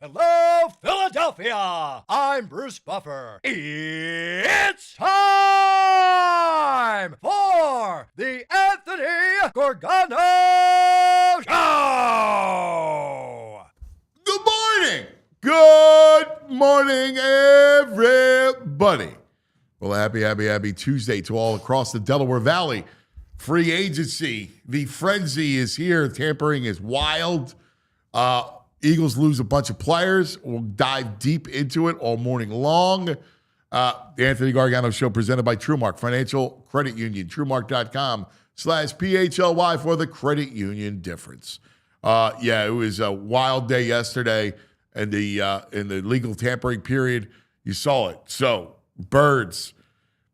Hello, Philadelphia! I'm Bruce Buffer. It's time for the Anthony Gargano Show! Good morning! Good morning, everybody. Well, happy Tuesday to all across the Delaware Valley. Free agency. The frenzy is here. Tampering is wild. Eagles lose a bunch of players. We'll dive deep into it all morning long. The Anthony Gargano Show presented by TrueMark Financial Credit Union. TrueMark.com/PHLY for the credit union difference. It was a wild day yesterday in the legal tampering period. You saw it. So, Birds.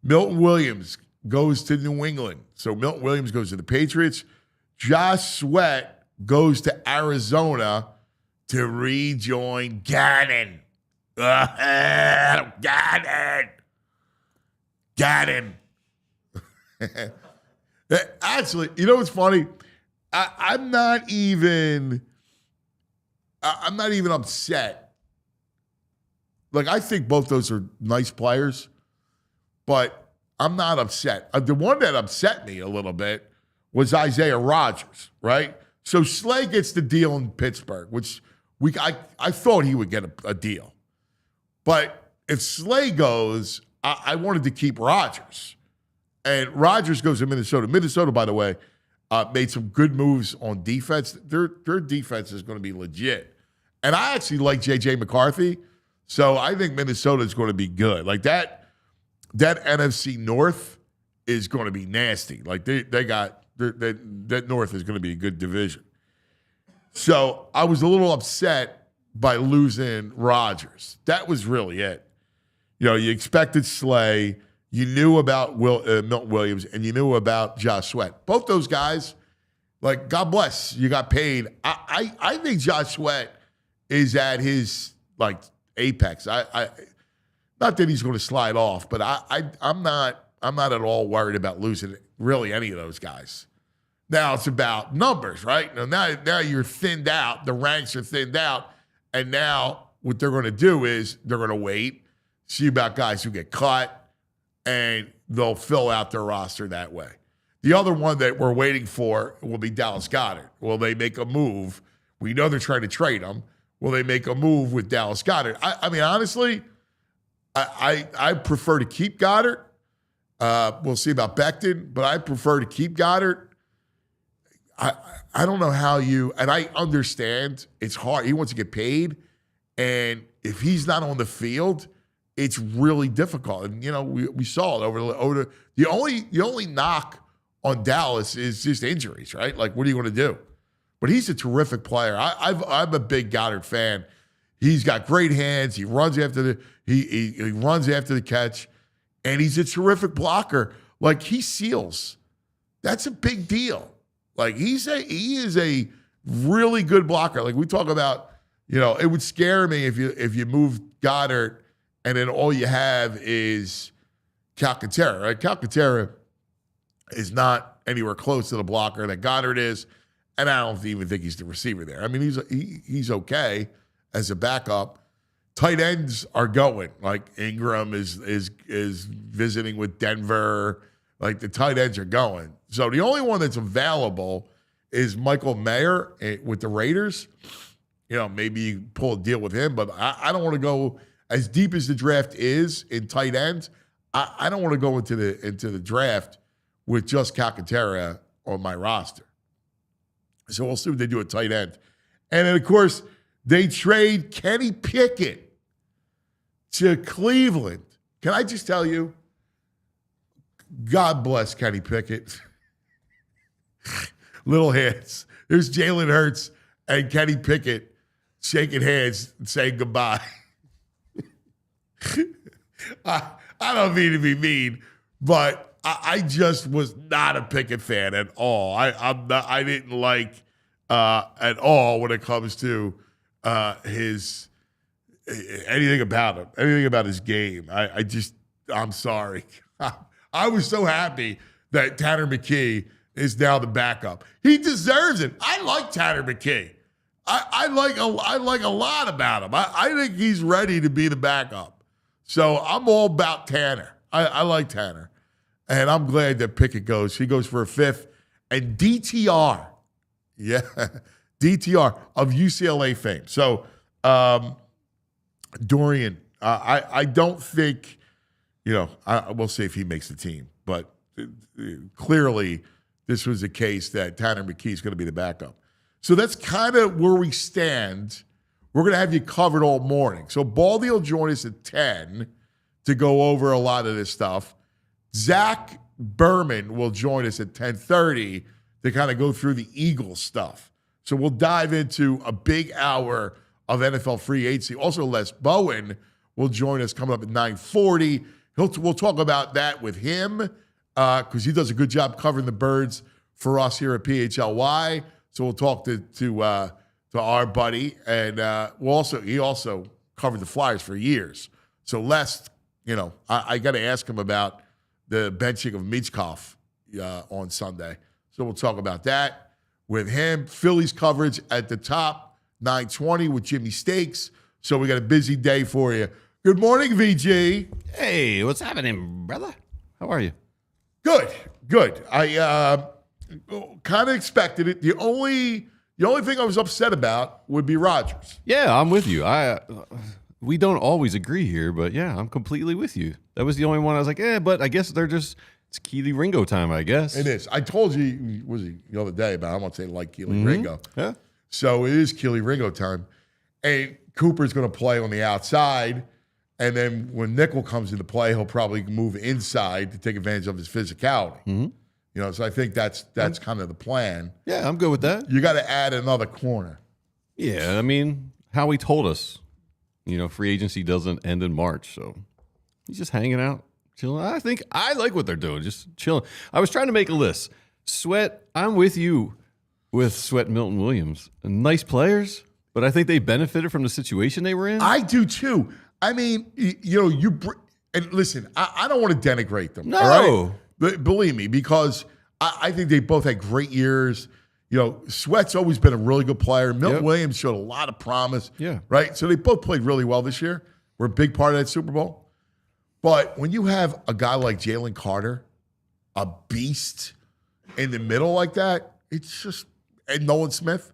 Milton Williams goes to New England. So, Milton Williams goes to the Patriots. Josh Sweat goes to Arizona to rejoin Gannon. Gannon. Actually, you know what's funny? I'm not even upset. Like, I think both those are nice players, but I'm not upset. The one that upset me a little bit was Isaiah Rodgers, right? So Slay gets the deal in Pittsburgh, which I thought he would get a deal. But if Slay goes, I wanted to keep Rodgers. And Rodgers goes to Minnesota. Minnesota, by the way, made some good moves on defense. Their defense is going to be legit. And I actually like J.J. McCarthy, so I think Minnesota is going to be good. Like that NFC North is going to be nasty. Like that North is going to be a good division. So I was a little upset by losing Rodgers. That was really it. You know, you expected Slay. You knew about Milton Williams, and you knew about Josh Sweat. Both those guys, like, God bless, you got paid. I think Josh Sweat is at his, like, apex. I not that he's going to slide off, but I'm not at all worried about losing really any of those guys. Now it's about numbers, right? Now you're thinned out. The ranks are thinned out. And now what they're going to do is they're going to wait, see about guys who get cut, and they'll fill out their roster that way. The other one that we're waiting for will be Dallas Goedert. Will they make a move? We know they're trying to trade him. Will they make a move with Dallas Goedert? I mean, honestly, I prefer to keep Goedert. We'll see about Becton, but I prefer to keep Goedert. I don't know how and I understand it's hard. He wants to get paid, and if he's not on the field, it's really difficult. And, you know, we saw it over the only knock on Dallas is just injuries, right? Like, what are you going to do? But he's a terrific player. I'm a big Goddard fan. He's got great hands. He runs after he runs after the catch, and he's a terrific blocker. Like, he seals. That's a big deal. Like, he is a really good blocker. Like, we talk about, you know, it would scare me if you move Goddard and then all you have is Calcaterra, right? Calcaterra is not anywhere close to the blocker that Goddard is, and I don't even think he's the receiver there. I mean, he's okay as a backup. Tight ends are going. Like, Ingram is visiting with Denver. Like, the tight ends are going. So the only one that's available is Michael Mayer with the Raiders. You know, maybe you pull a deal with him, but I don't want to go as deep as the draft is in tight ends. I don't want to go into the draft with just Calcaterra on my roster. So we'll see what they do at tight end. And then, of course, they trade Kenny Pickett to Cleveland. Can I just tell you, God bless Kenny Pickett. Little hands. There's Jalen Hurts and Kenny Pickett shaking hands and saying goodbye. I don't mean to be mean, but I just was not a Pickett fan at all. I didn't like at all when it comes to anything about him, anything about his game. I'm sorry. I was so happy that Tanner McKee is now the backup. He deserves it. I like Tanner McKee. I like a lot about him. I think he's ready to be the backup. So I'm all about Tanner. I like Tanner. And I'm glad that Pickett goes. He goes for a 5th. And DTR, yeah, DTR of UCLA fame. So Dorian, I don't think, we'll see if he makes the team. But clearly this was a case that Tanner McKee is going to be the backup. So that's kind of where we stand. We're going to have you covered all morning. So Baldy will join us at 10 to go over a lot of this stuff. Zach Berman will join us at 10:30 to kind of go through the Eagles stuff. So we'll dive into a big hour of NFL free agency. Also, Les Bowen will join us coming up at 9:40. We'll talk about that with him because he does a good job covering the birds for us here at PHLY. So we'll talk to our buddy, and he also covered the Flyers for years. So Les, I got to ask him about the benching of Michkov on Sunday. So we'll talk about that with him. Phillies coverage at the top, 9:20 with Jimmy Stakes. So we got a busy day for you. Good morning, VG. Hey, what's happening, brother? How are you? Good. I kind of expected it. The only thing I was upset about would be Rodgers. Yeah, I'm with you. We don't always agree here, but yeah, I'm completely with you. That was the only one I was like, but I guess it's Keely Ringo time, I guess. It is. I told you, the other day about, I won't say like Keely Ringo. Yeah. So it is Keely Ringo time. And Cooper's going to play on the outside. And then when Nickel comes into play, he'll probably move inside to take advantage of his physicality. Mm-hmm. So I think that's kind of the plan. Yeah, I'm good with that. You got to add another corner. Yeah, I mean, Howie told us, free agency doesn't end in March, so he's just hanging out, chilling. I think I like what they're doing, just chilling. I was trying to make a list. Sweat, I'm with you with Sweat and Milton Williams. Nice players, but I think they benefited from the situation they were in. I do too. I mean, and listen, I don't want to denigrate them. No. All right? But believe me, because I think they both had great years. Sweat's always been a really good player. Milton Williams showed a lot of promise. Yeah. Right? So they both played really well this year. We're a big part of that Super Bowl. But when you have a guy like Jalen Carter, a beast in the middle like that, it's just, and Nolan Smith,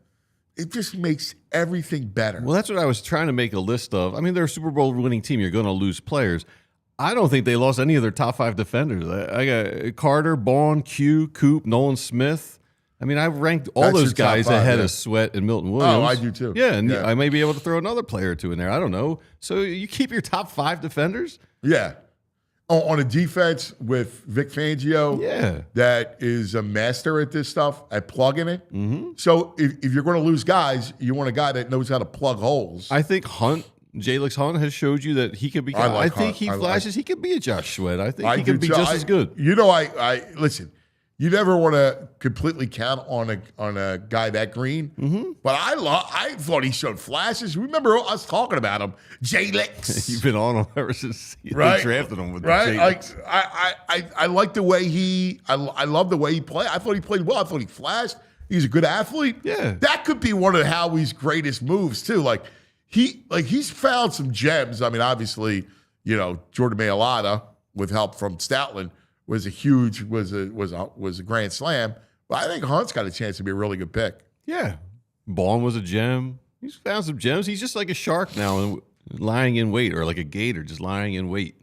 it just makes everything better. Well, that's what I was trying to make a list of. I mean, they're a Super Bowl winning team. You're going to lose players. I don't think they lost any of their top 5 defenders. I got Carter, Bowen, Q, Coop, Nolan Smith. I mean, I ranked all those guys ahead of Sweat and Milton Williams. Oh, I do too. Yeah, and I may be able to throw another player or two in there. I don't know. So you keep your top 5 defenders? Yeah. On a defense with Vic Fangio, that is a master at this stuff, at plugging it. Mm-hmm. So if you're going to lose guys, you want a guy that knows how to plug holes. I think Jalix Hunt has showed you that he could be. I think he flashes. He could be a Josh Sweat. I think he could be just as good. I listen. You never want to completely count on a guy that green. Mm-hmm. But I thought he showed flashes. Remember us talking about him, Jalix. You've been on him ever since they drafted him with the Jalix. I like the way I love the way he played. I thought he played well. I thought he flashed. He's a good athlete. Yeah, that could be one of Howie's greatest moves too. He's found some gems. I mean, obviously, Jordan Mailata with help from Stoutland was a grand slam. But I think Hunt's got a chance to be a really good pick. Yeah, Bowen was a gem. He's found some gems. He's just like a shark now, lying in wait, or like a gator just lying in wait.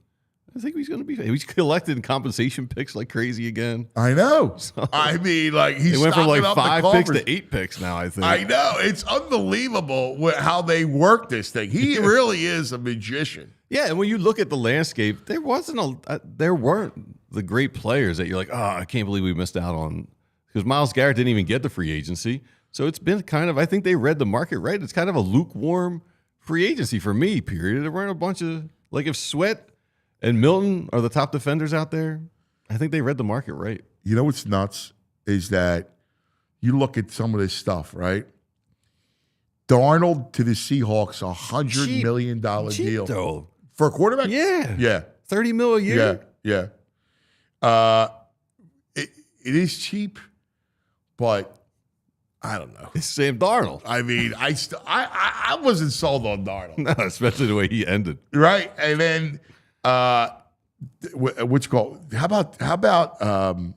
I think he's going to be. He's collecting compensation picks like crazy again. I know. I mean, he went from like 5 picks to 8 picks now. I think. I know. It's unbelievable how they work this thing. He really is a magician. Yeah, and when you look at the landscape, there weren't the great players that you're like, I can't believe we missed out on, because Myles Garrett didn't even get the free agency. So it's been kind of, I think they read the market right. It's kind of a lukewarm free agency for me, period. There weren't a bunch of, if Sweat and Milton are the top defenders out there, I think they read the market right. You know what's nuts is that you look at some of this stuff, right? Darnold to the Seahawks, $100 million deal. Though. For a quarterback? Yeah. Yeah. $30 million a year? Yeah. It is cheap, but I don't know. It's Sam Darnold. I mean, I wasn't sold on Darnold. No, especially the way he ended. Right? And then what's called? How about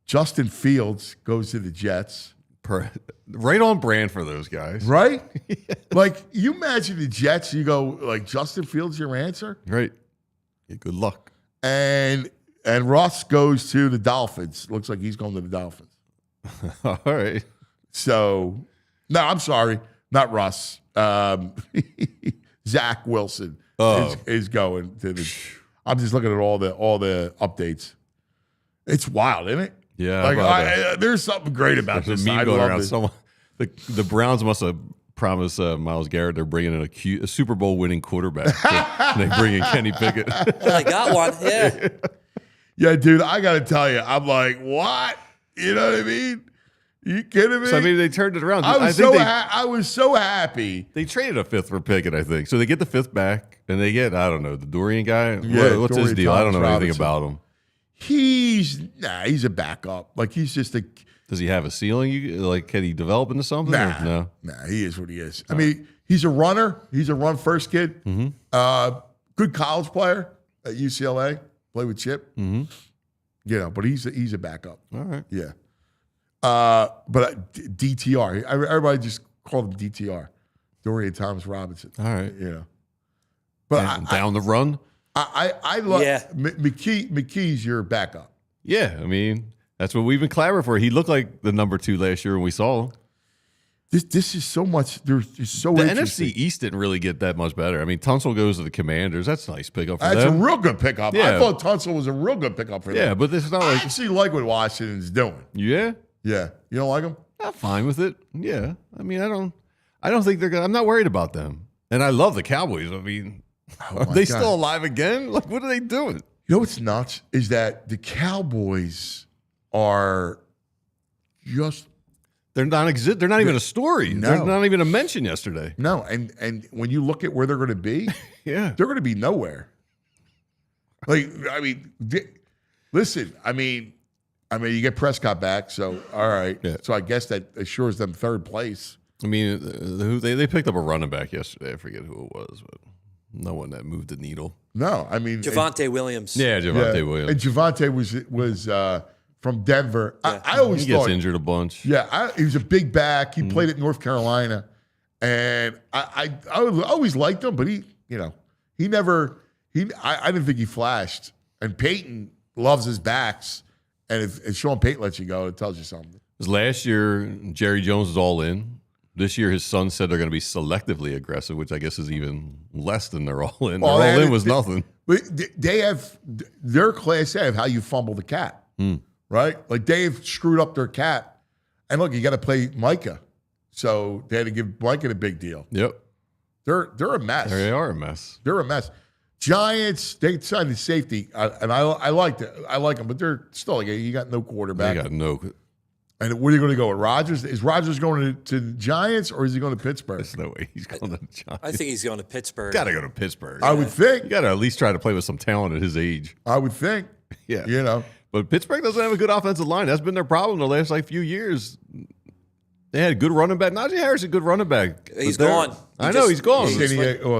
Justin Fields goes to the Jets? Right on brand for those guys. Right? Like, you imagine the Jets, you go, like, Justin Fields your answer? Right. Yeah, good luck. And Russ goes to the Dolphins. Looks like he's going to the Dolphins. All right. So, no, I'm sorry. Not Russ. Zach Wilson is going to the. I'm just looking at all the updates. It's wild, isn't it? Yeah. Like, there's something great about There's this. a I meme going love around. it. The Browns must have promised Myles Garrett they're bringing in a Super Bowl winning quarterback. And they bring in Kenny Pickett. I got one. Yeah. Yeah, dude, I got to tell you, I'm like, what? You know what I mean? You kidding me? So, I mean, they turned it around. I was so happy. They traded a fifth for Pickett, I think. So they get the fifth back, and they get, I don't know, the Dorian guy. Yeah, What's his Dorian deal? I don't know anything Thompson-Robinson. about him. He's a backup. Like, he's just a. Does he have a ceiling? Like, can he develop into something? Nah, or no. Nah, he is what he is. I mean, he's a runner. He's a run-first kid. Mm-hmm. Good college player at UCLA. Play with Chip. Mm-hmm. You know, but he's a backup. All right. Yeah. But DTR. Everybody just called him DTR. Dorian Thompson-Robinson. All right. You know. But Down the run? I love Yeah. McKey's your backup. Yeah. I mean, that's what we've been clamoring for. He looked like the number 2 last year when we saw him. This is so much. There's so The interesting. NFC East didn't really get that much better. I mean, Tunsil goes to the Commanders. That's a nice pickup for That's them. a real good pickup. Yeah. I thought Tunsil was a real good pickup for them. Yeah, but it's not I like actually like what Washington's doing. yeah. Yeah. You don't like him? I'm fine with it. Yeah. I mean, I don't think they're gonna. I'm not worried about them. And I love the Cowboys. I mean, are my they God. still alive again? Like, what are they doing? You know what's nuts is that the Cowboys are just They're not even a story. No. They're not even a mention yesterday. no. And when you look at where they're going to be, Yeah. they're going to be nowhere. Like, I mean, listen. I mean, you get Prescott back, so all right. Yeah. So I guess that assures them third place. I mean, they picked up a running back yesterday. I forget who it was, but no one that moved the needle. No, I mean Javonte Williams. Yeah, Javonte Williams. And Javonte was from Denver. Yeah. I always He gets thought injured a bunch. Yeah, he was a big back. He played at North Carolina, and I always liked him, but I didn't think he flashed. And Peyton loves his backs, and if Sean Payton lets you go, it tells you something. 'Cause last year, Jerry Jones was all in. This year, his son said they're going to be selectively aggressive, which I guess is even less than they're all in. Well, Their all in was nothing. But they have their class A of how you fumble the cat, right? Like they've screwed up their cat, and look, you got to play Micah, so they had to give Micah a big deal. Yep. They're a mess. They are a mess. They're a mess. Giants, they signed the safety, and I liked it. I like them, but they're still like you got no quarterback. They got no. And where are you going to go with Rodgers? Is Rodgers going to the Giants or is he going to Pittsburgh? There's no way he's going to the Giants. I think he's going to Pittsburgh. Got to go to Pittsburgh. I would think. You got to at least try to play with some talent at his age. I would think. Yeah. You know. But Pittsburgh doesn't have a good offensive line. That's been their problem the last few years. They had a good running back. Najee Harris is a good running back. He's But gone. I know he's gone.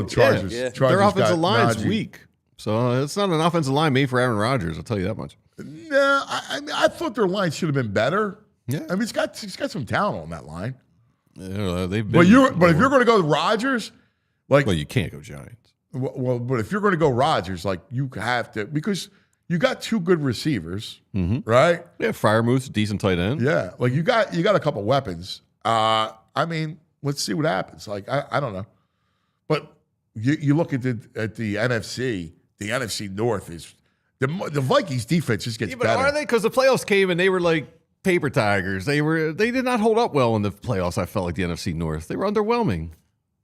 Chargers. Yeah. Chargers Their offensive got line's Najee. weak. So it's not an offensive line made for Aaron Rodgers. I'll tell you that much. No, I thought their line should have been better. Yeah. I mean, it's got some talent on that line. They've been, But if you're going to go with Rodgers, like, well, you can't go Giants. well, but if you're going to go Rodgers, like you have to because you got two good receivers, right? Yeah, Freiermuth's decent tight end. Yeah, like you got a couple weapons. I mean, let's see what happens. Like I don't know, but you look at the NFC. The NFC North is the Vikings defense just gets Yeah, but better. are they? Because the playoffs came and they were like paper tigers. They did not hold up well in the playoffs. I felt like the NFC North. They were underwhelming.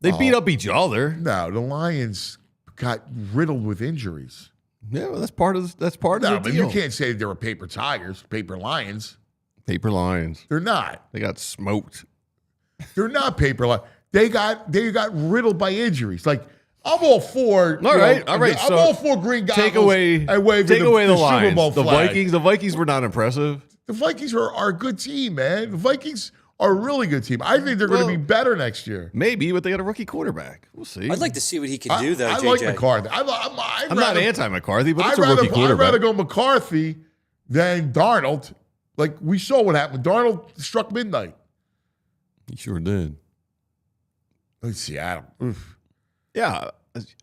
They beat up each other. No, the Lions got riddled with injuries. Yeah, well, that's part of No, the but deal. you can't say they were paper tigers, paper lions. Paper Lions. They're not. They got smoked. They're not paper lions. They got riddled by injuries. Like I'm all for. All right. I'm So all for green goggles. Take away and waving the Super Lions. Bowl The flag. Vikings were not impressive. The Vikings are a good team, man. The Vikings are a really good team. I think they're going to be better next year. Maybe, but they got a rookie quarterback. We'll see. I'd like to see what he can do, though, I JJ. like McCarthy. I'm not anti-McCarthy, but it's a rookie quarterback. I'd rather go McCarthy than Darnold. Like, we saw what happened. Darnold struck midnight. He sure did. Seattle. Oof. Yeah,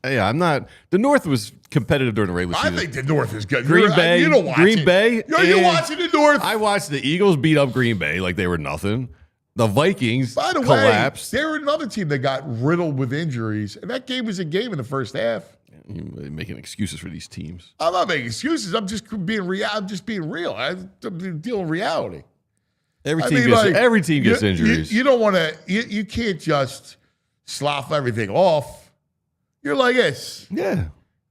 I'm not. The North was competitive during the regular season. I think the North is good. Green Bay. You don't watch Green it. Bay. You're watching the North. I watched the Eagles beat up Green Bay like they were nothing. The Vikings By the collapsed. way, they're another team that got riddled with injuries, and that game was a game in the first half. You're making excuses for these teams. I'm not making excuses. I'm just being real. I'm just being real. I'm dealing with reality. Every team gets injuries. You don't want to. You can't just slough everything off. You're like this. Yeah.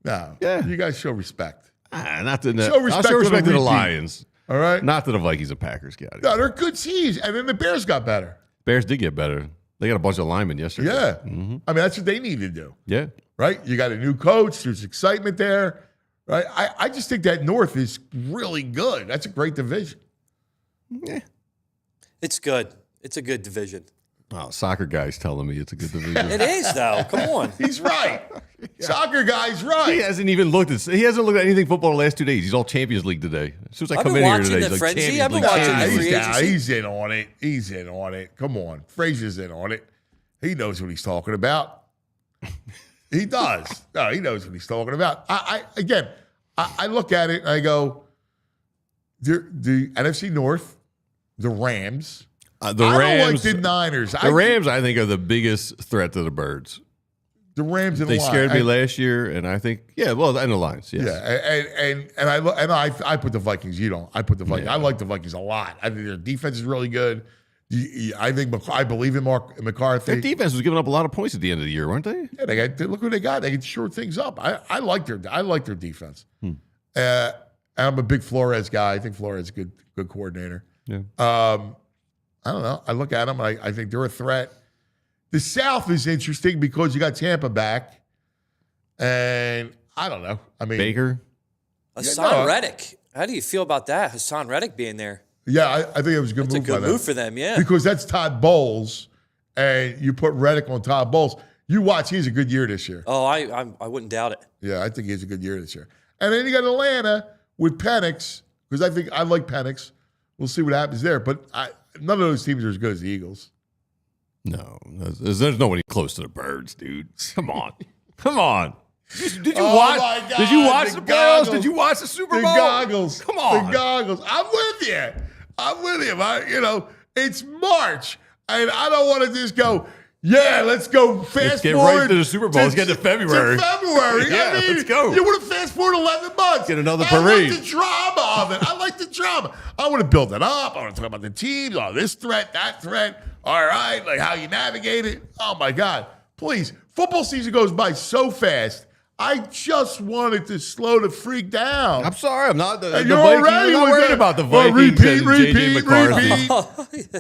No. Yeah. You guys show respect. Not to Show respect to the repeat. Lions. All right. Not to the Vikings and Packers. Got it. No, they're good teams, and then the Bears got better. Bears did get better. They got a bunch of linemen yesterday. Yeah. I mean, that's what they need to do. Yeah. Right? You got a new coach. There's excitement there. Right? I just think that North is really good. That's a great division. Yeah. It's good. It's a good division. Oh, soccer guy's telling me it's a good division. It is, though. Come on. He's right. Soccer guy's right. He hasn't looked at anything football the last 2 days. He's all Champions League today. As soon as I I've come been in here watching today, the he's like frenzy. Champions I've been League. watching the free agency. He's in on it. He's in on it. Come on. Frazier's in on it. He knows what he's talking about. He does. No, he knows what he's talking about. I look at it and I go, the NFC North, the Rams. The I Rams, don't like the Niners. The Rams, I think, are the biggest threat to the Birds. The Rams and the They Lions. scared me last year, and I think, and the Lions, yes. Yeah, I put the Vikings. You don't. I put the Vikings. Yeah. I like the Vikings a lot. I think their defense is really good. I believe in McCarthy. Their defense was giving up a lot of points at the end of the year, weren't they? Yeah, look who they got. They can short things up. I like their defense. And I'm a big Flores guy. I think Flores is a good coordinator. Yeah. I don't know. I look at them and I think they're a threat. The South is interesting because you got Tampa back, and I don't know. I mean, Baker. Hassan Reddick. How do you feel about that? Hassan Reddick being there. Yeah, I think it was a good It's move. a good move for them, yeah. Because that's Todd Bowles, and you put Reddick on Todd Bowles. You watch, he's a good year this year. Oh, I wouldn't doubt it. Yeah, I think he's a good year this year. And then you got Atlanta with Penix, because I like Penix. We'll see what happens there. But none of those teams are as good as the Eagles. No, there's nobody close to the Birds, dude. Come on. Come on. Did you Oh watch? my God, Did you watch the goggles. playoffs? Did you watch the Super The Bowl? goggles. Come on. The goggles. I'm with you. It's March, and I don't want to just go, yeah, let's go fast get forward. right to the Super Bowl. Let's get to February. Yeah, let's go. You want to fast forward 11 months. Get another I parade. like the drama of it. I like the drama. I want to build it up. I want to talk about the teams. Oh, this threat, that threat. All right, like how you navigate it. Oh, my God. Please. Football season goes by so fast. I just wanted to slow the freak down. I'm sorry. I'm not the And Vikings. I'm not worried about the Vikings and J.J. McCarthy.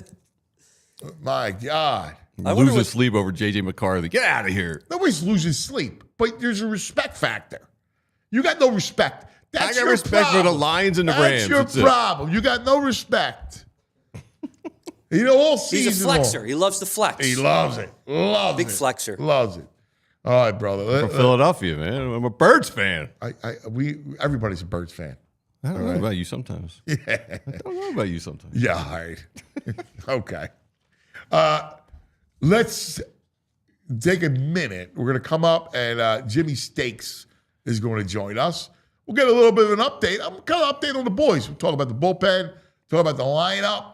My God. Losing sleep over J.J. McCarthy. Get out of here. Nobody's losing sleep, but there's a respect factor. You got no respect. That's I got your respect problem. for the Lions and the Rams. That's your problem. You got no respect. All season He's a flexer. long. He loves to flex. He loves it. Loves Big it. flexer. Loves it. All right, brother. From Philadelphia, man. I'm a Birds fan. Everybody's a Birds fan. I don't know about you sometimes. Yeah. I don't know about you sometimes. Yeah, all right. Okay. Let's take a minute. We're going to come up, and Jimmy Stakes is going to join us. We'll get a little bit of an update. I'm kind of update on the boys. We'll talk about the bullpen, talk about the lineup.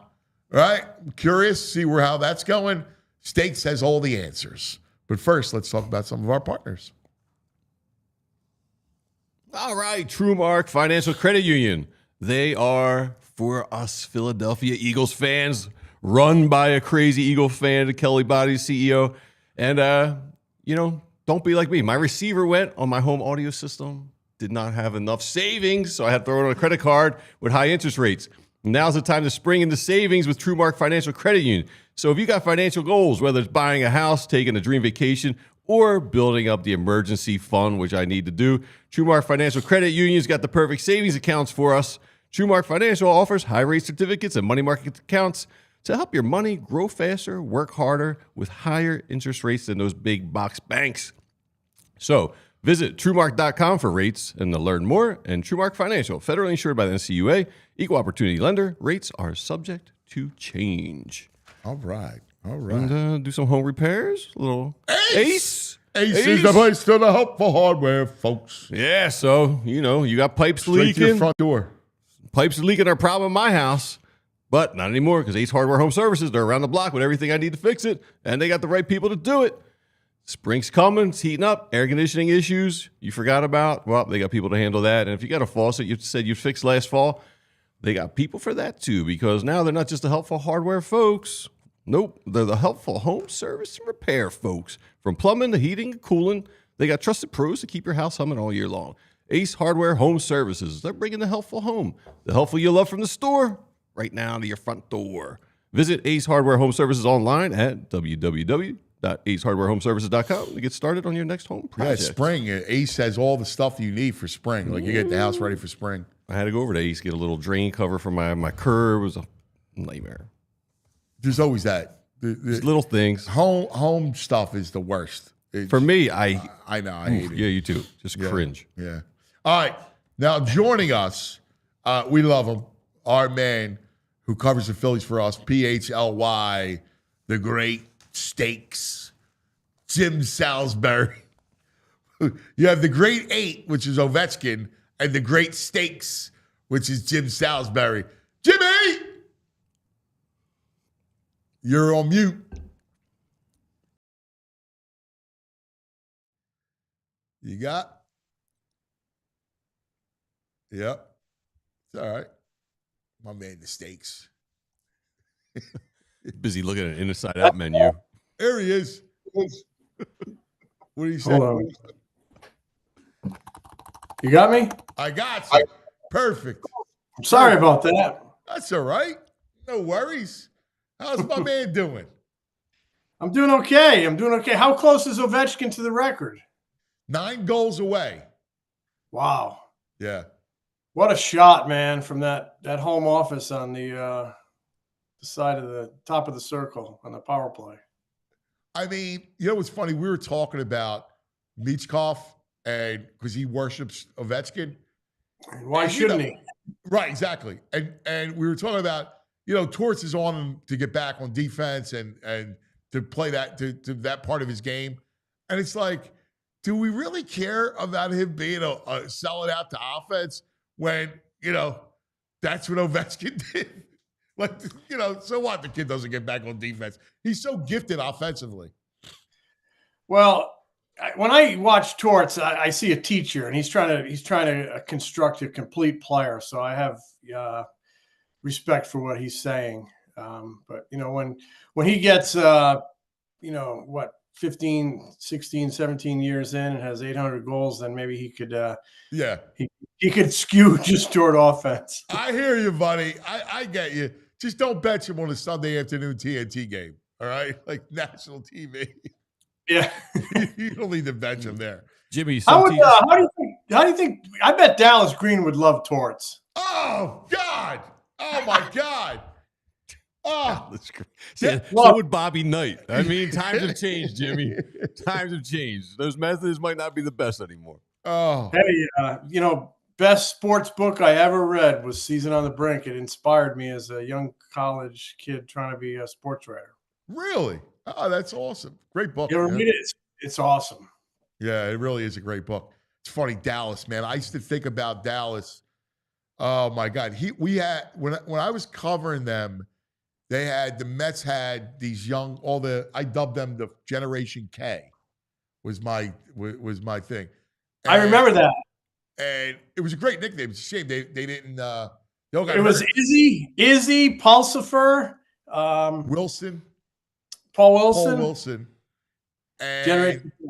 All right? I'm curious, see how that's going. Stakes has all the answers. But first, let's talk about some of our partners. All right, TrueMark Financial Credit Union. They are, for us Philadelphia Eagles fans, run by a crazy Eagle fan, Kelly Body, CEO. And, don't be like me. My receiver went on my home audio system, did not have enough savings, so I had to throw it on a credit card with high interest rates. Now's the time to spring into savings with TrueMark Financial Credit Union. So if you got financial goals, whether it's buying a house, taking a dream vacation, or building up the emergency fund, which I need to do, TrueMark Financial Credit Union's got the perfect savings accounts for us. TrueMark Financial offers high-rate certificates and money market accounts to help your money grow faster, work harder with higher interest rates than those big box banks. So visit TrueMark.com for rates and to learn more. And TrueMark Financial, federally insured by the NCUA, equal opportunity lender. Rates are subject to change. All right. And do some home repairs. A little Ace. Ace is the place to the helpful hardware, folks. Yeah, so, you got pipes Straight leaking. to your front door. Pipes leaking are a problem in my house, but not anymore because Ace Hardware Home Services, they're around the block with everything I need to fix it, and they got the right people to do it. Spring's coming, it's heating up, air conditioning issues you forgot about. Well, they got people to handle that. And if you got a faucet you said you fixed last fall, they got people for that too, because now they're not just the helpful hardware folks. Nope, they're the helpful home service and repair folks. From plumbing to heating and cooling, they got trusted pros to keep your house humming all year long. Ace Hardware Home Services, they're bringing the helpful home. The helpful you love from the store, right now to your front door. Visit Ace Hardware Home Services online at www.acehardwarehomeservices.com to get started on your next home project. Yeah, spring. Ace has all the stuff you need for spring. Like you get the house ready for spring. I had to go over to Ace, get a little drain cover for my curb. It was a nightmare. There's always that. Just little things. Home stuff is the worst. For me, I know. I hate it. Yeah, you too. Just cringe. Yeah. All right. Now, joining us, we love him, our man who covers the Phillies for us, PHLY, the great Steaks, Jim Salisbury. You have the great 8, which is Ovechkin, and the great Steaks, which is Jim Salisbury. Jimmy! You're on mute. You got? Yep. It's all right. My man, the Steaks. Busy looking at an inside-out menu. There he is. What do you say? Hold on. You got me? I got you. Perfect. I'm sorry about that. That's all right. No worries. How's my man doing? I'm doing okay. How close is Ovechkin to the record? 9 goals away. Wow. Yeah. What a shot, man, from that home office on the side of the top of the circle on the power play. I mean, you know what's funny? We were talking about Michkov, and because he worships Ovechkin. Why shouldn't he? Right, exactly. And we were talking about, Torts is on him to get back on defense and to play that to that part of his game. And it's like, do we really care about him being a selling out to offense when, that's what Ovechkin did? Like, so what? The kid doesn't get back on defense. He's so gifted offensively. Well, when I watch Torts, I see a teacher, and he's trying to construct a complete player. So I have respect for what he's saying. But when he gets 15, 16, 17 years in and has 800 goals, then maybe he could he could skew just toward offense. I hear you, buddy. I get you. Just don't bet him on a Sunday afternoon TNT game. All right, like national TV. Yeah, you don't need to bench him there. Jimmy, how do you think? I bet Dallas Green would love Torts. Oh God! Oh my God! Oh, so would Bobby Knight. I mean, times have changed, Jimmy. Times have changed. Those methods might not be the best anymore. Oh, hey, best sports book I ever read was Season on the Brink. It inspired me as a young college kid trying to be a sports writer. Really? Oh, that's awesome. Great book. You ever read it? It's awesome. Yeah, it really is a great book. It's funny, Dallas, man. I used to think about Dallas. Oh my God. When I was covering them, the Mets had these young, I dubbed them the Generation K was my thing. And, I remember that. And it was a great nickname. It's a shame they didn't. It was Izzy, Pulsifer, Wilson, Paul Wilson. And Generation K.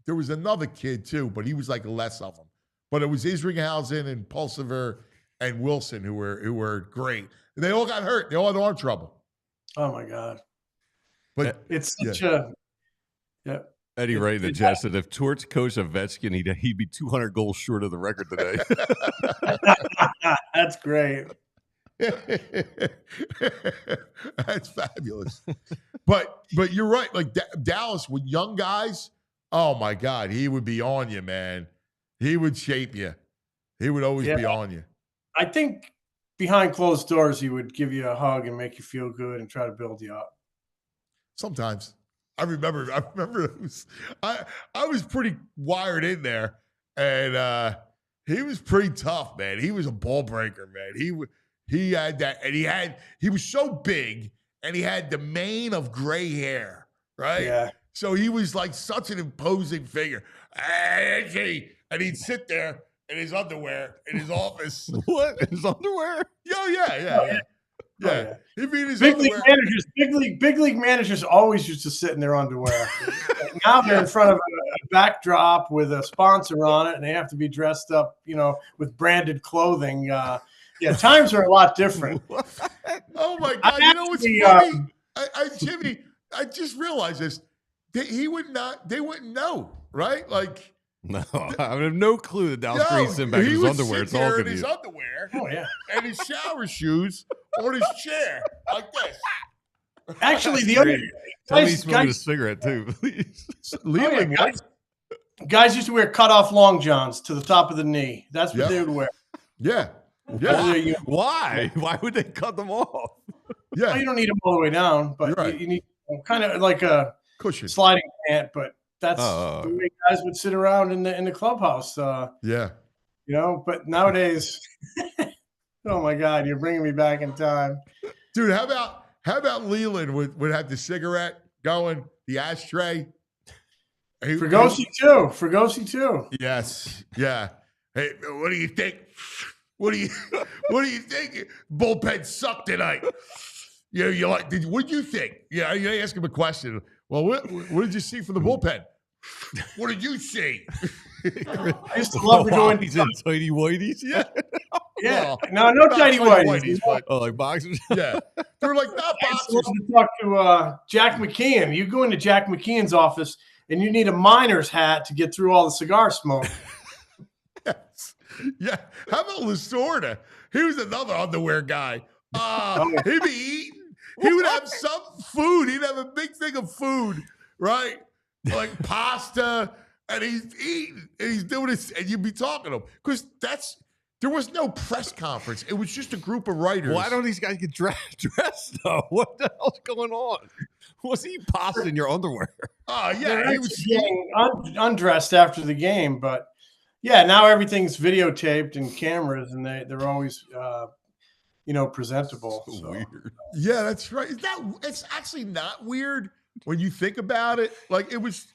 there was another kid too, but he was like less of them. But it was Isringhausen and Pulsiver and Wilson who were great. And they all got hurt. They all had arm trouble. Oh my God! But it's such a Eddie Ray, the Jets said if Torts coached Ovechkin, he'd be 200 goals short of the record today. That's great. That's fabulous. But you're right. Like Dallas with young guys, oh my God, he would be on you, man. He would shape you. He would always be on you. I think behind closed doors, he would give you a hug and make you feel good and try to build you up. Sometimes. I remember I was pretty wired in there, and he was pretty tough, man. He was a ball breaker, man. He had that, and he was so big, and he had the mane of gray hair, right? Yeah. So he was like such an imposing figure. And he'd sit there in his underwear in his office. What? His underwear? Yeah. He'd be in his Big underwear. league managers always used to sit in their underwear. Now they're in front of a backdrop with a sponsor on it, and they have to be dressed up, with branded clothing. Times are a lot different. Oh my God! You know what's funny? Jimmy, I just realized this. They wouldn't know, right? Like, no, I have no clue that Dallas Green's sitting back in his underwear. It's all in confused. his underwear. Oh yeah, and his shower shoes on his chair like this. Actually, the other Tell me he's smoking a cigarette too, please. Guys used to wear cut-off long johns to the top of the knee. That's what they would wear. Yeah. Why? Why would they cut them off? Yeah. Well, you don't need them all the way down, but you need kind of like a cushion sliding pant. But that's the way guys would sit around in the clubhouse. But nowadays, oh my God, you're bringing me back in time, dude. How about Leland would have the cigarette going, the ashtray. Fregosi too. Yes. Yeah. Hey, what do you think? What do you think? Bullpen sucked tonight. You like? What did you think? Yeah, you ask him a question. Well, what did you see from the bullpen? What did you see? I used to love to go in. He's in tighty whities. Yeah. Yeah. No tighty whities. Like boxers. Yeah. They're like not boxers. I to talk to Jack McKeon. You go into Jack McKeon's office and you need a miner's hat to get through all the cigar smoke. Yes. Yeah. How about Lasorda? He was another underwear guy. He'd be eating. He would have some food. He'd have a big thing of food, right? Like pasta, and he's eating, and he's doing this, and you'd be talking to him. Because there was no press conference. It was just a group of writers. Why don't these guys get dressed, though? What the hell's going on? Was he pasta in your underwear? Oh, yeah. He was getting undressed after the game, but yeah, now everything's videotaped and cameras, and they're always presentable. So. Weird. Yeah, that's right. It's actually not weird when you think about it. Like it was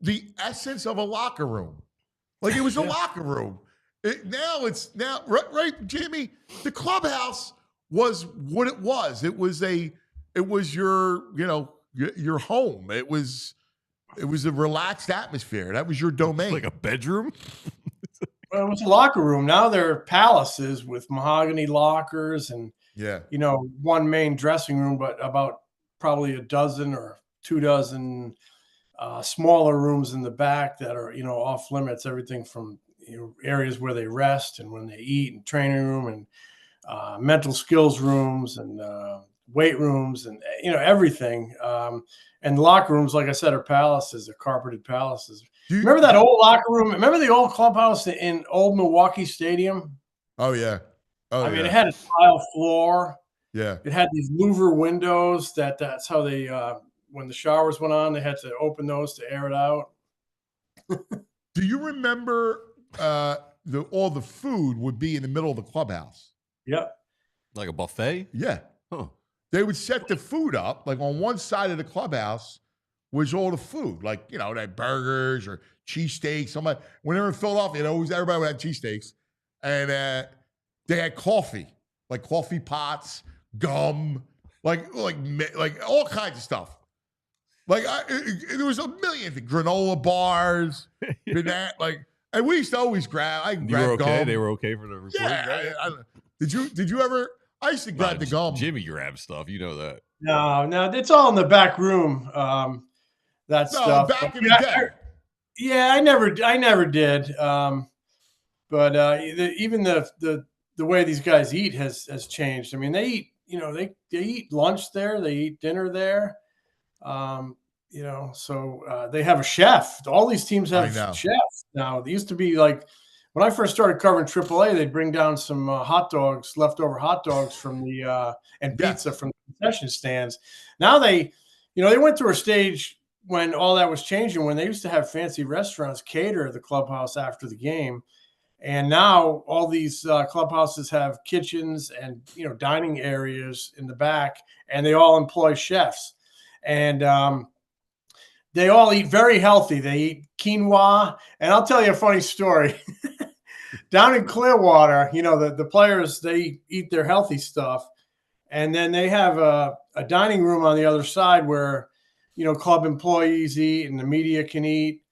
the essence of a locker room. Like it was a locker room. Right, Jimmy? The clubhouse was what it was. It was your home. It was a relaxed atmosphere. That was your domain. Like a bedroom? Well, it was a locker room. Now they're palaces with mahogany lockers and one main dressing room, but about probably a dozen or 24 smaller rooms in the back that are off limits. Everything from areas where they rest and when they eat, and training room and mental skills rooms and weight rooms and everything. And locker rooms, like I said, are palaces. They're carpeted palaces. Remember that old locker room? Remember the old clubhouse in old Milwaukee Stadium? Oh yeah. I mean, it had a tile floor. Yeah. It had these louver windows. That's how they when the showers went on, they had to open those to air it out. Do you remember all the food would be in the middle of the clubhouse? Yep. Like a buffet? Yeah. Huh. They would set the food up, like on one side of the clubhouse was all the food, like, they had burgers or cheesesteaks. When they were in Philadelphia, everybody would have cheesesteaks. And they had coffee, like coffee pots, gum, like all kinds of stuff. Like there was a million things, granola bars, and we used to always grab. You were okay. Gum. They were okay for the recording. Yeah. Did you ever? I used to grab the gum. Jimmy grabs stuff. You know that. No, it's all in the back room. Stuff. Back in the day. Yeah, I never did. But even the the way these guys eat has changed. I mean, they eat, they eat lunch there, they eat dinner there. So they have a chef. All these teams have chefs now. It used to be like when I first started covering AAA, they'd bring down some leftover hot dogs from the and pizza from the concession stands. Now they went through a stage when all that was changing, when they used to have fancy restaurants cater the clubhouse after the game. And now all these clubhouses have kitchens and, dining areas in the back, and they all employ chefs. And they all eat very healthy. They eat quinoa. And I'll tell you a funny story. Down in Clearwater, the players, they eat their healthy stuff. And then they have a dining room on the other side where, club employees eat and the media can eat.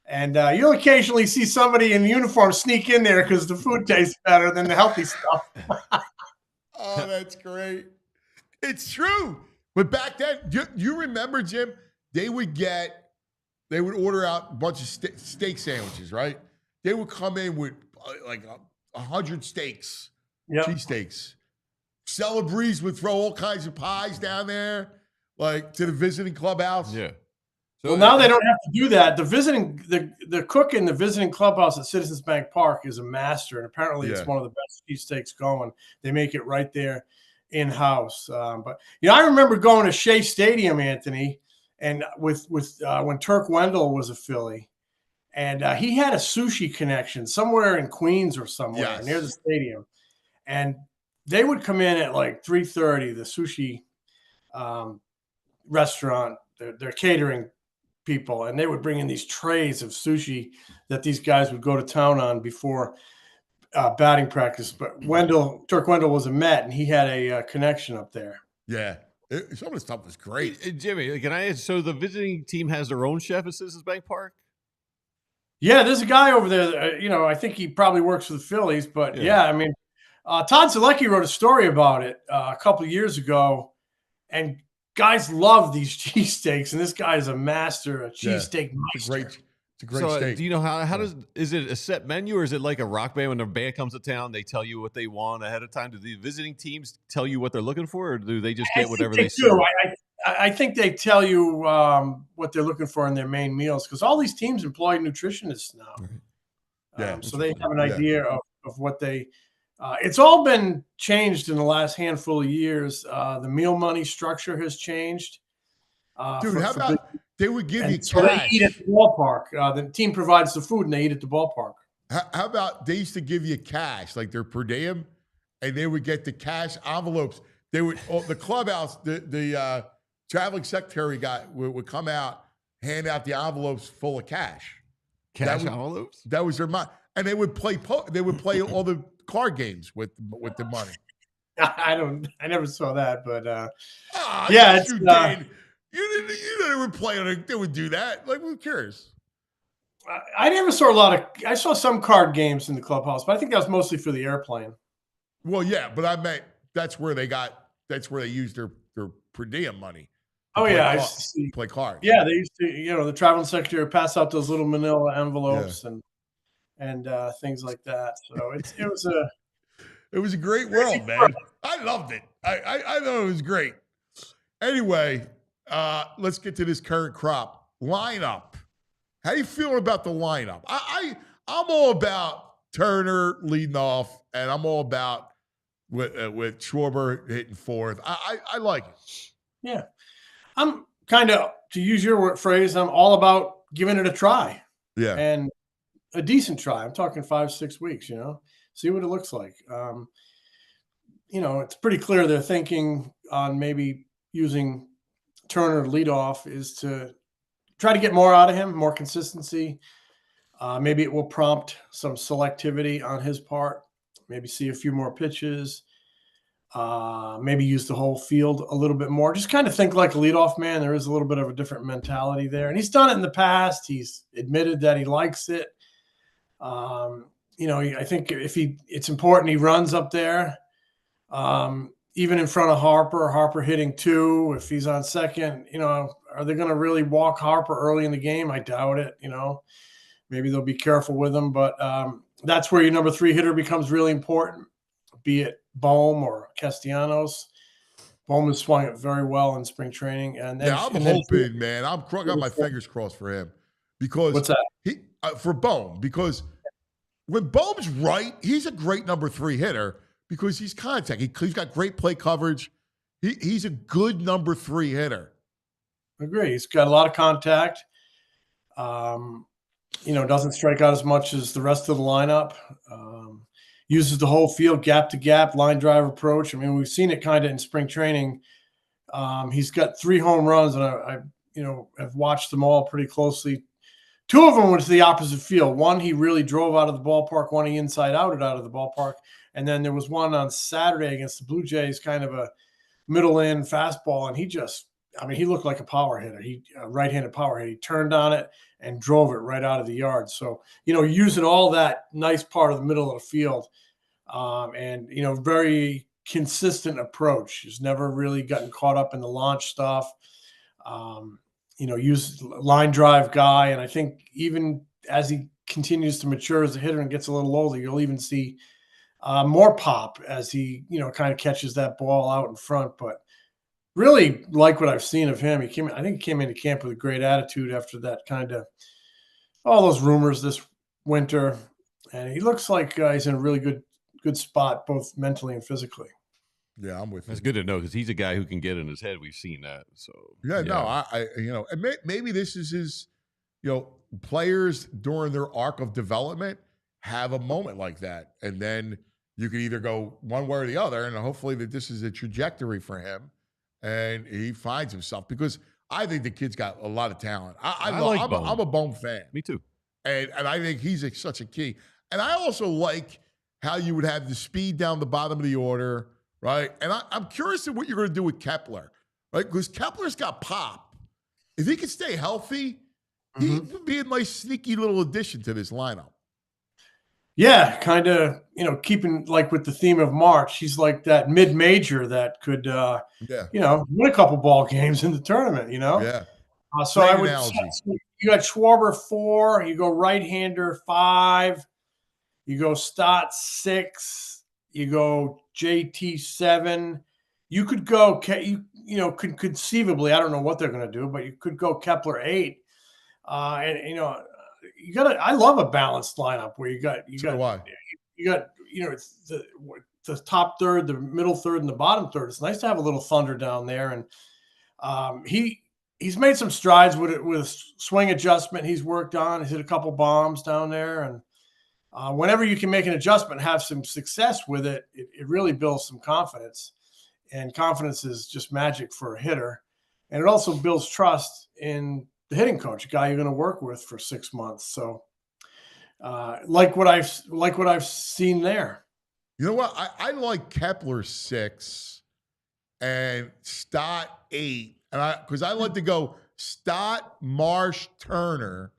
And you'll occasionally see somebody in uniform sneak in there because the food tastes better than the healthy stuff. Oh, that's great. It's true. But back then, you remember, Jim, they would order out a bunch of steak sandwiches, right? They would come in with like 100 steaks, cheesesteaks. Salisbury's would throw all kinds of pies down there, like to the visiting clubhouse. Yeah. So now they don't have to do that. The cook in the visiting clubhouse at Citizens Bank Park is a master, and apparently it's one of the best cheesesteaks going. They make it right there in-house. But I remember going to Shea Stadium, Anthony, and with when Turk Wendell was a Philly, and he had a sushi connection somewhere in Queens or somewhere near the stadium, and they would come in at like 3:30. The sushi restaurant, they're catering people, and they would bring in these trays of sushi that these guys would go to town on before batting practice. But Turk Wendell was a Met, and he had a connection up there. Yeah. Some of the stuff was great. Hey, Jimmy, can I ask, so the visiting team has their own chef at Citizens Bank Park? Yeah, there's a guy over there, I think he probably works for the Phillies, but I mean, Todd Zalecki wrote a story about it a couple of years ago, and guys love these cheesesteaks, and this guy is a master, a cheesesteak master. It's a great steak. Do you know is it a set menu, or is it like a rock band when the band comes to town, they tell you what they want ahead of time? Do the visiting teams tell you what they're looking for, or do they just get whatever they serve? I think they tell you what they're looking for in their main meals, because all these teams employ nutritionists now. So they have an idea of what they it's all been changed in the last handful of years. The meal money structure has changed. Dude, how about they would give you cash? So they eat at the ballpark. The team provides the food, and they eat at the ballpark. How about they used to give you cash, like their per diem, and they would get the cash envelopes. They would the clubhouse, the traveling secretary guy would come out, hand out the envelopes full of cash. Envelopes? That was their money, and they would play. They would play all the card games with the money. I never saw that, but it's you didn't play on it. They would do that. Like, who cares? I never saw a lot of. I saw some card games in the clubhouse, but I think that was mostly for the airplane. Well, yeah, but I meant that's where they used their per diem money. Oh yeah, I used to see play cards. Yeah, they used to. The traveling secretary would pass out those little manila envelopes and things like that. So it was a great world, man. I loved it. I thought it was great. Anyway, let's get to this current crop lineup. How you feeling about the lineup? I'm all about Turner leading off, and I'm all about with Schwarber hitting fourth. I like it. Yeah, I'm kind of, to use your phrase, I'm all about giving it a try. Yeah, and a decent try. I'm talking 5-6 weeks. See what it looks like. It's pretty clear they're thinking on maybe using Turner leadoff is to try to get more out of him, more consistency. Maybe it will prompt some selectivity on his part. Maybe see a few more pitches. Maybe use the whole field a little bit more. Just kind of think like a leadoff man. There is a little bit of a different mentality there. And he's done it in the past. He's admitted that he likes it. I think it's important he runs up there. Even in front of Harper hitting 2, if he's on second, are they going to really walk Harper early in the game? I doubt it. Maybe they'll be careful with him, but that's where your number 3 hitter becomes really important. be it Bowen or Castellanos. Bowman swung it very well in spring training. And then, yeah, I'm hoping, man. I'm got my fingers crossed for him because what's that? For Bowen, because when Bowen's right, he's a great number 3 hitter because he's contact. He's got great play coverage. He's a good number 3 hitter. I agree. He's got a lot of contact. Doesn't strike out as much as the rest of the lineup. Uses the whole field, gap to gap, line drive approach. I mean, we've seen it kind of in spring training. He's got 3 home runs, and I have watched them all pretty closely. 2 of them went to the opposite field. One, he really drove out of the ballpark. One, he inside outed out of the ballpark. And then there was one on Saturday against the Blue Jays, kind of a middle in fastball, and he looked like a power hitter. A right-handed power hitter. He turned on it and drove it right out of the yard. So, using all that nice part of the middle of the field, and very consistent approach. He's never really gotten caught up in the launch stuff. Use line drive guy. And I think even as he continues to mature as a hitter and gets a little older, you'll even see more pop as he, kind of catches that ball out in front. But really like what I've seen of him. I think he came into camp with a great attitude after that kind of all those rumors this winter. And he looks like he's in a really good spot, both mentally and physically. Yeah, I'm with you. That's good to know because he's a guy who can get in his head. We've seen that. So yeah. No, and maybe this is his, players during their arc of development have a moment like that, and then you can either go one way or the other, and hopefully that this is a trajectory for him, and he finds himself because I think the kid's got a lot of talent. I'm a Bowen fan. Me too, and I think he's such a key, and I also like how you would have the speed down the bottom of the order. Right. And I'm curious to what you're going to do with Kepler, right? Because Kepler's got pop. If he can stay healthy, he would be a nice, sneaky little addition to this lineup. Yeah. Kind of, keeping like with the theme of March, he's like that mid-major that could, win a couple ball games in the tournament, Yeah. So I would, you got Schwarber 4, you go right-hander 5, you go Stott 6, you go JT 7. You could go, could conceivably, I don't know what they're going to do, but you could go Kepler 8. You got I love a balanced lineup where you got the top third, the middle third, and the bottom third. It's nice to have a little thunder down there. And he's made some strides with swing adjustment he's worked on. He's hit a couple bombs down there. And whenever you can make an adjustment, have some success with it, it really builds some confidence. And confidence is just magic for a hitter. And it also builds trust in the hitting coach, a guy you're going to work with for 6 months. So like what I've seen there. You know what? I like Kepler 6 and Stott 8. And because I like to go Stott, Marsh, Turner.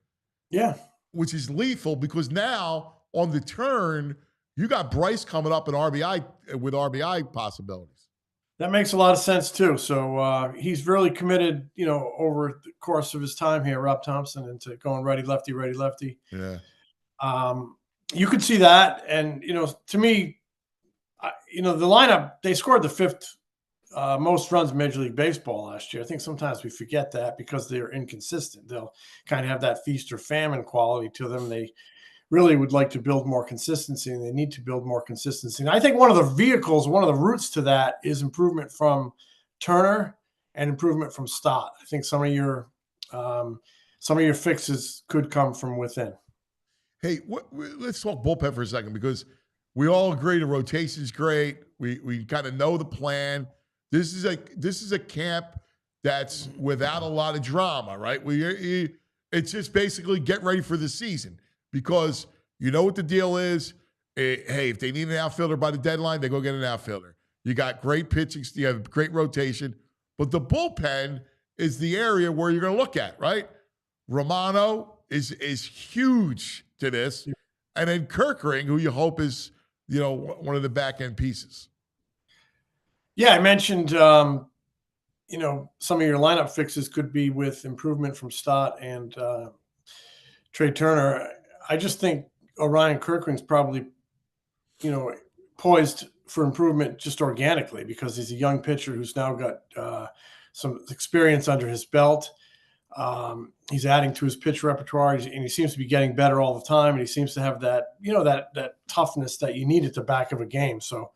Yeah. Which is lethal because now on the turn, you got Bryce coming up in RBI possibilities. That makes a lot of sense too. So he's really committed, over the course of his time here, Rob Thompson, into going righty lefty. Yeah. You could see that, and to me, the lineup, they scored the 5th most runs in Major League Baseball last year. I think sometimes we forget that because they're inconsistent. They'll kind of have that feast or famine quality to them. They really would like to build more consistency, and they need to build more consistency. And I think one of the roots to that is improvement from Turner and improvement from Stott. I think some of your fixes could come from within. Hey, let's talk bullpen for a second because we all agree the rotation's great. We kind of know the plan. This is a camp that's without a lot of drama, right? It's just basically get ready for the season because you know what the deal is. Hey, if they need an outfielder by the deadline, they go get an outfielder. You got great pitching, you have great rotation, but the bullpen is the area where you're going to look at, right? Romano is huge to this, and then Kerkering, who you hope is one of the back end pieces. Yeah, I mentioned some of your lineup fixes could be with improvement from Stott and Trey Turner. I just think Orion Kerkering's probably, poised for improvement just organically because he's a young pitcher who's now got some experience under his belt. He's adding to his pitch repertoire, and he seems to be getting better all the time. And he seems to have that, that toughness that you need at the back of a game. So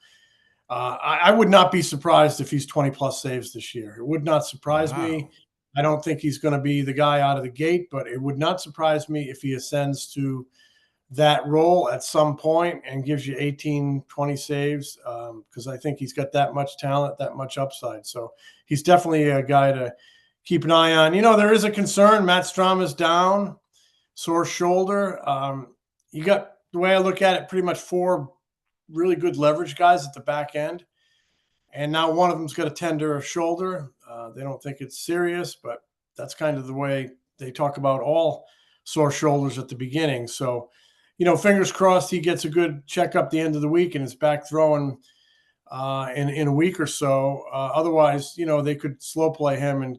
I would not be surprised if he's 20 plus saves this year. It would not surprise me. I don't think he's going to be the guy out of the gate, but it would not surprise me if he ascends to that role at some point and gives you 18, 20 saves because I think he's got that much talent, that much upside. So he's definitely a guy to keep an eye on. There is a concern. Matt Strom is down, sore shoulder. You got, the way I look at it, pretty much 4 really good leverage guys at the back end. And now one of them's got a tender shoulder. They don't think it's serious, but that's kind of the way they talk about all sore shoulders at the beginning. So, fingers crossed he gets a good checkup the end of the week and is back throwing in a week or so. Otherwise, they could slow play him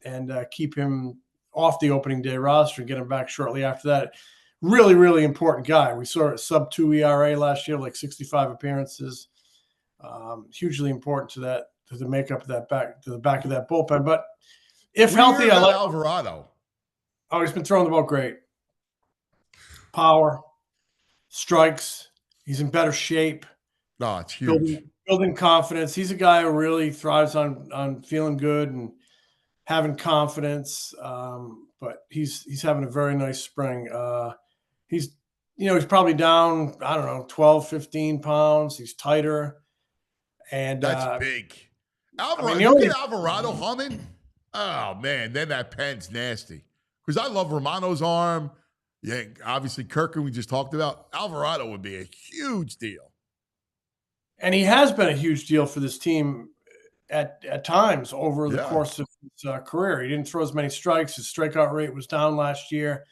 and keep him off the opening day roster and get him back shortly after that. Really, really important guy. We saw a sub-2 ERA last year, like 65 appearances. Hugely important to the makeup of that back, to the back of that bullpen. But if healthy, I like Alvarado. Oh, he's been throwing the ball great. Power, strikes. He's in better shape. No, it's huge. Building confidence. He's a guy who really thrives on feeling good and having confidence. But he's having a very nice spring. He's probably down, 12, 15 pounds. He's tighter. And that's big. Alvarado, look at Alvarado humming. Oh man, then that pen's nasty. Because I love Romano's arm. Yeah, obviously Kirkland we just talked about. Alvarado would be a huge deal. And he has been a huge deal for this team at times over the course of his career. He didn't throw as many strikes. His strikeout rate was down last year.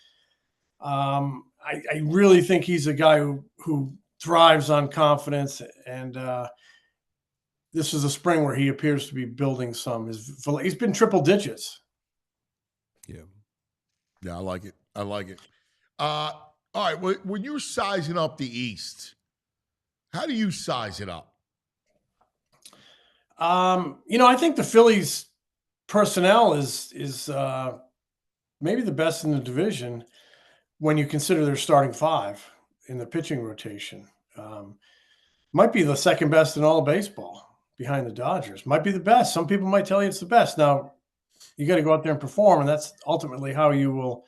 I really think he's a guy who thrives on confidence, and this is a spring where he appears to be building some. He's been triple digits. Yeah, I like it. All right, when you're sizing up the East, how do you size it up? I think the Phillies personnel is maybe the best in the division when you consider their starting 5 in the pitching rotation. Might be the second best in all of baseball behind the Dodgers. Might be the best. Some people might tell you it's the best. Now, you got to go out there and perform, and that's ultimately how you will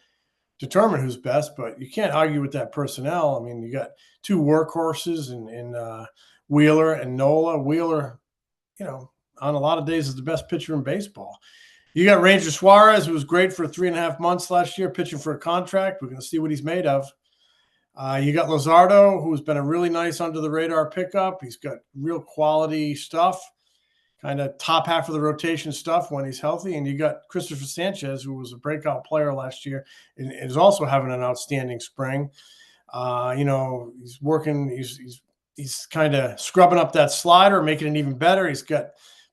determine who's best, but you can't argue with that personnel. I mean, you got 2 workhorses in Wheeler and Nola. Wheeler, on a lot of days is the best pitcher in baseball. You got Ranger Suarez, who was great for 3.5 months last year, pitching for a contract. We're going to see what he's made of. You got Luzardo, who's been a really nice under-the-radar pickup. He's got real quality stuff, kind of top half of the rotation stuff when he's healthy. And you got Christopher Sanchez, who was a breakout player last year and is also having an outstanding spring. He's working. He's kind of scrubbing up that slider, making it even better. He's got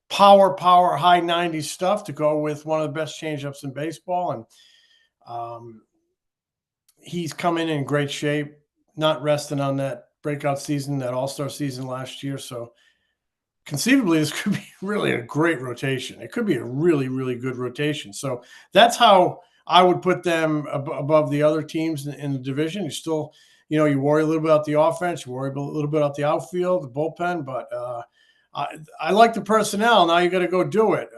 power, high 90s stuff to go with one of the best changeups in baseball. And he's coming in great shape, not resting on that breakout season, that all-star season last year. So conceivably, this could be really a great rotation. It could be a really, really good rotation. So that's how I would put them above the other teams in the division. You still, you worry a little bit about the offense. You worry a little bit about the outfield, the bullpen. But I like the personnel. Now you got to go do it.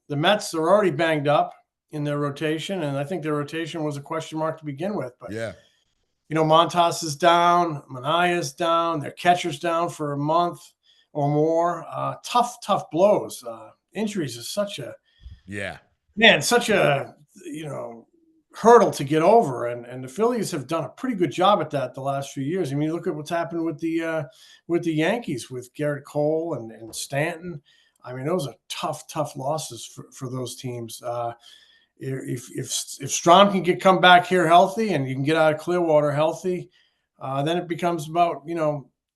The Mets are already banged up in their rotation, and I think their rotation was a question mark to begin with. But Montas is down, Manaea's down, their catcher's down for a month or more. Tough blows. Injuries is such a hurdle to get over, and the Phillies have done a pretty good job at that the last few years. I mean, look at what's happened with the Yankees with Garrett Cole and Stanton. I mean, those are tough losses for those teams. If Strom can come back here healthy and you can get out of Clearwater healthy, then it becomes about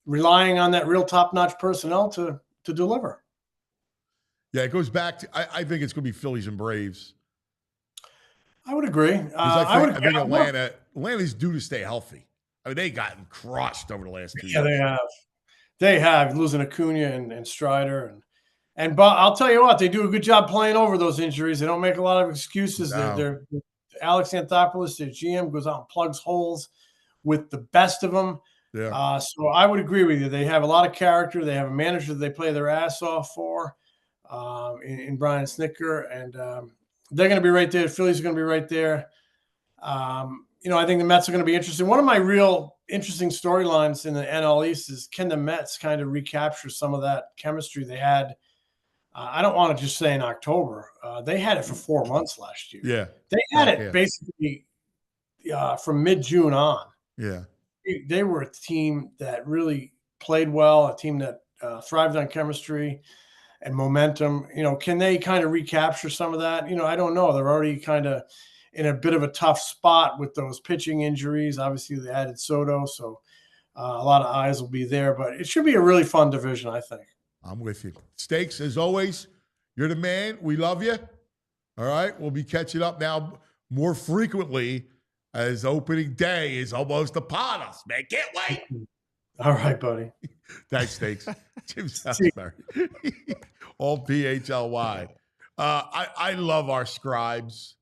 relying on that real top-notch personnel to deliver. Yeah, it goes back to I think it's going to be Phillies and Braves. I would agree. I think Atlanta's due to stay healthy. I mean, they've gotten crushed over the last 2 years. Yeah, they have. They have losing Acuna and Strider but I'll tell you what, they do a good job playing over those injuries. They don't make a lot of excuses. No. They're Alex Anthopoulos, their GM, goes out and plugs holes with the best of them. Yeah. So I would agree with you. They have a lot of character. They have a manager that they play their ass off for in Brian Snicker, and they're going to be right there. Phillies are going to be right there. I think the Mets are going to be interesting. One of my real interesting storylines in the NL East is, can the Mets kind of recapture some of that chemistry they had? I don't want to just say in October. They had it for 4 months last year. Yeah. They had it basically from mid-June on. Yeah. They were a team that really played well, a team that thrived on chemistry and momentum. Can they kind of recapture some of that? I don't know. They're already kind of in a bit of a tough spot with those pitching injuries. Obviously, they added Soto, so a lot of eyes will be there. But it should be a really fun division, I think. I'm with you. Stakes, as always, you're the man. We love you. All right. We'll be catching up now more frequently as opening day is almost upon us, man. Can't wait. All right, buddy. Thanks, Stakes. Jim Salisbury. All PHLY. I love our scribes,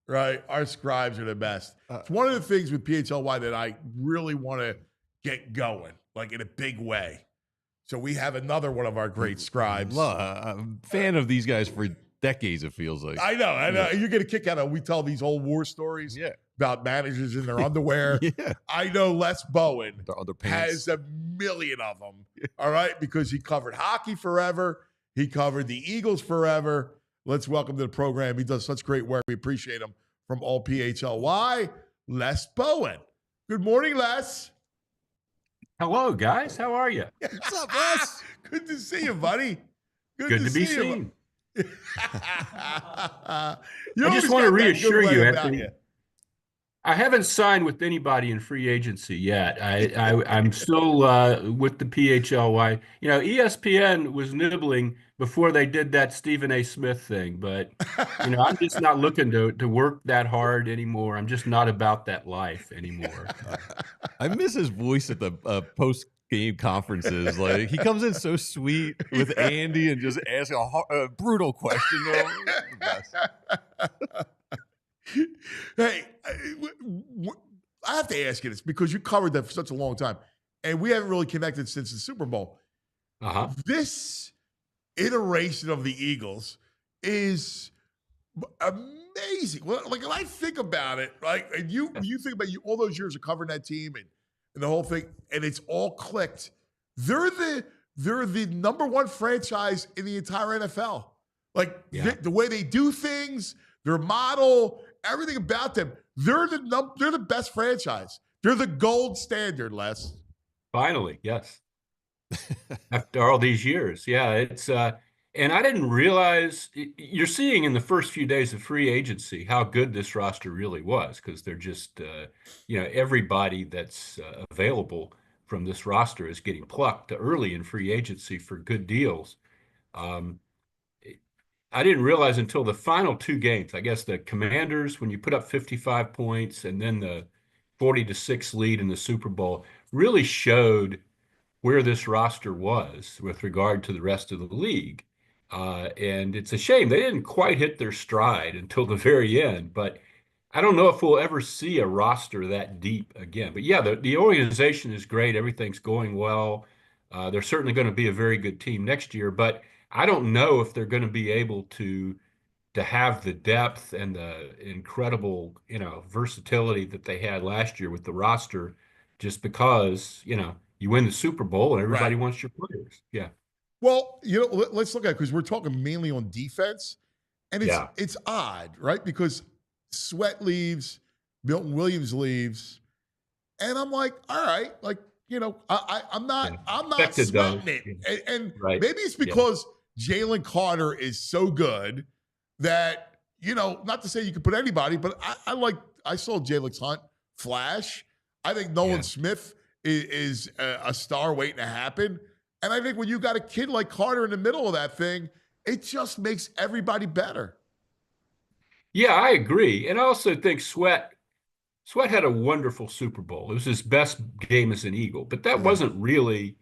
right? Our scribes are the best. It's one of the things with PHLY that I really want to get going, like in a big way. So we have another one of our great scribes. I'm a fan of these guys for decades, it feels like. I know. Yeah. You get a kick out of we tell these old war stories about managers in their underwear. Yeah. I know Les Bowen Their underpants. has a million of them, all right, because he covered hockey forever. He covered the Eagles forever. Let's welcome to the program. He does such great work. We appreciate him from all PHLY, Les Bowen. Good morning, Les. Hello, guys. How are you? What's up, Les? Good to see you, buddy. Good to be you. seen. I I just want to reassure you, Anthony. I haven't signed with anybody in free agency yet. I'm still with the PHLY. ESPN was nibbling before they did that Stephen A. Smith thing, but I'm just not looking to work that hard anymore. I'm just not about that life anymore. I miss his voice at the post-game conferences. Like, he comes in so sweet with Andy and just asks a brutal question. The best. Hey, I have to ask you this because you covered that for such a long time, and we haven't really connected since the Super Bowl. This iteration of the Eagles is amazing. Well, like when I think about it, right, and you think about all those years of covering that team and the whole thing, and it's all clicked. They're the number one franchise in the entire NFL. Like the way they do things, their model. Everything about them, they're the best franchise. They're the gold standard, Les. Finally, yes. After all these years, it's and I didn't realize you're seeing in the first few days of free agency how good this roster really was, because they're just everybody that's available from this roster is getting plucked early in free agency for good deals. I didn't realize until the final two games, I guess the Commanders, when you put up 55 points and then the 40-6 lead in the Super Bowl, really showed where this roster was with regard to the rest of the league. And it's a shame they didn't quite hit their stride until the very end. But I don't know if we'll ever see a roster that deep again. But yeah, the organization is great. Everything's going well. They're certainly going to be a very good team next year. But I don't know if they're going to be able to have the depth and the incredible, versatility that they had last year with the roster, just because, you win the Super Bowl and everybody wants your players. Yeah. Well, let's look at it because we're talking mainly on defense, and it's odd, right? Because Sweat leaves, Milton Williams leaves, and I'm like, all right, like, I'm not sweating it, and maybe it's because Jalen Carter is so good that, not to say you could put anybody, but I saw Jalen Hunt flash. I think Nolan Smith is a star waiting to happen. And I think when you got a kid like Carter in the middle of that thing, it just makes everybody better. Yeah, I agree. And I also think Sweat had a wonderful Super Bowl. It was his best game as an Eagle, but that wasn't really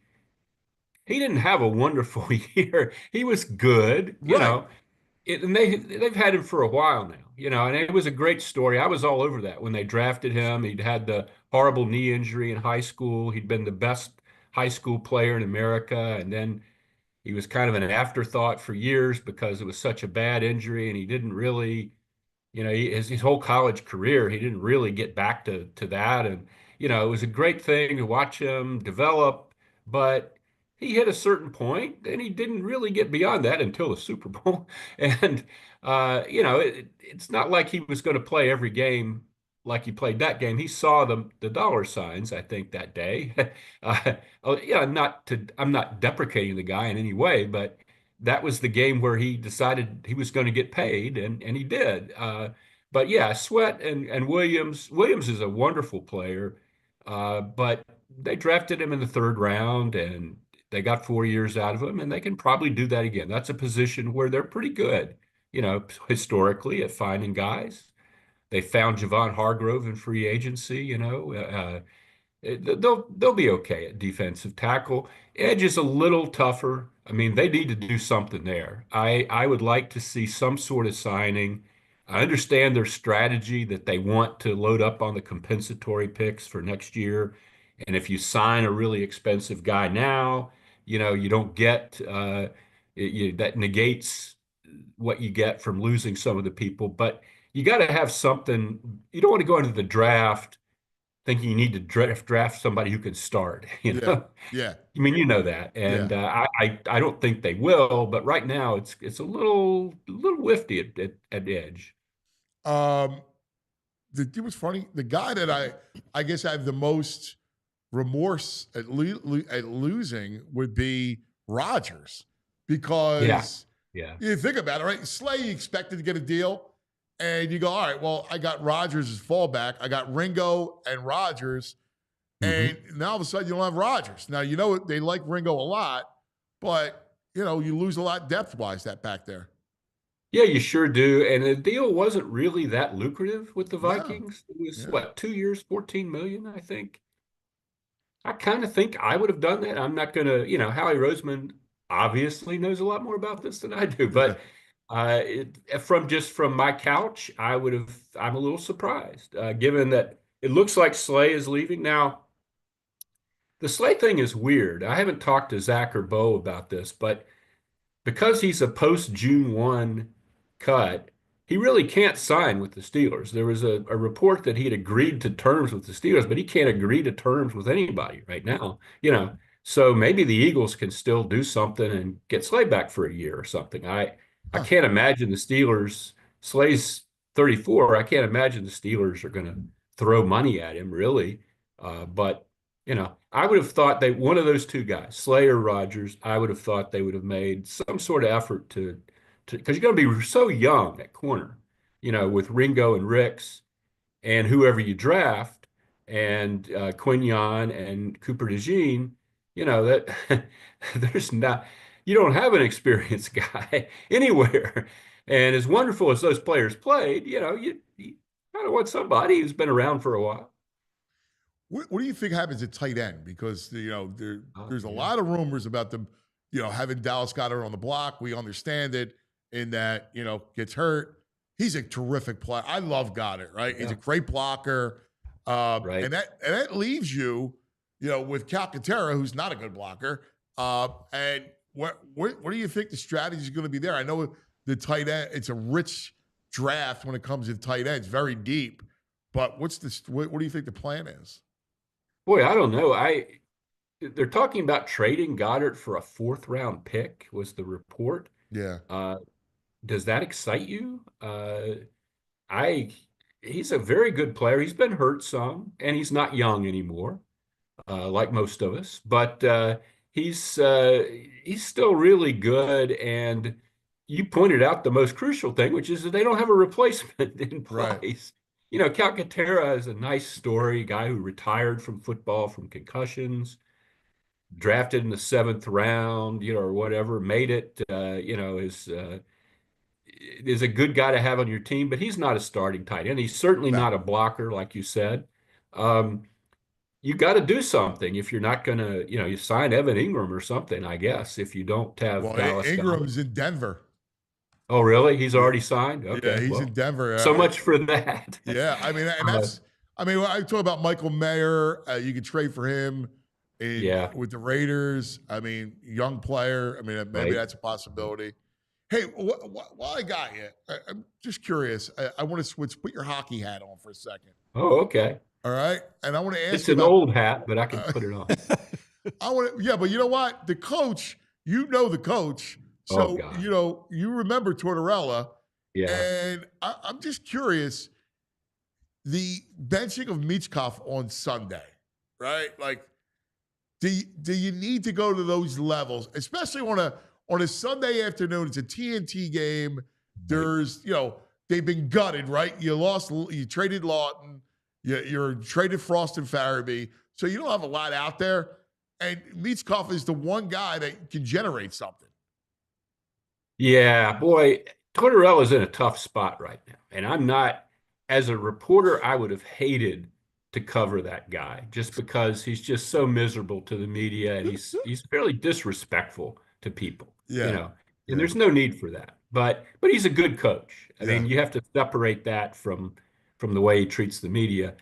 he didn't have a wonderful year. He was good, Right. and they've had him for a while now, and it was a great story. I was all over that when they drafted him. He'd had the horrible knee injury in high school. He'd been the best high school player in America, and then he was kind of an afterthought for years because it was such a bad injury, and he didn't really, his whole college career, he didn't really get back to that. And, it was a great thing to watch him develop, but he hit a certain point and he didn't really get beyond that until the Super Bowl. And, it's not like he was going to play every game like he played that game. He saw the dollar signs, I think, that day. Yeah, I'm not deprecating the guy in any way, but that was the game where he decided he was going to get paid, and he did. But yeah, Sweat and Williams. Williams is a wonderful player, but they drafted him in the third round, and they got 4 years out of him, and they can probably do that again. That's a position where they're pretty good, historically at finding guys. They found Javon Hargrove in free agency, they'll be okay at defensive tackle. Edge is a little tougher. I mean, they need to do something there. I would like to see some sort of signing. I understand their strategy that they want to load up on the compensatory picks for next year. And if you sign a really expensive guy now, you don't get that negates what you get from losing some of the people. But you got to have something. You don't want to go into the draft thinking you need to draft somebody who can start. Yeah. Yeah. I mean, you know that, and I don't think they will. But right now, it's a little whiffy at edge. It was funny. The guy that I guess I have the most remorse at losing would be Rodgers, because Yeah. you think about it, right? Slay expected to get a deal, and you go, all right, well, I got Rodgers as fallback. I got Ringo and Rodgers, and now all of a sudden you don't have Rodgers. Now, they like Ringo a lot, but, you lose a lot depth-wise that back there. Yeah, you sure do. And the deal wasn't really that lucrative with the Vikings. It was, 2 years, 14 million, I think. I kind of think I would have done that. I'm not going to, Howie Roseman obviously knows a lot more about this than I do, but from my couch, I'm a little surprised, given that it looks like Slay is leaving. Now, the Slay thing is weird. I haven't talked to Zach or Bo about this, but because he's a post June 1 cut, he really can't sign with the Steelers. There was a report that he had agreed to terms with the Steelers, but he can't agree to terms with anybody right now, So maybe the Eagles can still do something and get Slay back for a year or something. I can't imagine the Steelers. Slay's 34. I can't imagine the Steelers are going to throw money at him, really. But I would have thought one of those two guys, Slay or Rodgers, I would have thought they would have made some sort of effort to because you're going to be so young at corner, with Ringo and Ricks and whoever you draft, and Quignon and Cooper DeJean, that you don't have an experienced guy anywhere. And as wonderful as those players played, you kind of want somebody who's been around for a while. What do you think happens at tight end? Because there's a lot of rumors about them, having Dallas Goedert on the block. We understand it in that gets hurt. He's a terrific player. I love Goddard, right? Yeah. He's a great blocker, Right. and that leaves you, with Calcaterra, who's not a good blocker. And what do you think the strategy is going to be there? I know the tight end. It's a rich draft when it comes to tight ends, very deep. But what do you think the plan is? Boy, I don't know. They're talking about trading Goddard for a 4th-round pick, was the report. Yeah. Does that excite you? He's a very good player. He's been hurt some, and he's not young anymore, like most of us. But he's still really good. And you pointed out the most crucial thing, which is that they don't have a replacement in place. Right. Calcaterra is a nice story, guy who retired from football from concussions, drafted in the 7th round, or whatever, made it, is a good guy to have on your team, but he's not a starting tight end. He's certainly not a blocker, like you said. you got to do something if you're not going to, you sign Evan Ingram or something, I guess, if you don't have Well, Dallas. Ingram's in Denver. Oh, really? He's already signed? Okay. Yeah, he's in Denver. So much for that. Yeah, I mean, and that's, when I talk about Michael Mayer, you could trade for him with the Raiders. I mean, young player. I mean, maybe that's a possibility. Hey, while I got you, I'm just curious. I want to switch. Put your hockey hat on for a second. Oh, okay. All right, and I want to ask. It's an old hat, but I can put it on. I want to. Yeah, but you know what? The coach. You know the coach. So you remember Tortorella. Yeah. And I'm just curious. The benching of Michkov on Sunday, right? Like, do you need to go to those levels, especially on a Sunday afternoon? It's a TNT game. There's, they've been gutted, right? You traded Lawton, you're traded Frost and Farabee, so you don't have a lot out there. And Michkov is the one guy that can generate something. Yeah, boy, Tortorella's in a tough spot right now, and I'm not. As a reporter, I would have hated to cover that guy just because he's just so miserable to the media, and he's fairly disrespectful to people. And there's no need for that. But he's a good coach. I mean, you have to separate that from the way he treats the media.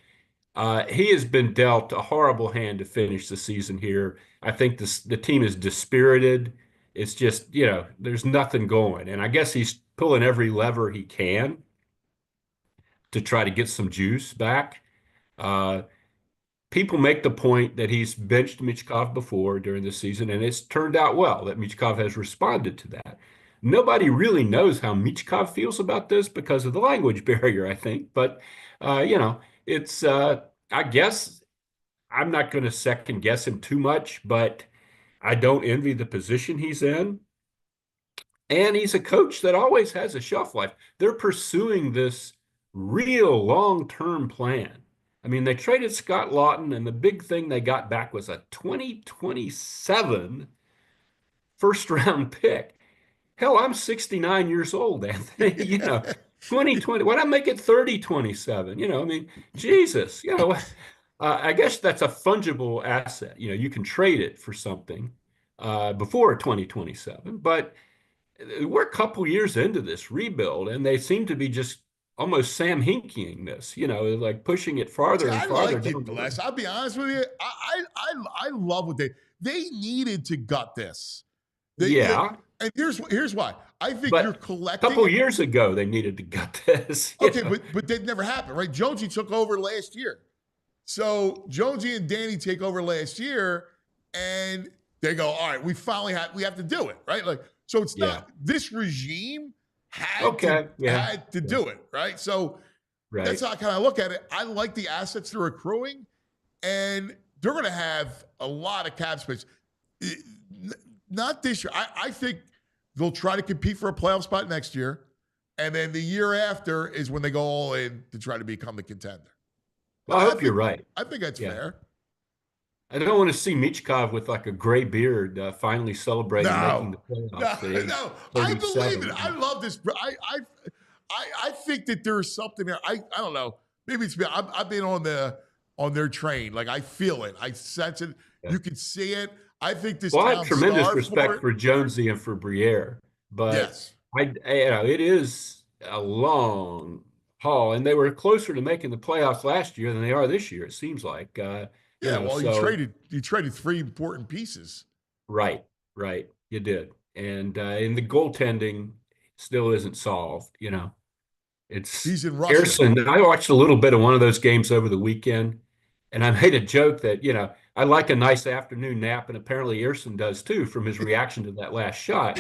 He has been dealt a horrible hand to finish the season here. I think the team is dispirited. It's just, there's nothing going. And I guess he's pulling every lever he can to try to get some juice back. People make the point that he's benched Michkov before during the season, and it's turned out well, that Michkov has responded to that. Nobody really knows how Michkov feels about this because of the language barrier, I think. But, it's, I guess I'm not going to second guess him too much, but I don't envy the position he's in. And he's a coach that always has a shelf life. They're pursuing this real long-term plan. I mean, they traded Scott Lawton, and the big thing they got back was a 2027 first-round pick. Hell, I'm 69 years old, Anthony. 2020. Why not make it 3027? I mean, Jesus. I guess that's a fungible asset. You can trade it for something before 2027. But we're a couple years into this rebuild, and they seem to be just almost Sam Hinkying this, like pushing it farther and farther. I'll be honest with you. I love what they needed to gut this. And here's why. I think you're collecting. A couple years ago, they needed to gut this. Okay, but that never happened, right? Jonesy took over last year. So Jonesy and Danny take over last year, and they go, all right, we have to do it, right? Like, so it's not this regime had to do it, right? So that's how I kind of look at it. I like the assets they're accruing, and they're going to have a lot of cap space. Not this year. I think they'll try to compete for a playoff spot next year, and then the year after is when they go all in to try to become the contender. Well, I hope you're right. I think that's fair. I don't want to see Michkov with like a gray beard finally celebrating making the playoffs. No, I believe it. I love this. I think that there's something there. I don't know. Maybe it's me. I've been on their train. Like, I feel it. I sense it. Yeah. You can see it. I think this. Well, I have tremendous respect for Jonesy and for Briere, but it is a long haul, and they were closer to making the playoffs last year than they are this year. It seems like. You traded three important pieces. Right. You did, and the goaltending still isn't solved. He's in Russia. Ersson, I watched a little bit of one of those games over the weekend, and I made a joke that I like a nice afternoon nap, and apparently Ersson does too from his reaction to that last shot.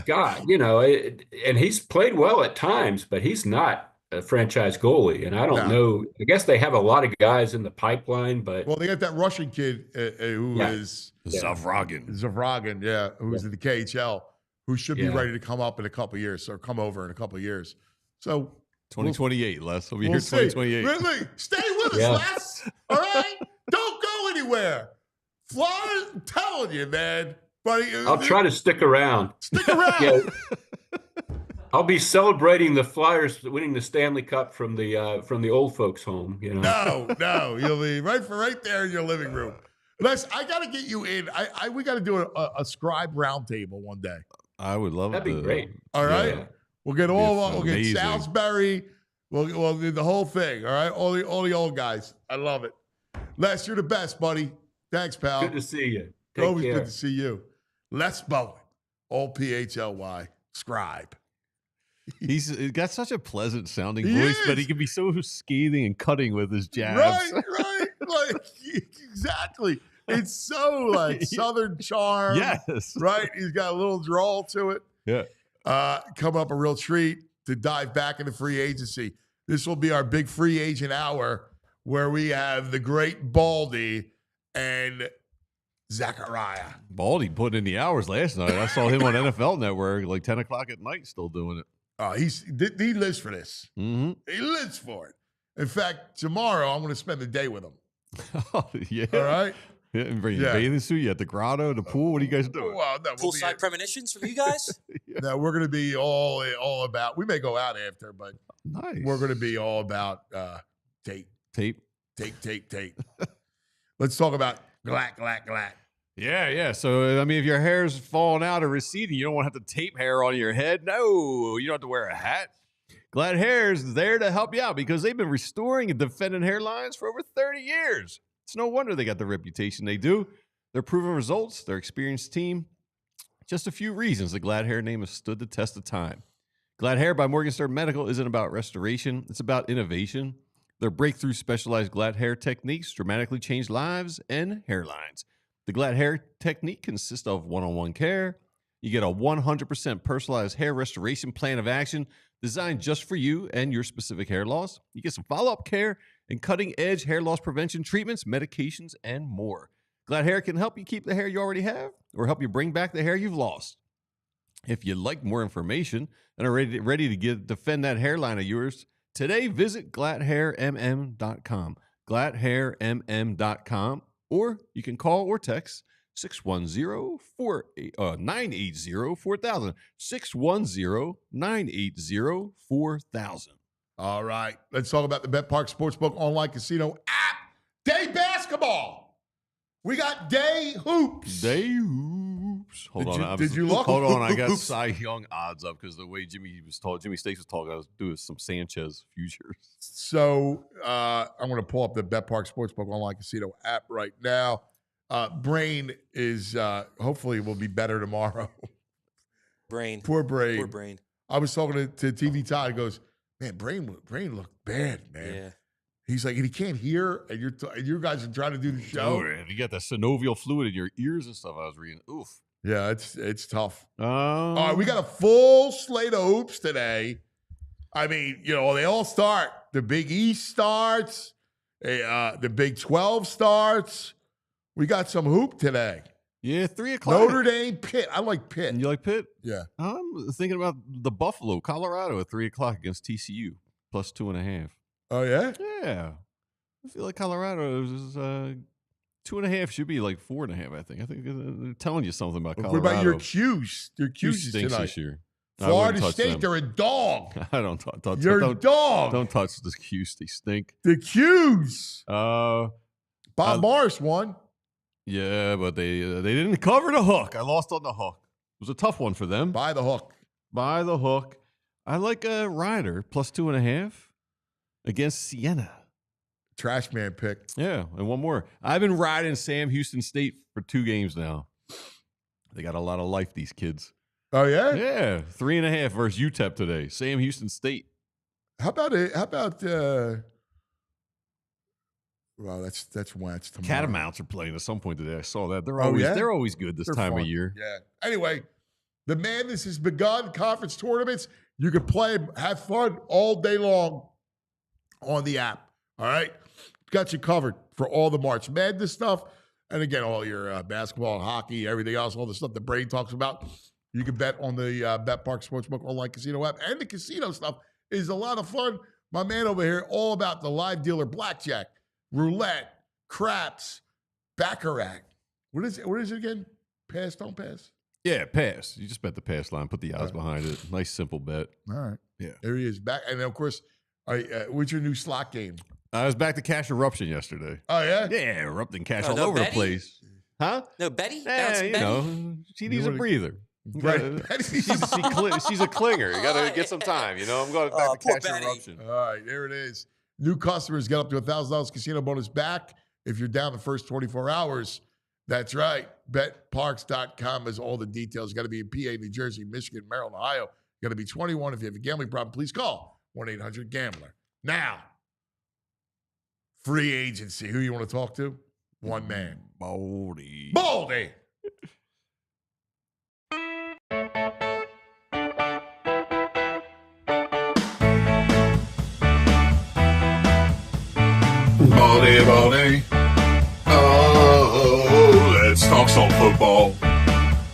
God, and he's played well at times, but he's not a franchise goalie, and I don't know. I guess they have a lot of guys in the pipeline, but they got that Russian kid who is Zavragin, who's in the KHL, who should be ready to come up in a couple of years, or come over in a couple of years. So 2028, Les. We'll be here 2028. Really, stay with us, Les. All right, don't go anywhere. Florida, I'm telling you, man. Buddy, I'll try to stick around. Stick around. I'll be celebrating the Flyers winning the Stanley Cup from the old folks' home. You know. No, you'll be right there in your living room. Les, I got to get you in. We got to do a scribe roundtable one day. I would love That'd be great. All right, Yeah. we'll get we'll get amazing. Salisbury. We'll do the whole thing. All right, all the old guys. I love it. Les, you're the best, buddy. Thanks, pal. Good to see you. Take Always care. good to see you. Les Bowen, all PHLY, scribe. He's got such a pleasant sounding He voice, but is. he can be so scathing and cutting with his jabs. Right. Like, exactly. It's so like Southern charm. Yes. Right? He's got a little drawl to it. Yeah. Come up a real treat to dive back into free agency. This will be our big free agent hour where we have the great Baldy and Zachariah. Baldy put in the hours last night. I saw him on NFL Network like 10 o'clock at night still doing it. He lives for this. Mm-hmm. He lives for it. In fact, tomorrow I'm going to spend the day with him. Oh, yeah. All right? Yeah, and bring your bathing suit. You at the grotto, the pool. What are you guys doing? Well, no, we'll Poolside premonitions from you guys? no, we're going to be all about. We may go out after, but Nice. we're going to be all about tape. Tape. Let's talk about Glat. Yeah. So, I mean, if your hair's falling out or receding, you don't want to have to tape hair on your head. No, you don't have to wear a hat. Glat Hair is there to help you out because they've been restoring and defending hairlines for over 30 years. It's no wonder they got the reputation they do. Their proven results, their experienced team. Just a few reasons the Glat Hair name has stood the test of time. Glat Hair by Morgenstern Medical isn't about restoration. It's about innovation. Their breakthrough specialized Glat Hair techniques dramatically change lives and hairlines. The Glat Hair technique consists of one-on-one care. You get a 100% personalized hair restoration plan of action designed just for you and your specific hair loss. You get some follow-up care and cutting-edge hair loss prevention treatments, medications, and more. Glat Hair can help you keep the hair you already have or help you bring back the hair you've lost. If you'd like more information and are ready to defend that hairline of yours, today visit glathairmm.com. Glathairmm.com. Or you can call or text 610-980-4000. 610-980-4000. All right. Let's talk about the Bet Park Sportsbook online casino app. Day basketball. We got day hoops. Day hoops. Did you look? Hold on. I got Hoops. Cy Young odds up because the way Jimmy Stakes was talking, I was doing some Sanchez futures. So I'm going to pull up the Bet Park Sportsbook online casino app right now. Brain is hopefully will be better tomorrow. Brain. Poor Brain. Poor Brain. I was talking to TV Todd. He goes, man, Brain looked bad, man. Yeah. He's like, and he can't hear, and you guys are trying to do the show. Oh, you got that synovial fluid in your ears and stuff. I was reading. Oof. Yeah, it's tough. All All right, we got a full slate of hoops today. I mean, they all start. The Big East starts. The Big 12 starts. We got some hoop today. Yeah, 3 o'clock. Notre Dame, Pitt. I like Pitt. You like Pitt? Yeah. I'm thinking about the Buffalo, Colorado at 3 o'clock against TCU, plus 2.5. Oh, yeah? Yeah. I feel like Colorado is 2.5 should be like 4.5, I think. I think they're telling you something about Colorado. What about your Qs? Your Q Qs stinks tonight. this year. Florida State, they're a dog. I don't touch You're a dog. Don't touch the Qs. They stink. The Qs. Bob Morris won. Yeah, but they didn't cover the hook. I lost on the hook. It was a tough one for them. By the hook. I like a Ryder plus 2.5 against Siena. Trash man pick. Yeah, and one more. I've been riding Sam Houston State for 2 games now. They got a lot of life, these kids. Oh, yeah? Yeah, 3.5 versus UTEP today. Sam Houston State. How about well, that's when it's tomorrow. Catamounts are playing at some point today. I saw that. They're always good this They're time fun. of year. Yeah. Anyway, the madness has begun. Conference tournaments. You can play, have fun all day long on the app. All right? Got you covered for all the March Madness stuff. And again, all your basketball and hockey, everything else, all the stuff the Brain talks about. You can bet on the Bet Park Sportsbook online casino app. And the casino stuff is a lot of fun. My man over here, all about the live dealer blackjack, roulette, craps, baccarat. What is it again? Pass, don't pass? Yeah, pass. You just bet the pass line. Put the odds behind it. Nice, simple bet. All right. Yeah. There he is back. And then, of course, what's your new slot game? I was back to cash eruption yesterday. Oh, yeah? Yeah, erupting cash all no over the Betty? place. Huh? No, Betty? Yeah, Bounce you Betty? know, she needs a breather. Right. She's a clinger. You got to get some time. You know, I'm going back to poor cash Betty. eruption. All right, there it is. New customers get up to $1,000 casino bonus back if you're down the first 24 hours. That's right. BetParks.com has all the details. You got to be in PA, New Jersey, Michigan, Maryland, Ohio. You got to be 21. If you have a gambling problem, please call 1-800-GAMBLER. Now, free agency. Who you want to talk to? One man. Baldy. Baldy. Baldy, Baldy. Oh, let's talk some football.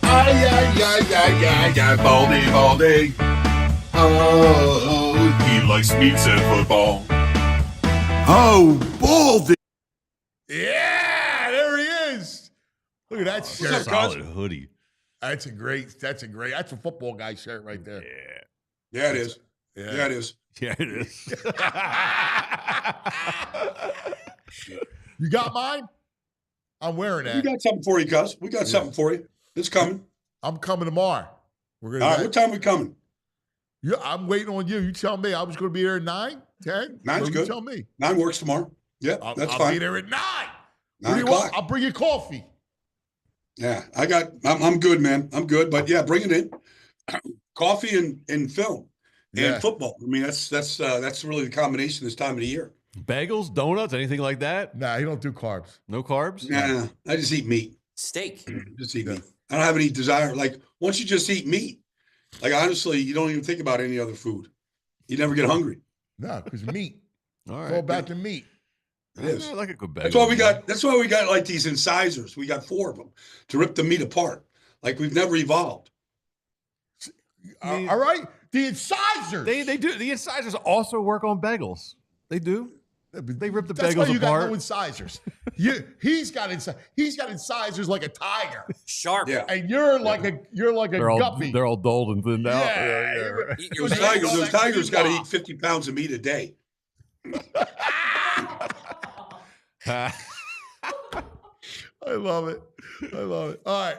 Ay, Baldy, Baldy. Oh, he likes meats and football. Oh, Baldy. Yeah, there he is. Look at that shirt. Solid hoodie. That's a football guy shirt right there. Yeah. Yeah, it is. Yeah. Yeah, it is. Yeah, it is. You got mine? I'm wearing We that. got something for you, cuz. We got something for you. It's coming. I'm coming tomorrow. We're All right, what time we coming? Yeah, I'm waiting on you. You tell me. I was going to be there at 9, 10. Nine's So good. You tell me. 9 works tomorrow. Yeah, that's I'll fine. be there at 9. 9 What do you want? o'clock. I'll bring you coffee. Yeah, I'm good, man. I'm good. But yeah, bring it in. Coffee and film Yeah. and football. I mean, that's really the combination this time of the year. Bagels, donuts, anything like that? Nah, you don't do carbs. No carbs? Nah, I just eat meat. Steak. Just eat meat. I don't have any desire. Like once you just eat meat, like honestly, you don't even think about any other food. You never get hungry. No, because meat. All It's all right. about the meat. It is. I like a good bagel. That's why we got like these incisors. We got 4 of them to rip the meat apart. Like we've never evolved. All right. The incisors. They do. The incisors also work on bagels. They do. They rip the That's why bagels you got apart. no incisors. He's got incisors like a tiger, Sharp. Yeah. and you're like a guppy. They're all dulled and thinned out. Yeah. Eat your Those bagels. those tigers got to eat 50 pounds of meat a day. I love it. All right.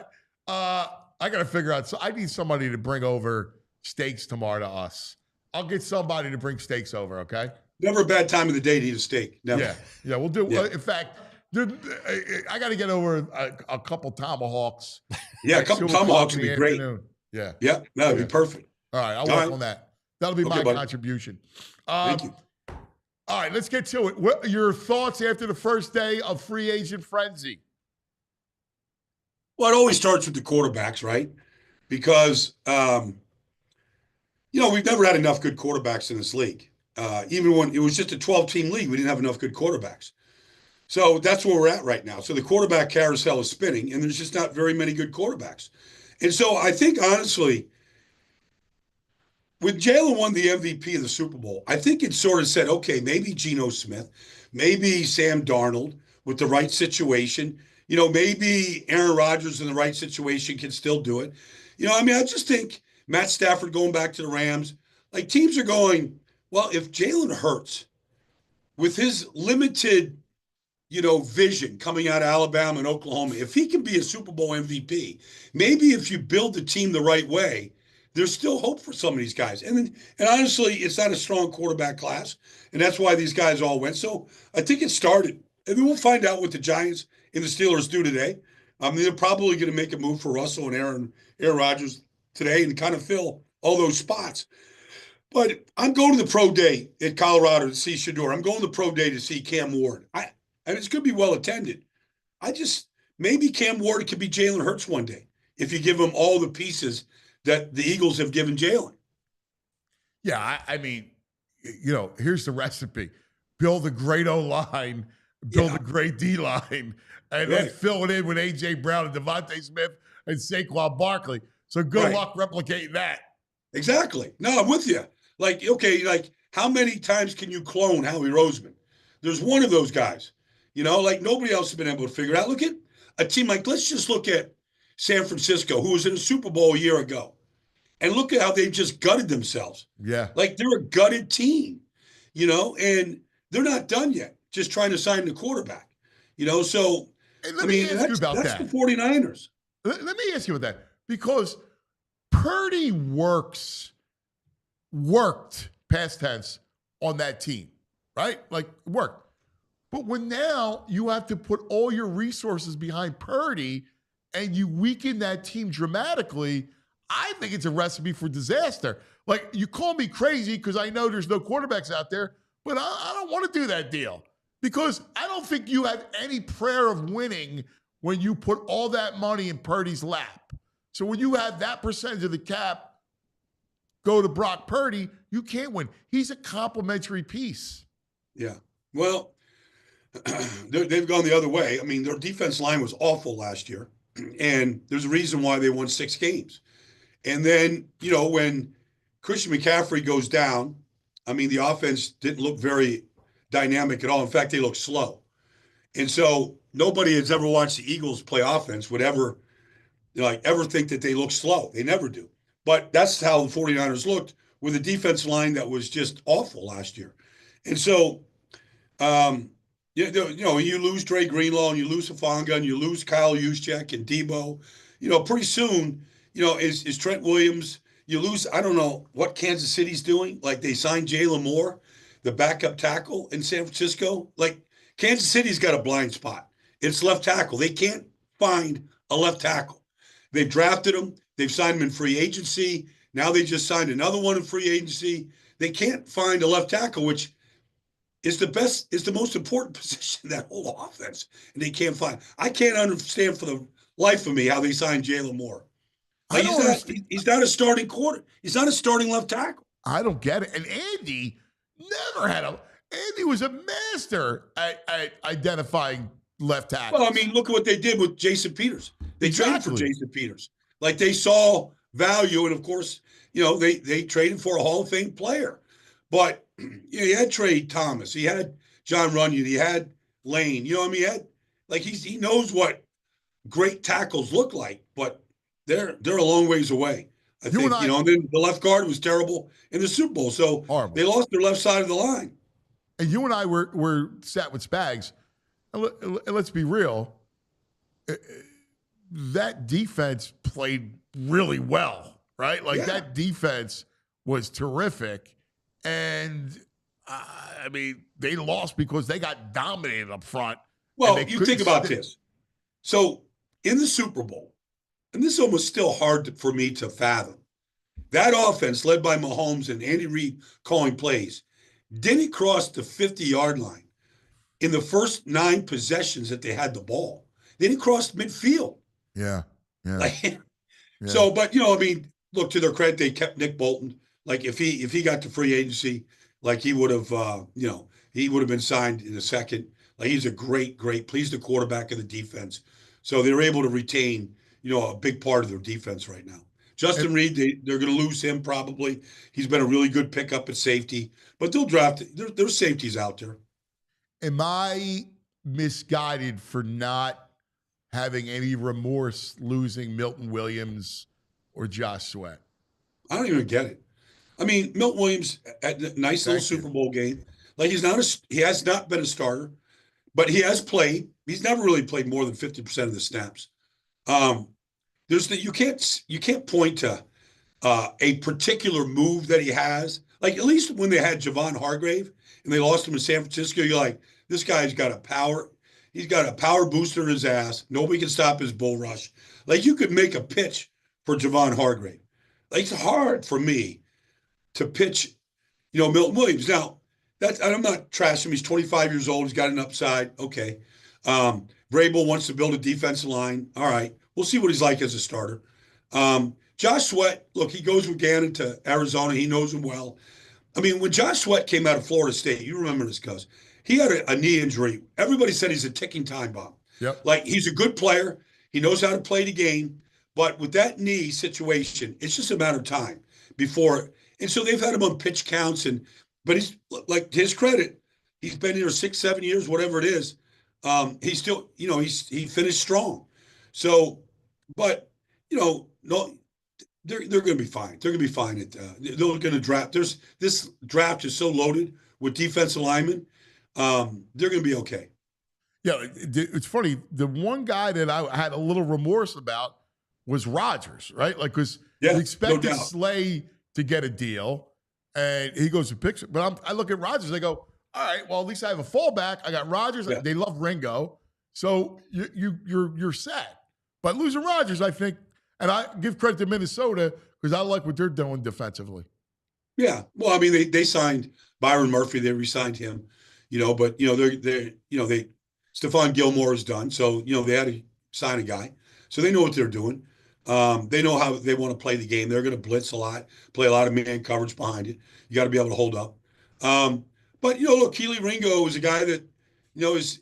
I got to figure out. So I need somebody to bring over steaks tomorrow to us. I'll get somebody to bring steaks over. Okay. Never a bad time of the day to eat a steak. Never. Yeah. We'll do. Yeah. In fact, I got to get over a couple tomahawks. Yeah, a Like couple 2 o'clock tomahawks in would the be great. afternoon. Yeah. Yeah, that would be perfect. All right. I'll All work right. on that. That'll be Okay, my buddy. contribution. Thank you. All right. Let's get to it. What your thoughts after the first day of free agent frenzy? Well, it always starts with the quarterbacks, right? Because, we've never had enough good quarterbacks in this league. Even when it was just a 12-team league, we didn't have enough good quarterbacks. So that's where we're at right now. So the quarterback carousel is spinning, and there's just not very many good quarterbacks. And so I think, honestly, when Jalen won the MVP of the Super Bowl, I think it sort of said, okay, maybe Geno Smith, maybe Sam Darnold with the right situation, maybe Aaron Rodgers in the right situation can still do it. I just think Matt Stafford going back to the Rams, like teams are going, well, if Jalen Hurts with his limited, vision coming out of Alabama and Oklahoma, if he can be a Super Bowl MVP, maybe if you build the team the right way, there's still hope for some of these guys. And honestly, it's not a strong quarterback class, and that's why these guys all went. So I think it started. And then we'll find out what the Giants and the Steelers do today. They're probably going to make a move for Russell and Aaron Rodgers today and kind of fill all those spots. But I'm going to the pro day at Colorado to see Shador. I'm going to the pro day to see Cam Ward. And it's going to be well attended. Maybe Cam Ward could be Jalen Hurts one day if you give him all the pieces that the Eagles have given Jalen. Yeah, I mean, here's the recipe. Build a great O-line, build a great D-line, and then fill it in with A.J. Brown and Devontae Smith and Saquon Barkley. So good luck replicating that. Exactly. No, I'm with you. How many times can you clone Howie Roseman? There's one of those guys, nobody else has been able to figure it out. Look at a team let's just look at San Francisco, who was in a Super Bowl a year ago. And look at how they've just gutted themselves. Yeah. Like they're a gutted team, and they're not done yet, just trying to sign the quarterback, So, Let me ask you about that's that. the 49ers. Let me ask you about that. Because Purdy worked, past tense, on that team, right? Like, worked. But when now you have to put all your resources behind Purdy and you weaken that team dramatically, I think it's a recipe for disaster. Like, you call me crazy because I know there's no quarterbacks out there, but I don't want to do that deal because I don't think you have any prayer of winning when you put all that money in Purdy's lap. So when you have that percentage of the cap go to Brock Purdy, you can't win. He's a complimentary piece. Yeah. Well, they've gone the other way. I mean, their defense line was awful last year, and there's a reason why they won 6 games. And then, when Christian McCaffrey goes down, I mean, the offense didn't look very dynamic at all. In fact, they looked slow. And so nobody has ever watched the Eagles play offense would ever think that they look slow. They never do. But that's how the 49ers looked with a defense line that was just awful last year. And so, you lose Dre Greenlaw and you lose Hufanga and you lose Kyle Juszczyk and Debo, pretty soon, is Trent Williams, you lose, I don't know what Kansas City's doing. Like they signed Jalen Moore, the backup tackle in San Francisco. Like Kansas City's got a blind spot. It's left tackle. They can't find a left tackle. They've drafted him. They've signed him in free agency. Now they just signed another one in free agency. They can't find a left tackle, which is the most important position in that whole offense. And they can't find. I can't understand for the life of me how they signed Jalen Moore. Like he's not a starting quarter. He's not a starting left tackle. I don't get it. And Andy never had Andy was a master at identifying left tackles. Well, I mean, look at what they did with Jason Peters. They traded for Jason Peters. Like they saw value, and of course, they traded for a Hall of Fame player. But you had Trey Thomas, he had John Runyon, he had Lane. He knows what great tackles look like, but they're a long ways away. I think, and then the left guard was terrible in the Super Bowl. So horrible. They lost their left side of the line. And you and I were sat with Spags. And let's be real. That defense played really well, right? Like that defense was terrific. And they lost because they got dominated up front. Well, you think about this. So in the Super Bowl, and this is almost still hard for me to fathom, that offense led by Mahomes and Andy Reid calling plays didn't cross the 50-yard line in the first 9 possessions that they had the ball. They didn't cross midfield. Yeah. So, but look, to their credit, they kept Nick Bolton. Like if he got to free agency, like he would have, he would have been signed in a second. Like he's a great. He's the quarterback of the defense. So they're able to retain, a big part of their defense right now. Justin Reed, they're going to lose him probably. He's been a really good pickup at safety, but they'll draft. There's safeties out there. Am I misguided for not having any remorse losing Milton Williams or Josh Sweat? I don't even get it. I mean, Milton Williams had a nice little Super Bowl game. Like he has not been a starter, but he has played. He's never really played more than 50% of the snaps. You can't point to a particular move that he has. Like at least when they had Javon Hargrave and they lost him in San Francisco, you're like, this guy's got a power. He's got a power booster in his ass. Nobody can stop his bull rush. Like you could make a pitch for Javon Hargrave. Like it's hard for me to pitch, Milton Williams. Now, I'm not trashing him. He's 25 years old. He's got an upside. Okay. Vrabel wants to build a defensive line. All right. We'll see what he's like as a starter. Josh Sweat, look, he goes with Gannon to Arizona. He knows him well. I mean, when Josh Sweat came out of Florida State, you remember this, Cuz, he had a knee injury. Everybody said he's a ticking time bomb. Yep. Like, he's a good player. He knows how to play the game. But with that knee situation, it's just a matter of time before. And so they've had him on pitch counts. But he's, like, to his credit, he's been here 6-7 years, whatever it is. He's still, he finished strong. So, but no, they're going to be fine. They're going to be fine. They're going to draft. This draft is so loaded with defensive linemen. They're going to be okay. Yeah, it's funny. The one guy that I had a little remorse about was Rodgers, right? Like, because you expected Slay to get a deal, and he goes to picks it. But I look at Rodgers, I go, all right, well, at least I have a fallback. I got Rodgers. Yeah. They love Ringo, so you're set. But losing Rodgers, I think, and I give credit to Minnesota because I like what they're doing defensively. Yeah, well, I mean, they signed Byron Murphy. They re-signed him, but they Stephon Gilmore is done, so they had to sign a guy, so they know what they're doing. They know how they want to play the game. They're going to blitz a lot, play a lot of man coverage behind it. You got to be able to hold up. But look, Keely Ringo is a guy that is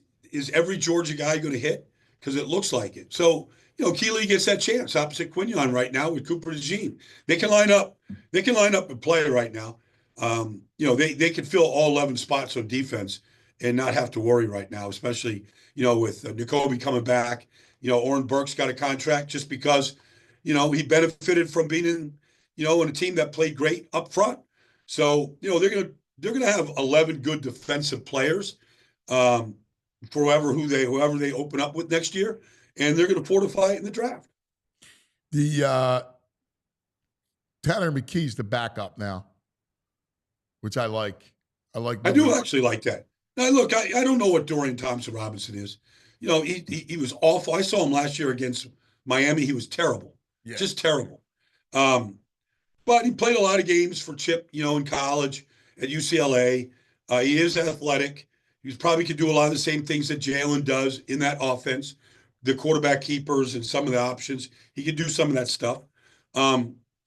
every Georgia guy going to hit because it looks like it. So Keely gets that chance opposite Quinion right now with Cooper DeJean. They can line up. They can line up and play right now. They can fill all 11 spots on defense and not have to worry right now, especially with Nakobe coming back. Oren Burke's got a contract just because he benefited from being in a team that played great up front. So they're gonna have 11 good defensive players for whoever they open up with next year, and they're gonna fortify it in the draft. The Tanner McKee's the backup now, which I like. I do actually like that. Now look, I don't know what Dorian Thompson-Robinson is. He was awful. I saw him last year against Miami. He was terrible, just terrible. But he played a lot of games for Chip, in college at UCLA. He is athletic. He probably could do a lot of the same things that Jalen does in that offense, the quarterback keepers and some of the options. He could do some of that stuff.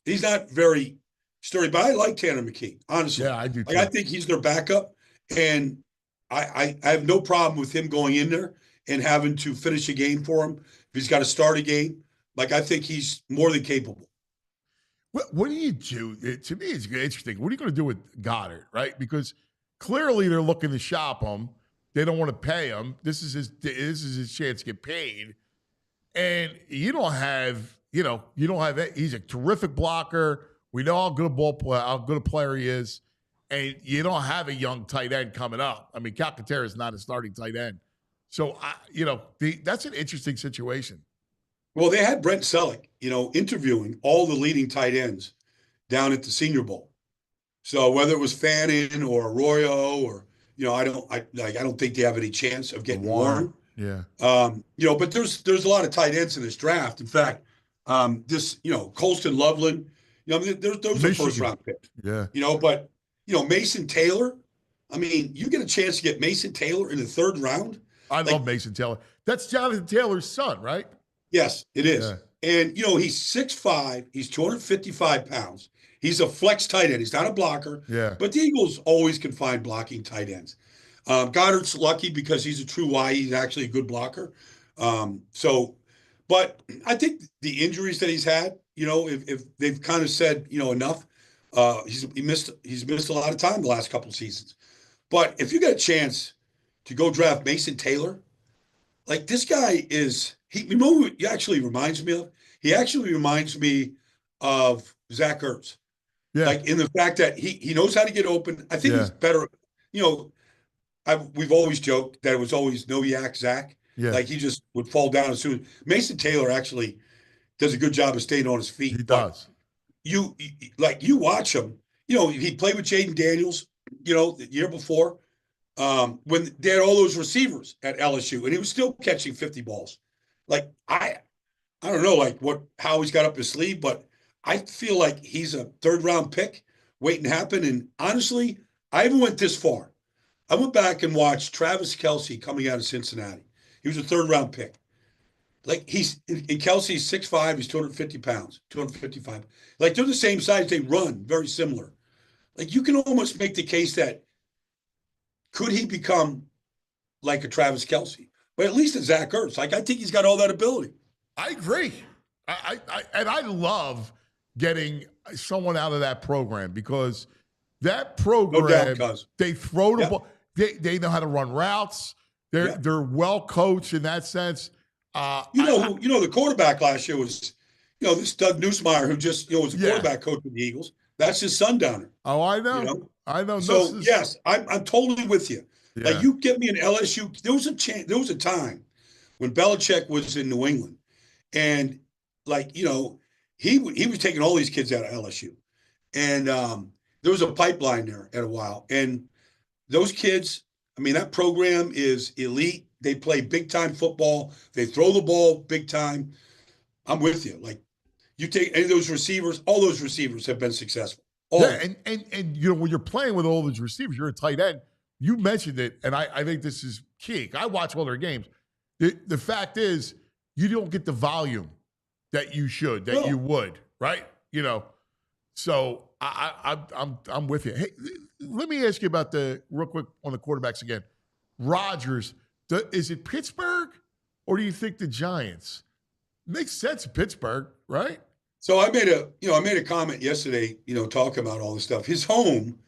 He's not very sturdy, but I like Tanner McKee, honestly. Yeah, I do too. I think he's their backup, and I have no problem with him going in there and having to finish a game for him. If he's got to start a game, I think he's more than capable. What do you do? To me, it's interesting. What are you going to do with Goddard, right? Because clearly they're looking to shop him. They don't want to pay him. This is his chance to get paid. And you don't have. He's a terrific blocker. We know how good a player he is. And you don't have a young tight end coming up. I mean, Calcaterra is not a starting tight end. So, that's an interesting situation. Well, they had Brent Selleck, interviewing all the leading tight ends down at the Senior Bowl. So whether it was Fannin or Arroyo or, I don't think they have any chance of getting Warren. Yeah. But there's a lot of tight ends in this draft. In fact, Colston Loveland, those are first round picks. Yeah. But Mason Taylor, you get a chance to get Mason Taylor in the third round. I love Mason Taylor. That's Jonathan Taylor's son, right? Yes, it is. Yeah. And, he's 6'5", he's 255 pounds. He's a flex tight end. He's not a blocker. Yeah. But the Eagles always can find blocking tight ends. Goddard's lucky because he's a true Y. He's actually a good blocker. But I think the injuries that he's had, if they've kind of said, enough, he's missed a lot of time the last couple of seasons. But if you get a chance to go draft Mason Taylor, this guy is – you know who he actually reminds me of? He actually reminds me of Zach Ertz. Yeah. In the fact that he knows how to get open. I think he's better. We've always joked that it was always no yak Zach. Yeah. He just would fall down as soon. Mason Taylor actually does a good job of staying on his feet. He does. You watch him. He played with Jaden Daniels, the year before when they had all those receivers at LSU, and he was still catching 50 balls. I don't know, how he's got up his sleeve, but I feel like he's a third-round pick waiting to happen. And honestly, I even went this far. I went back and watched Travis Kelce coming out of Cincinnati. He was a third-round pick. Kelce's 6'5", he's 250 pounds, 255. They're the same size. They run very similar. You can almost make the case that could he become like a Travis Kelce? But at least a Zach Ertz. I think he's got all that ability. I agree. I love getting someone out of that program because that program, no doubt, they throw the ball. They know how to run routes. They're well coached in that sense. The quarterback last year was this Doug Newsmeyer, who just, was a quarterback coach with the Eagles. That's his son down there. Oh, I know. You know? I know. So yes, I'm totally with you. Yeah. Like, you get me an LSU. There was a time when Belichick was in New England, and he was taking all these kids out of LSU, and there was a pipeline there at a while, and those kids. I mean, that program is elite. They play big time football. They throw the ball big time. I'm with you. Like, you take any of those receivers, all those receivers have been successful. And when you're playing with all those receivers, you're a tight end. You mentioned it, and I think this is key. I watch all their games. The fact is, you don't get the volume that you should, that you would, right? So I'm with you. Hey, let me ask you about real quick on the quarterbacks again. Rodgers, is it Pittsburgh, or do you think the Giants? Makes sense in Pittsburgh, right? So I made a comment yesterday, talking about all this stuff. His home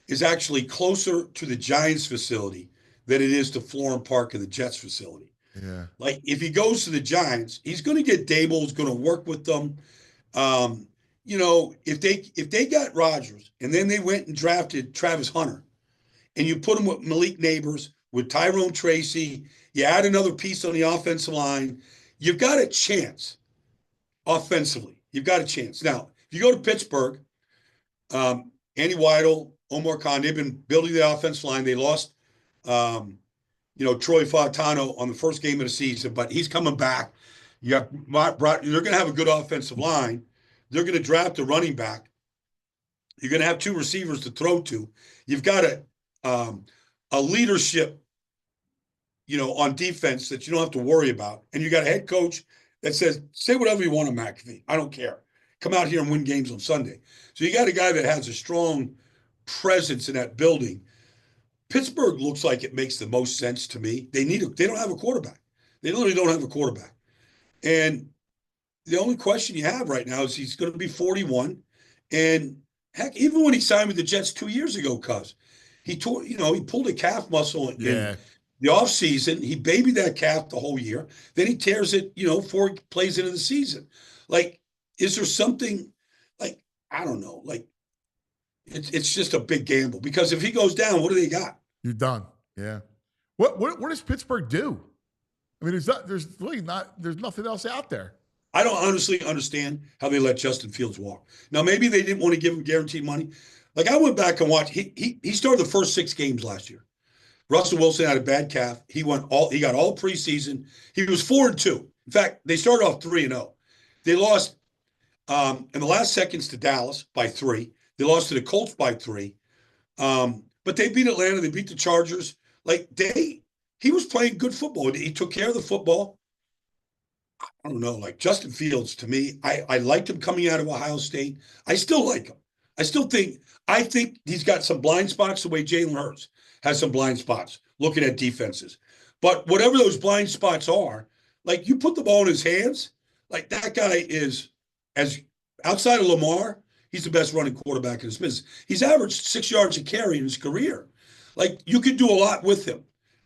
is actually closer to the Giants facility than it is to Florham Park and the Jets facility. Yeah. Like, if he goes to the Giants, he's going to get Dable, is going to work with them. If they got Rodgers and then they went and drafted Travis Hunter, and you put him with Malik Neighbors, with Tyrone Tracy, you add another piece on the offensive line, you've got a chance offensively. You've got a chance. Now, if you go to Pittsburgh, Andy Weidel, Omar Khan, they've been building the offensive line. They lost, Troy Fautano on the first game of the season, but he's coming back. They're going to have a good offensive line. They're going to draft a running back. You're going to have two receivers to throw to. You've got a leadership, on defense that you don't have to worry about. And you got a head coach that says, say whatever you want to McAfee. I don't care. Come out here and win games on Sunday. So you got a guy that has a strong presence in that building. Pittsburgh looks like it makes the most sense to me. They don't have a quarterback. They literally don't have a quarterback. And the only question you have right now is he's going to be 41. And heck, even when he signed with the Jets 2 years ago, he pulled a calf muscle in the offseason. He babied that calf the whole year. Then he tears it, before he plays into the season. Like, is there something, like, I don't know, like, it's just a big gamble, because if he goes down, what do they got? You're done. Yeah. What does Pittsburgh do? I mean, there's nothing else out there. I don't honestly understand how they let Justin Fields walk. Now, maybe they didn't want to give him guaranteed money. Like, I went back and watched. He started the first 6 games last year. Russell Wilson had a bad calf. He got all preseason. He was 4-2. In fact, they started off 3-0. They lost in the last seconds to Dallas by 3. They lost to the Colts by 3. But they beat Atlanta. They beat the Chargers. Like, he was playing good football. He took care of the football. I don't know. Like, Justin Fields, to me, I liked him coming out of Ohio State. I still like him. I think he's got some blind spots the way Jalen Hurts has some blind spots looking at defenses. But whatever those blind spots are, like, you put the ball in his hands, like, that guy is, as outside of Lamar, he's the best running quarterback in his business. He's averaged 6 yards a carry in his career. Like, you could do a lot with him.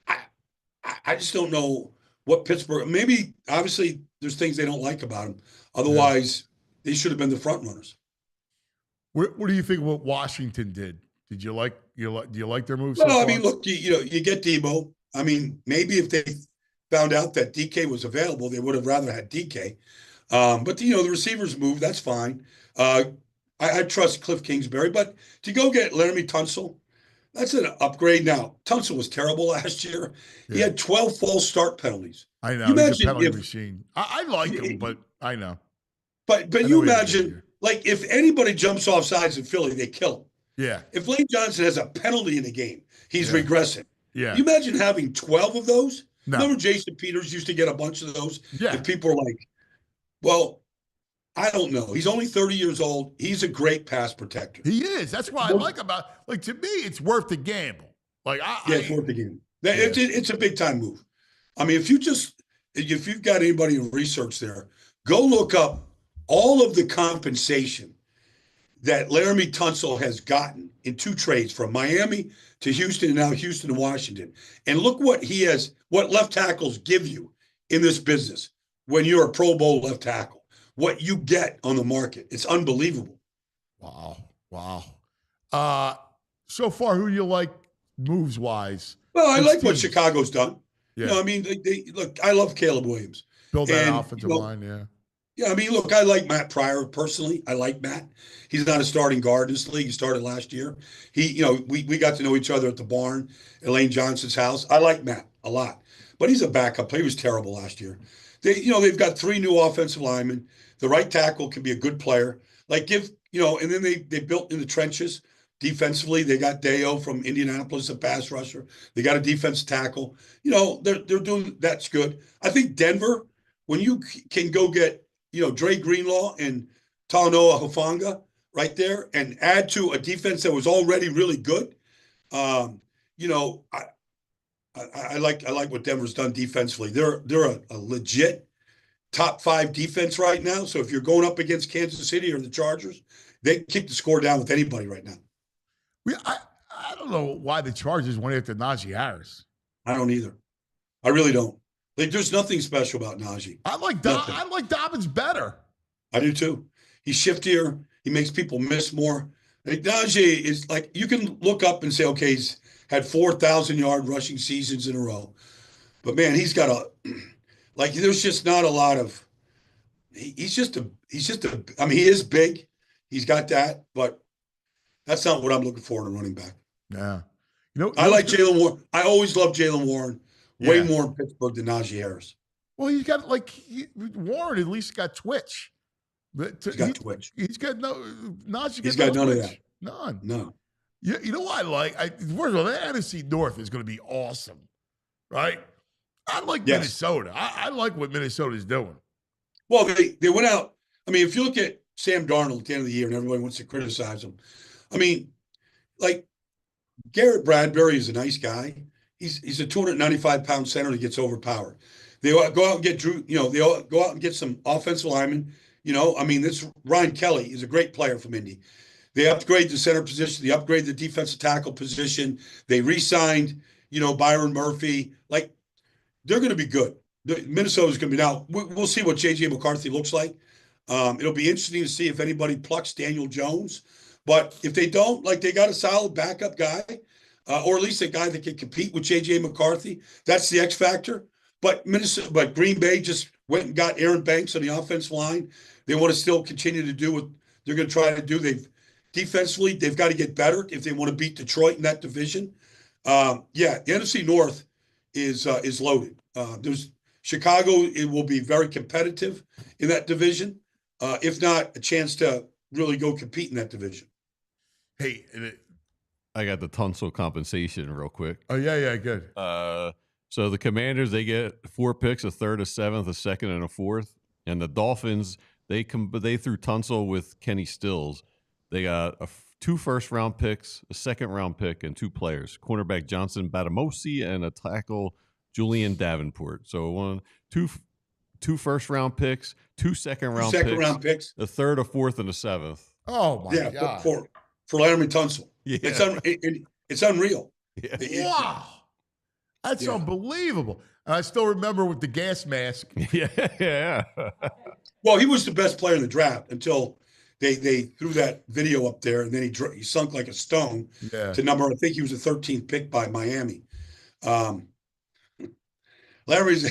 I just don't know what Pittsburgh, maybe, obviously, there's things they don't like about him. Otherwise, they should have been the front runners. What do you think of what Washington did? Did you like do you like their moves? No, I mean, look, you get Debo. I mean, maybe if they found out that DK was available, they would have rather had DK. But the receivers move, that's fine. I trust Cliff Kingsbury, but to go get Laramie Tunsil, that's an upgrade. Now, Tunsil was terrible last year. Yeah. He had 12 false start penalties. I know. He's a penalty machine. I like him, but I know. But you imagine, like, if anybody jumps off sides in Philly, they kill him. Yeah. If Lane Johnson has a penalty in the game, he's regressing. Yeah. You imagine having 12 of those? No. Remember Jason Peters used to get a bunch of those? Yeah. And people are like, well, I don't know. He's only 30 years old. He's a great pass protector. He is. That's what I like about, like, to me, it's worth the gamble. Like, it's worth the gamble. It's a big time move. I mean, if you've got anybody in research there, go look up all of the compensation that Laramie Tunsil has gotten in 2 trades from Miami to Houston and now Houston to Washington. And look what left tackles give you in this business when you're a Pro Bowl left tackle. what you get on the market. It's unbelievable. Wow. So far, who do you like moves wise? Well, I like what teams? Chicago's done. Yeah. You know, I mean, they look. I love Caleb Williams. Build that And, offensive you know, line, yeah. Yeah, I mean, look, I like Matt Pryor personally. I like Matt. He's not a starting guard in this league. He started last year. We got to know each other at the barn at Lane Johnson's house. I like Matt a lot, but he's a backup player. He was terrible last year. They've got 3 new offensive linemen. The right tackle can be a good player. And then they built in the trenches defensively. They got Deo from Indianapolis, a pass rusher. They got a defensive tackle. They're doing that's good. I think Denver, when you can go get Dre Greenlaw and Talanoa Hufanga right there and add to a defense that was already really good. I like what Denver's done defensively. They're a legit top 5 defense right now. So if you're going up against Kansas City or the Chargers, they can keep the score down with anybody right now. I don't know why the Chargers went after Najee Harris. I don't either. I really don't. There's nothing special about Najee. I like Dobbins better. I do too. He's shiftier. He makes people miss more. Najee is you can look up and say, okay, he's had 4,000-yard rushing seasons in a row. But man, he's got there's just not a lot of, he is big. He's got that, but that's not what I'm looking for in a running back. Yeah. I like Jaylen Warren. I always love Jaylen Warren. Way more in Pittsburgh than Najee Harris. Well, he's got Warren at least got twitch. He's got twitch. He's got Najee. He's got none twitch. of that. None. No. You know what I like? First of all, the NFC North is going to be awesome, right? I like Minnesota. I like what Minnesota's doing. Well, they went out. I mean, if you look at Sam Darnold at the end of the year and everybody wants to criticize him, I mean, Garrett Bradbury is a nice guy. He's a 295-pound center that gets overpowered. They go out and get Drew. They go out and get some offensive linemen. This Ryan Kelly is a great player from Indy. They upgrade the center position. They upgrade the defensive tackle position. They re-signed, Byron Murphy. They're going to be good. Minnesota's going to be now. We'll see what J.J. McCarthy looks like. It'll be interesting to see if anybody plucks Daniel Jones. But if they don't, they got a solid backup guy. Or at least a guy that can compete with J.J. McCarthy. That's the X factor. But Green Bay just went and got Aaron Banks on the offensive line. They want to still continue to do what they're going to try to do. Defensively, they've got to get better if they want to beat Detroit in that division. The NFC North is loaded. There's Chicago. It will be very competitive in that division, if not a chance to really go compete in that division. Hey. I got the Tunsil compensation real quick. Oh, yeah, good. So the Commanders, they get 4 picks, a third, a seventh, a second, and a fourth. And the Dolphins, they threw Tunsil with Kenny Stills. They got 2 first-round picks, a second-round pick, and 2 players, cornerback Johnson Batamosi and a tackle Julian Davenport. So 2 first-round picks, 2 second-round picks, a third, a fourth, and a seventh. Oh, my God. For Laramie Tunsil. Yeah. It's unreal. Yeah. Wow. That's unbelievable. And I still remember with the gas mask. Yeah. Well, he was the best player in the draft until they threw that video up there, and then he sunk like a stone to number. I think he was the 13th pick by Miami. Laramie's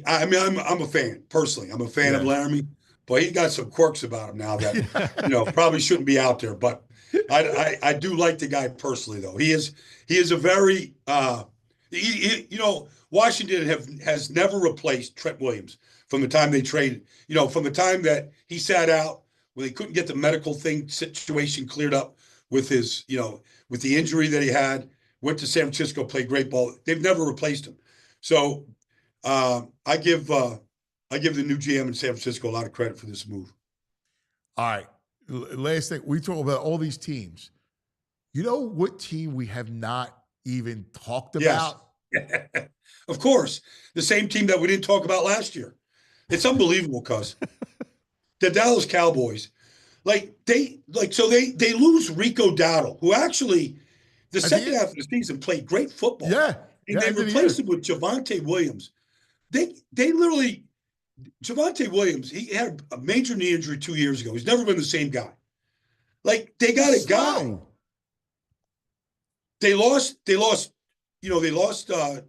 I'm a fan personally. I'm a fan of Laramie, but he got some quirks about him now that probably shouldn't be out there. But I do like the guy personally, though. He is a very Washington has never replaced Trent Williams from the time they traded. From the time that he sat out when they couldn't get the medical situation cleared up with his with the injury that he had, went to San Francisco, played great ball. They've never replaced him. So I give the new GM in San Francisco a lot of credit for this move. All right. Last thing, we talk about all these teams. You know what team we have not even talked about? Yes. Of course. The same team that we didn't talk about last year. It's unbelievable, cuz. The Dallas Cowboys. They lose Rico Dowdle, who actually the second half of the season played great football. Yeah. And they replaced him with Javonte Williams. They literally Javonte Williams, he had a major knee injury 2 years ago. He's never been the same guy. Like, they got a guy. Slow. They lost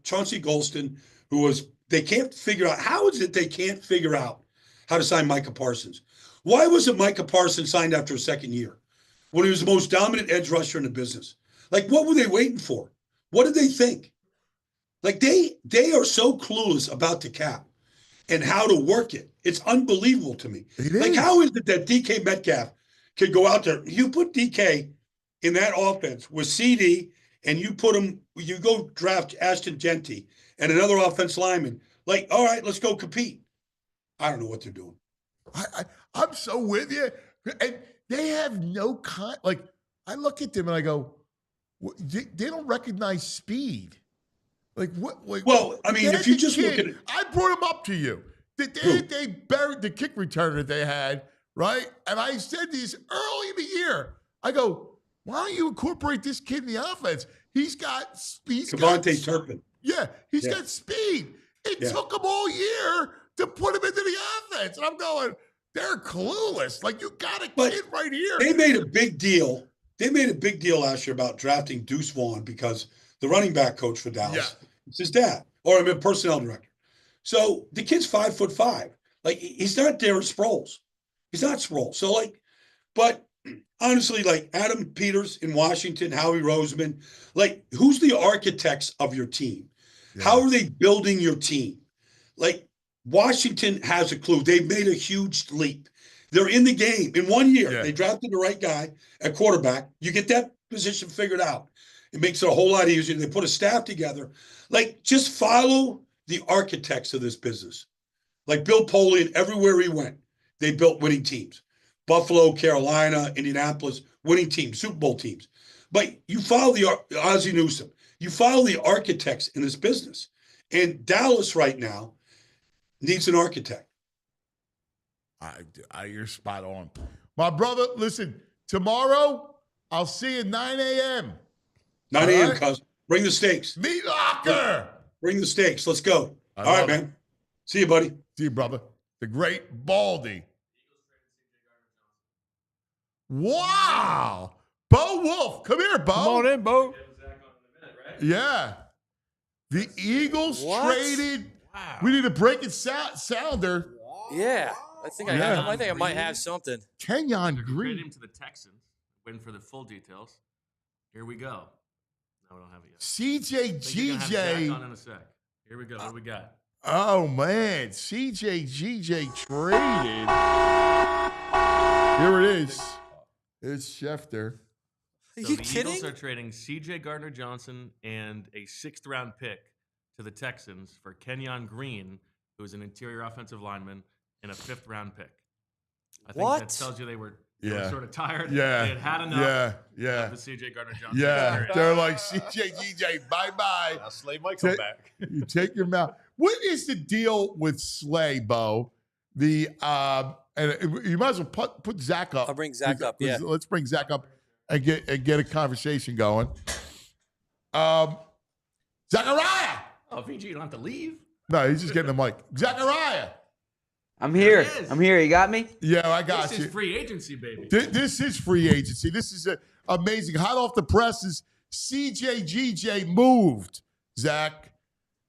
Chauncey Golston, who was, they can't figure out, how is it they can't figure out how to sign Micah Parsons? Why wasn't Micah Parsons signed after a second year when he was the most dominant edge rusher in the business? Like, what were they waiting for? What did they think? Like, they are so clueless about the cap and how to work it. It's unbelievable to me. Like, how is it that DK Metcalf could go out there? You put DK in that offense with CD, and you put him, you go draft Ashton Genty and another offense lineman. Like, all right, let's go compete. I don't know what they're doing. I'm so with you. And they have no like, I look at them and I go, they don't recognize speed. Like, what? Like, well, I mean, if you just look at it. I brought him up to you. They buried the kick returner they had, right? And I said this early in the year. I go, why don't you incorporate this kid in the offense? He's got speed. Devontae Turpin. Yeah, he's got speed. It took him all year to put him into the offense. And I'm going, they're clueless. Like, you got a kid right here. They made a big deal. They made a big deal last year about drafting Deuce Vaughn because the running back coach for Dallas, it's his dad, or personnel director. So the kid's 5'5". Like, he's not Darius Sproles. He's not Sproles. So, like, but honestly, like Adam Peters in Washington, Howie Roseman, like, who's the architects of your team? Yeah. How are they building your team? Like, Washington has a clue. They've made a huge leap. They're in the game. In 1 year, they drafted the right guy at quarterback. You get that position figured out. It makes it a whole lot easier. They put a staff together. Like, just follow the architects of this business. Like Bill Polian, everywhere he went, they built winning teams. Buffalo, Carolina, Indianapolis, winning teams, Super Bowl teams. But you follow Ozzie Newsome. You follow the architects in this business. And Dallas right now needs an architect. You're spot on. My brother, listen, tomorrow I'll see you at 9 a.m. 9 a.m., cuz. Bring the steaks. Meat locker. Bring the steaks. Let's go. All right, man. See you, buddy. See you, brother. The great Baldy. Wow. Bo Wolf. Come here, Bo. Come on in, Bo. Yeah. The Eagles traded. Wow. We need a breaking sounder. Yeah. I think I might have something. Kenyon Trade Green. him to the Texans. Waiting for the full details. Here we go. No, we don't have it yet. CJGJ. On in a sec. Here we go. What do we got? Oh, man. CJGJ traded. Here it is. It's Schefter. Are So you the kidding? Eagles are trading C.J. Gardner-Johnson and a 6th-round pick to the Texans for Kenyon Green, who is an interior offensive lineman, and a 5th-round pick. I think that tells you they were sort of tired. Yeah. They had enough. Yeah. Of the C.J. Gardner-Johnson. Yeah. Experience. They're like, CJGJ, bye-bye. Now Slay might come back. You take your mouth. What is the deal with Slay, Bo? And you might as well put Zach up. I'll bring Zach up, yeah. Let's bring Zach up and get a conversation going. Zachariah! Oh, VG, you don't have to leave. No, he's just getting the mic. Zachariah! I'm here. I'm here. You got me? Yeah, I got you. This is free agency, baby. This is free agency. This is amazing. Hot off the presses, CJGJ moved. Zach,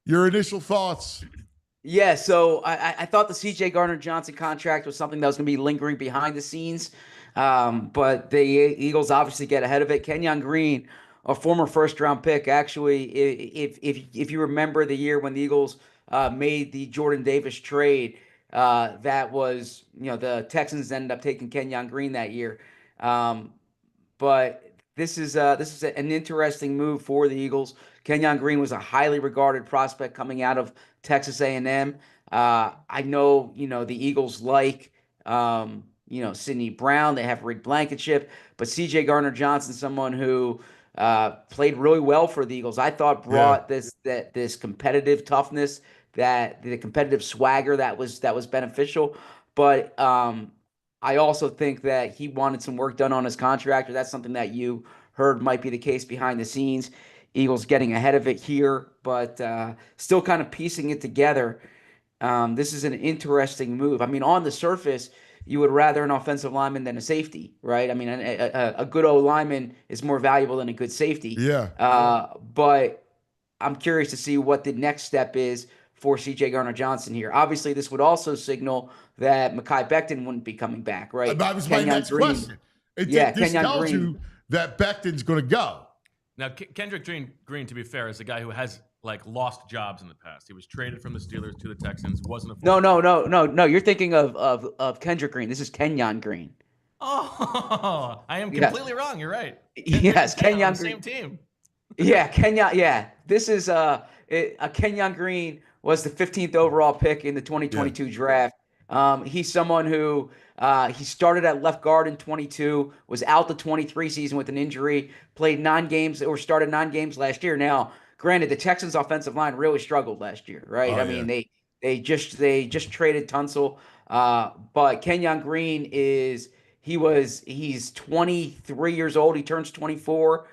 your initial thoughts? Yeah, so I thought the C.J. Gardner-Johnson contract was something that was going to be lingering behind the scenes, but the Eagles obviously get ahead of it. Kenyon Green, a former first-round pick, actually, if you remember the year when the Eagles made the Jordan Davis trade, that was, the Texans ended up taking Kenyon Green that year. But this is an interesting move for the Eagles. Kenyon Green was a highly regarded prospect coming out of Texas A&M. I know, the Eagles like, Sidney Brown. They have Rick Blankenship. But C.J. Gardner-Johnson, someone who played really well for the Eagles, I thought brought this competitive toughness, the competitive swagger that was beneficial. But I also think that he wanted some work done on his contract, or that's something that you heard might be the case behind the scenes. Eagles getting ahead of it here, but still kind of piecing it together. This is an interesting move. I mean, on the surface, you would rather an offensive lineman than a safety, right? I mean, a good O lineman is more valuable than a good safety. Yeah. But I'm curious to see what the next step is for CJ Gardner-Johnson here. Obviously, this would also signal that Mekhi Becton wouldn't be coming back, right? That was my next question. This Kenyon tells Green. you that Becton's going to go. Now, Kendrick Green, to be fair, is a guy who has lost jobs in the past. He was traded from the Steelers to the Texans. Wasn't a No. You're thinking of Kendrick Green. This is Kenyon Green. Oh, I am completely wrong. You're right. Yes, Kenyon Green. Same team. Yeah, Kenyon. Yeah, this is Kenyon Green was the 15th overall pick in the 2022 draft. He's someone who he started at left guard in 22, was out the 23 season with an injury, played 9 games or started 9 games last year. Now, granted, the Texans' offensive line really struggled last year, right? I mean, they just traded Tunsil, but Kenyon Green he's 23 years old. He turns 24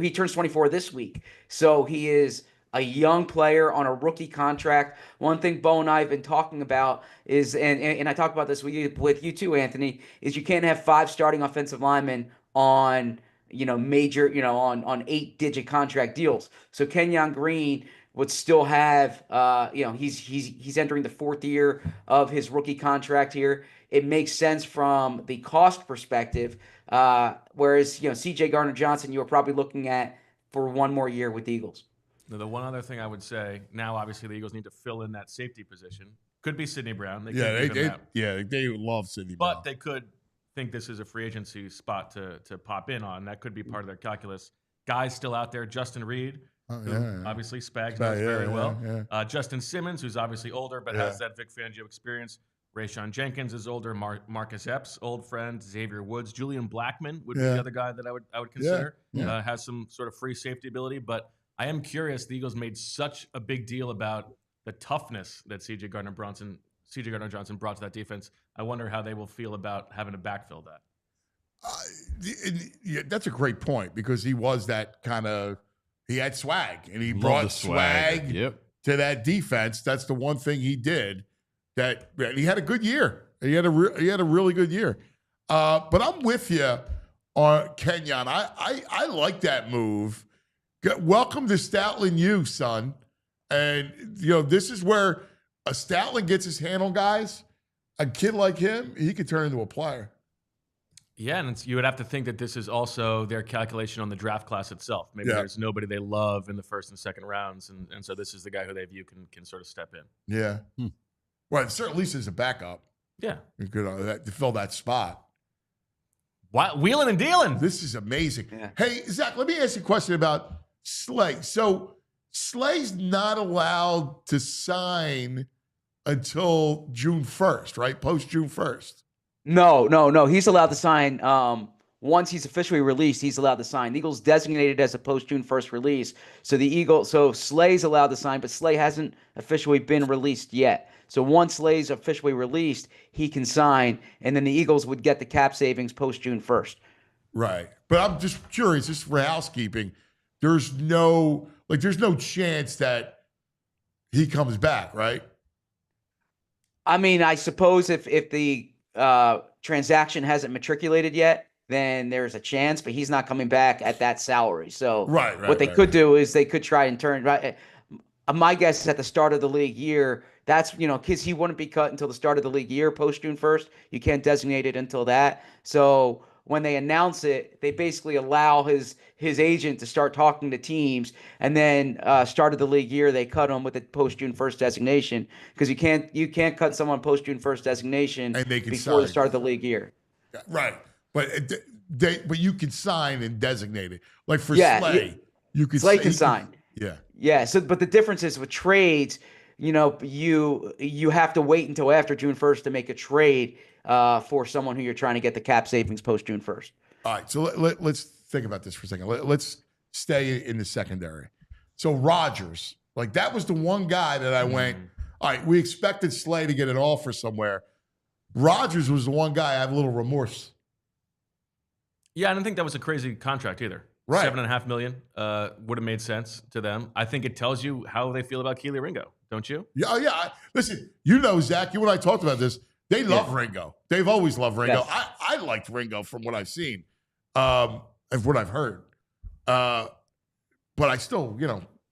he turns 24 this week. So he is a young player on a rookie contract. One thing Bo and I have been talking about is, and I talk about this with you too, Anthony, is you can't have 5 starting offensive linemen on major, on 8-digit contract deals. So Kenyon Green would still have, he's entering the 4th year of his rookie contract here. It makes sense from the cost perspective. Whereas, CJ Gardner-Johnson, you're probably looking at for 1 more year with the Eagles. Now, the one other thing I would say, now obviously the Eagles need to fill in that safety position. Could be Sidney Brown. They love Sidney Brown. But they could think this is a free agency spot to pop in on. That could be part of their calculus. Guys still out there, Justin Reed, obviously Spags knows very well. Yeah. Justin Simmons, who's obviously older but has that Vic Fangio experience. Rayshon Jenkins is older. Marcus Epps, old friend. Xavier Woods. Julian Blackman would be the other guy that I would consider. Has some sort of free safety ability. But I am curious. The Eagles made such a big deal about the toughness that CJ Gardner-Johnson brought to that defense. I wonder how they will feel about having to backfill that. That's a great point because he was that kind of – he had swag, and he brought swag to that defense. That's the one thing he did. That he had a good year. He had a really good year. But I'm with you on Kenyon. I like that move. Welcome to Stoutland U, son. And this is where a Stoutland gets his hand on guys. A kid like him, he could turn into a player. Yeah, and you would have to think that this is also their calculation on the draft class itself. Maybe there's nobody they love in the 1st and 2nd rounds, and so this is the guy who they view can sort of step in. Yeah. Well, certainly at least as a backup. Yeah. To fill that spot. Wheeling and dealing. This is amazing. Yeah. Hey, Zach, let me ask you a question about Slay. So Slay's not allowed to sign until June 1st, right? Post June 1st. No. He's allowed to sign. Once he's officially released, he's allowed to sign. The Eagles designated as a post June 1st release. So Slay's allowed to sign, but Slay hasn't officially been released yet. So once Slay's officially released, he can sign, and then the Eagles would get the cap savings post June 1st. Right. But I'm just curious, just for housekeeping, there's no chance that he comes back, right? I mean, I suppose if the transaction hasn't matriculated yet, then there's a chance, but he's not coming back at that salary. So what they could do is they could try and turn right. My guess is at the start of the league year, that's, because he wouldn't be cut until the start of the league year post June 1st. You can't designate it until that. So when they announce it, they basically allow his agent to start talking to teams, and then start of the league year, they cut him with the post June 1st designation, because you can't cut someone post June 1st designation and before the start of the league year. Right. But you can sign and designate it. Like for Slay, you could Slay can sign. Yeah. So, but the difference is with trades, you have to wait until after June 1st to make a trade for someone who you're trying to get the cap savings post June 1st. All right. So let's think about this for a second. Let's stay in the secondary. So Rodgers, like that was the one guy that I went, all right, we expected Slay to get an offer somewhere. Rodgers was the one guy I have a little remorse. Yeah, I don't think that was a crazy contract either. Right. $7.5 million would have made sense to them. I think it tells you how they feel about Keely Ringo, don't you? Yeah, oh, yeah. Listen, Zach, you and I talked about this. They love Ringo. They've always loved Ringo. Yes. I liked Ringo from what I've seen, and what I've heard. But I still,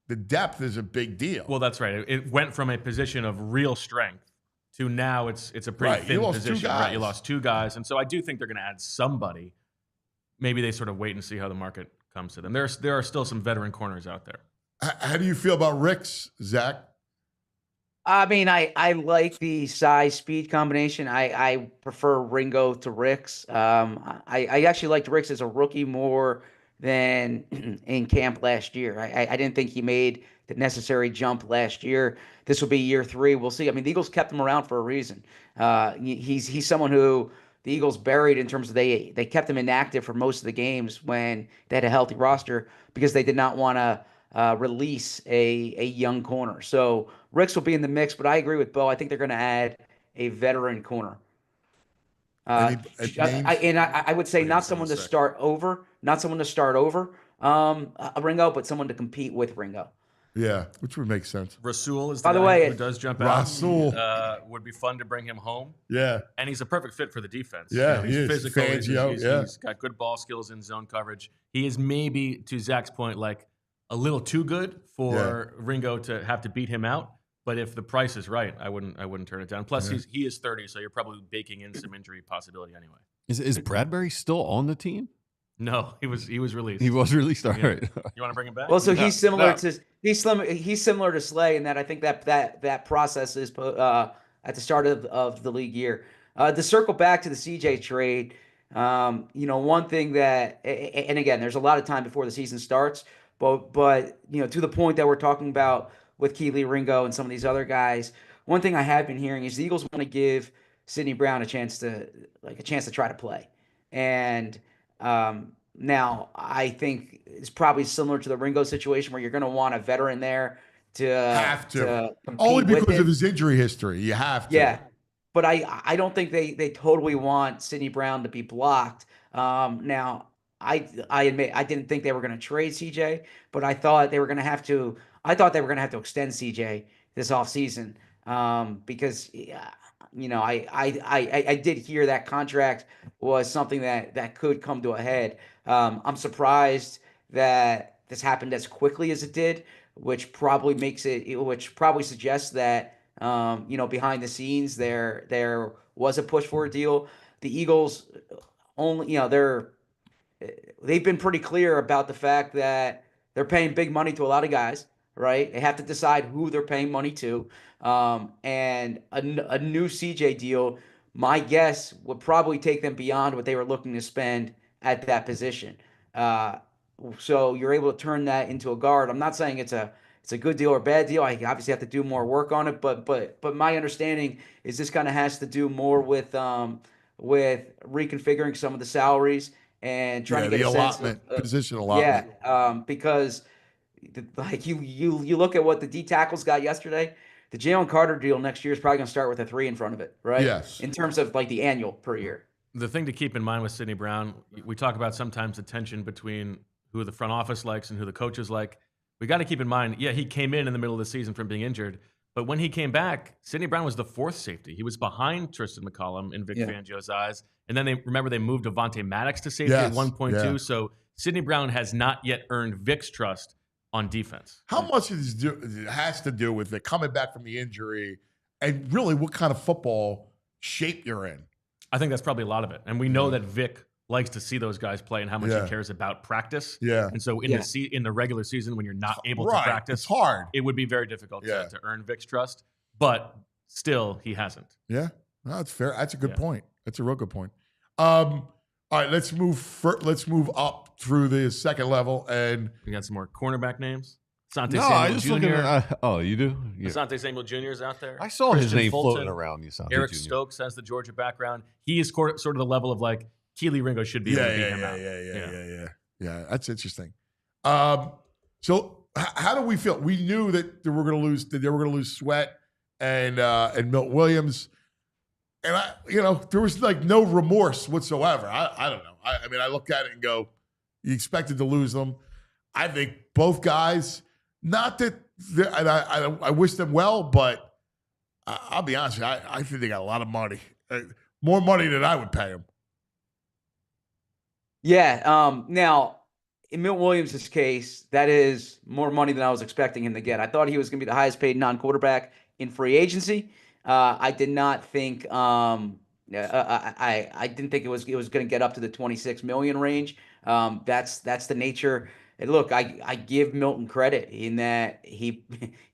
the depth is a big deal. Well, that's right. It went from a position of real strength to now it's a pretty thin position. Right, you lost 2 guys, and so I do think they're going to add somebody. Maybe they sort of wait and see how the market comes to them. There are still some veteran corners out there. How do you feel about Ricks, Zach? I mean, I like the size speed combination. I prefer Ringo to Ricks. I actually liked Ricks as a rookie more than in camp last year. I didn't think he made the necessary jump last year. This will be year 3. We'll see. I mean, the Eagles kept him around for a reason. He's someone who the Eagles buried in terms of they kept him inactive for most of the games when they had a healthy roster because they did not want to release a young corner. So Ricks will be in the mix, but I agree with Bo. I think they're going to add a veteran corner. I would say not someone to start over Ringo, but someone to compete with Ringo. Yeah, which would make sense. Rasul is the guy who does jump out. Rasul would be fun to bring him home. Yeah, and he's a perfect fit for the defense. Yeah, he's physical. He's got good ball skills in zone coverage. He is maybe, to Zach's point, like a little too good for Ringo to have to beat him out. But if the price is right, I wouldn't turn it down. Plus, he is 30, so you're probably baking in some injury possibility anyway. Is Bradbury still on the team? No, he was released. He was released. All right. You want to bring him back? Well, so he's similar to Slay in that I think that process is at the start of the league year. To circle back to the CJ trade, one thing that, and again, there's a lot of time before the season starts, but to the point that we're talking about with Keely Ringo and some of these other guys, one thing I have been hearing is the Eagles want to give Sidney Brown a chance to try to play, and now I think it's probably similar to the Ringo situation where you're going to want a veteran there to only because of his injury history. You have to. Yeah, but I don't think they totally want Sidney Brown to be blocked. Now I admit I didn't think they were going to trade CJ, but I thought they were going to have to. I thought they were going to have to extend CJ this offseason because I did hear that contract was something that could come to a head. I'm surprised that this happened as quickly as it did, which probably suggests that behind the scenes there was a push for a deal. The Eagles they've been pretty clear about the fact that they're paying big money to a lot of guys. Right, they have to decide who they're paying money to, and a new CJ deal, my guess, would probably take them beyond what they were looking to spend at that position. So you're able to turn that into a guard. I'm not saying it's a good deal or bad deal. I obviously have to do more work on it, but my understanding is this kind of has to do more with reconfiguring some of the salaries and trying to get a sense of position allotment. Yeah, because. Like you look at what the D tackles got yesterday. The Jalen Carter deal next year is probably going to start with a 3 in front of it, right? Yes. In terms of like the annual per year. The thing to keep in mind with Sidney Brown, we talk about sometimes the tension between who the front office likes and who the coaches like. We got to keep in mind, he came in the middle of the season from being injured, but when he came back, Sidney Brown was the 4th safety. He was behind Tristan McCollum in Vic Fangio's eyes, and then they moved Avonte Maddox to safety at 1.2. Yeah. So Sidney Brown has not yet earned Vic's trust on defense. How much it has to do with it coming back from the injury and really what kind of football shape you're in? I think that's probably a lot of it. And we know that Vic likes to see those guys play and how much he cares about practice. Yeah. And so in the regular season, when you're not able to practice, it's hard. It would be very difficult to earn Vic's trust. But still, he hasn't. Yeah. No, that's fair. That's a good point. That's a real good point. All right, let's move up through the second level, and we got some more cornerback names. Asante Samuel Jr. You do? Yeah. Asante Samuel Jr. is out there. I saw his name floating around. Eric Stokes has the Georgia background. He is sort of the level of like Keely Ringo should be able to beat him out. Yeah, that's interesting. So how do we feel? We knew that they were going to lose Sweat and Milton Williams. And there was like no remorse whatsoever. I don't know. I mean, I look at it and go, You expected to lose them. I think both guys, not that, and I wish them well, but I'll be honest with you, I think they got a lot of money. More money than I would pay them. Yeah. Now, in Milton Williams' case, that is more money than I was expecting him to get. I thought he was going to be the highest paid non-quarterback in free agency. I did not think I didn't think it was going to get up to the 26 million range. That's the nature. And look, I give Milton credit in that he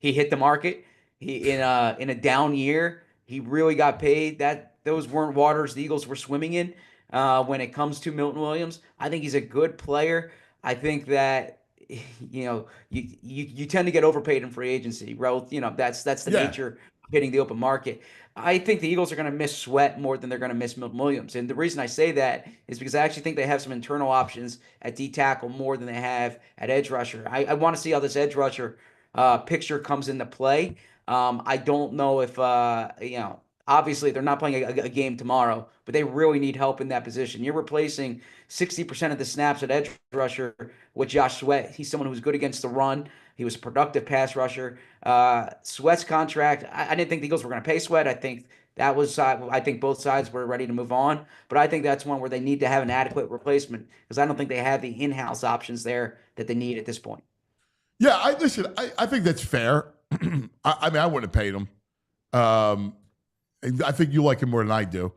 hit the market. He in a down year, he really got paid. Those weren't waters the Eagles were swimming in. When it comes to Milton Williams, I think he's a good player. I think that you tend to get overpaid in free agency. That's the nature of hitting the open market. I think the Eagles are going to miss Sweat more than they're going to miss Milton Williams. And the reason I say that is because I actually think they have some internal options at D tackle more than they have at edge rusher. I want to see how this edge rusher picture comes into play. I don't know if obviously they're not playing a game tomorrow, but they really need help in that position. You're replacing 60% of the snaps at edge rusher with Josh Sweat. He's someone who's good against the run. He was a productive pass rusher. Sweat's contract, I didn't think the Eagles were going to pay Sweat. I think both sides were ready to move on. But I think that's one where they need to have an adequate replacement because I don't think they have the in-house options there that they need at this point. Yeah, I think that's fair. I mean, I wouldn't have paid him. I think you like him more than I do.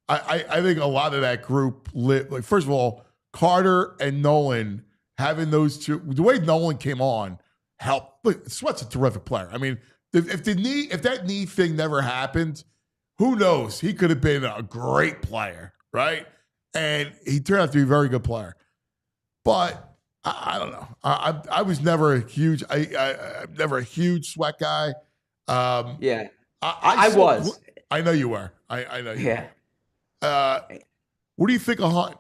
I think a lot of that group like first of all, Carter and Nolan having those two, the way Nolan came on helped. Look, Sweat's a terrific player. I mean, if that knee thing never happened, who knows? He could have been a great player, right? And he turned out to be a very good player. But I don't know. I was never a huge Sweat guy. Yeah, I was. I know you were. I know you. Yeah. What do you think of Hunt?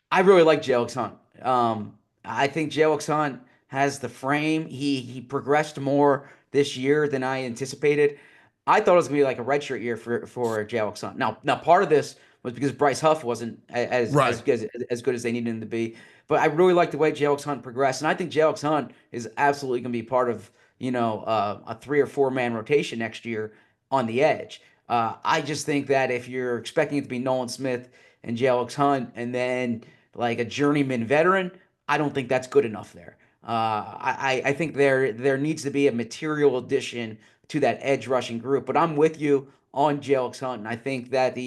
I really like J.L.X. Hunt. I think J.L.X. Hunt has the frame. He progressed more this year than I anticipated. I thought it was going to be like a redshirt year for J.L.X. Hunt. Now part of this was because Bryce Huff wasn't as good as they needed him to be. But I really like the way J.L.X. Hunt progressed, and I think J.L.X. Hunt is absolutely going to be part of a 3 or 4 man rotation next year on the edge. I just think that if you're expecting it to be Nolan Smith and J.L.X. Hunt and then like a journeyman veteran, I don't think that's good enough there. I think there needs to be a material addition to that edge rushing group. But I'm with you on J.L.X. Hunt, and I think that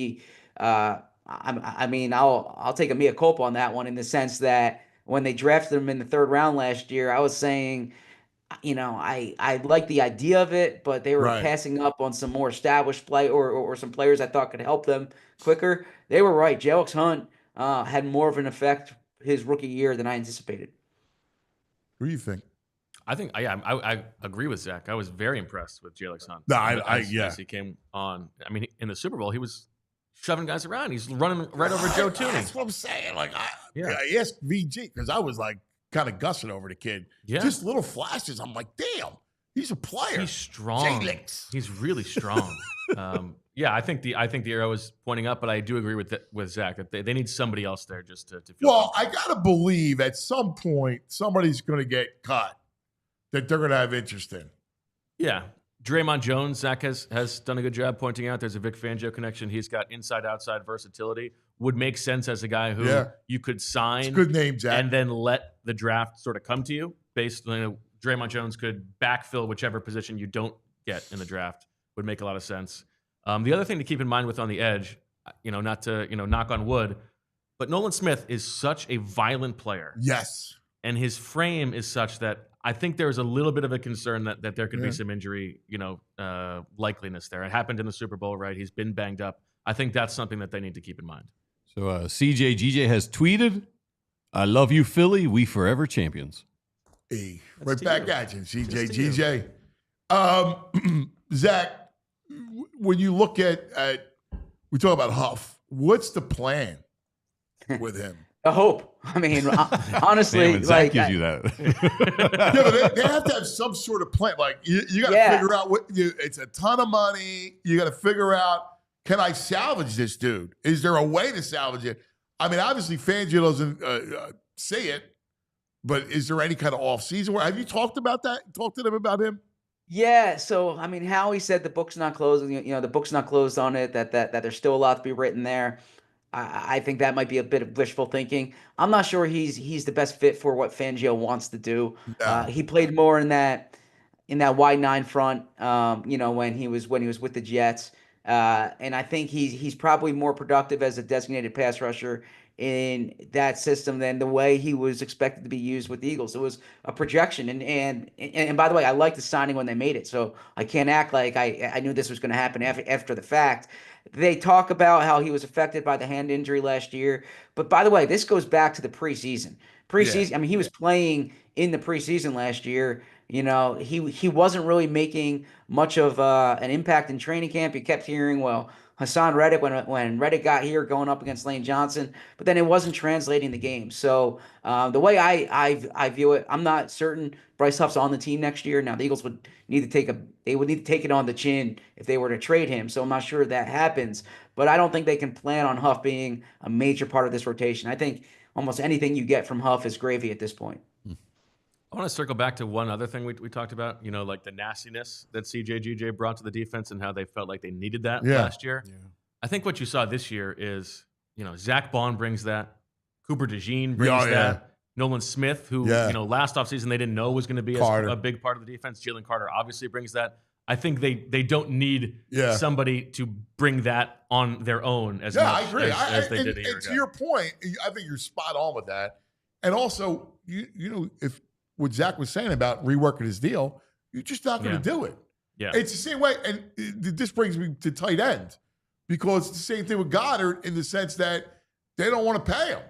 I'll take a mea culpa on that one in the sense that when they drafted him in the 3rd round last year, I was saying, I like the idea of it, but they were passing up on some more established play or some players I thought could help them quicker. They were right. J.L.X. Hunt had more of an effect his rookie year than I anticipated. What do you think? I think, I agree with Zach. I was very impressed with J.L.X. Hunt. No, as he came on. I mean, in the Super Bowl, he was shoving guys around. He's running right over Joe Tooney. That's what I'm saying. Like, I asked VG because I was like kind of gussing over the kid. Yeah. Just little flashes. I'm like, damn, he's a player. He's strong. J-Lix. He's really strong. I think the arrow is pointing up, but I do agree with Zach that they need somebody else there just to feel. Well, I gotta believe at some point somebody's going to get cut that they're going to have interest in. Yeah. Draymond Jones, Zach has done a good job pointing out there's a Vic Fangio connection. He's got inside-outside versatility. Would make sense as a guy who you could sign. It's a good name, Zach. And then let the draft sort of come to you. Basically, Draymond Jones could backfill whichever position you don't get in the draft. Would make a lot of sense. The other thing to keep in mind with on the edge, not to knock on wood, but Nolan Smith is such a violent player. Yes. And his frame is such that I think there's a little bit of a concern that there could be some injury, likeliness there. It happened in the Super Bowl, right? He's been banged up. I think that's something that they need to keep in mind. So CJGJ has tweeted, "I love you, Philly. We forever champions." Hey, right back at you, CJGJ. Zach, when you look at we talk about Huff, what's the plan with him? A hope. I mean, honestly, Damn, Zach gives you that. But they have to have some sort of plan. Like you got to figure out it's a ton of money. You got to figure out, can I salvage this dude? Is there a way to salvage it? I mean, obviously Fangio doesn't say it, but is there any kind of off-season? Have you talked about that? Talked to them about him? Yeah, so I mean, Howie said the book's not closed. The book's not closed on it. That there's still a lot to be written there. I think that might be a bit of wishful thinking. I'm not sure he's the best fit for what Fangio wants to do. No. He played more in that wide 9 front. When he was with the Jets, and I think he's probably more productive as a designated pass rusher in that system than the way he was expected to be used with the Eagles. It was a projection, and by the way, I liked the signing when they made it, so I can't act like I knew this was going to happen after the fact. They talk about how he was affected by the hand injury last year, but by the way, this goes back to the preseason. I mean, he was playing in the preseason last year. He wasn't really making much of an impact in training camp. You kept hearing, well, Hassan Reddick when Reddick got here going up against Lane Johnson, but then it wasn't translating the game. So the way I view it, I'm not certain Bryce Huff's on the team next year. Now the Eagles would need to take it on the chin if they were to trade him. So I'm not sure that happens, but I don't think they can plan on Huff being a major part of this rotation. I think almost anything you get from Huff is gravy at this point. I want to circle back to one other thing we talked about, like the nastiness that CJGJ brought to the defense and how they felt like they needed that last year. Yeah. I think what you saw this year is, Zach Bond brings that. Cooper DeJean brings that. Nolan Smith, who, last offseason they didn't know was going to be a big part of the defense. Jalen Carter obviously brings that. I think they don't need somebody to bring that on their own as much I agree. as they did a year ago. To your point, I think you're spot on with that. And also, if what Zach was saying about reworking his deal, you're just not going to do it. Yeah. It's the same way. And this brings me to tight end, because it's the same thing with Goddard in the sense that they don't want to pay him.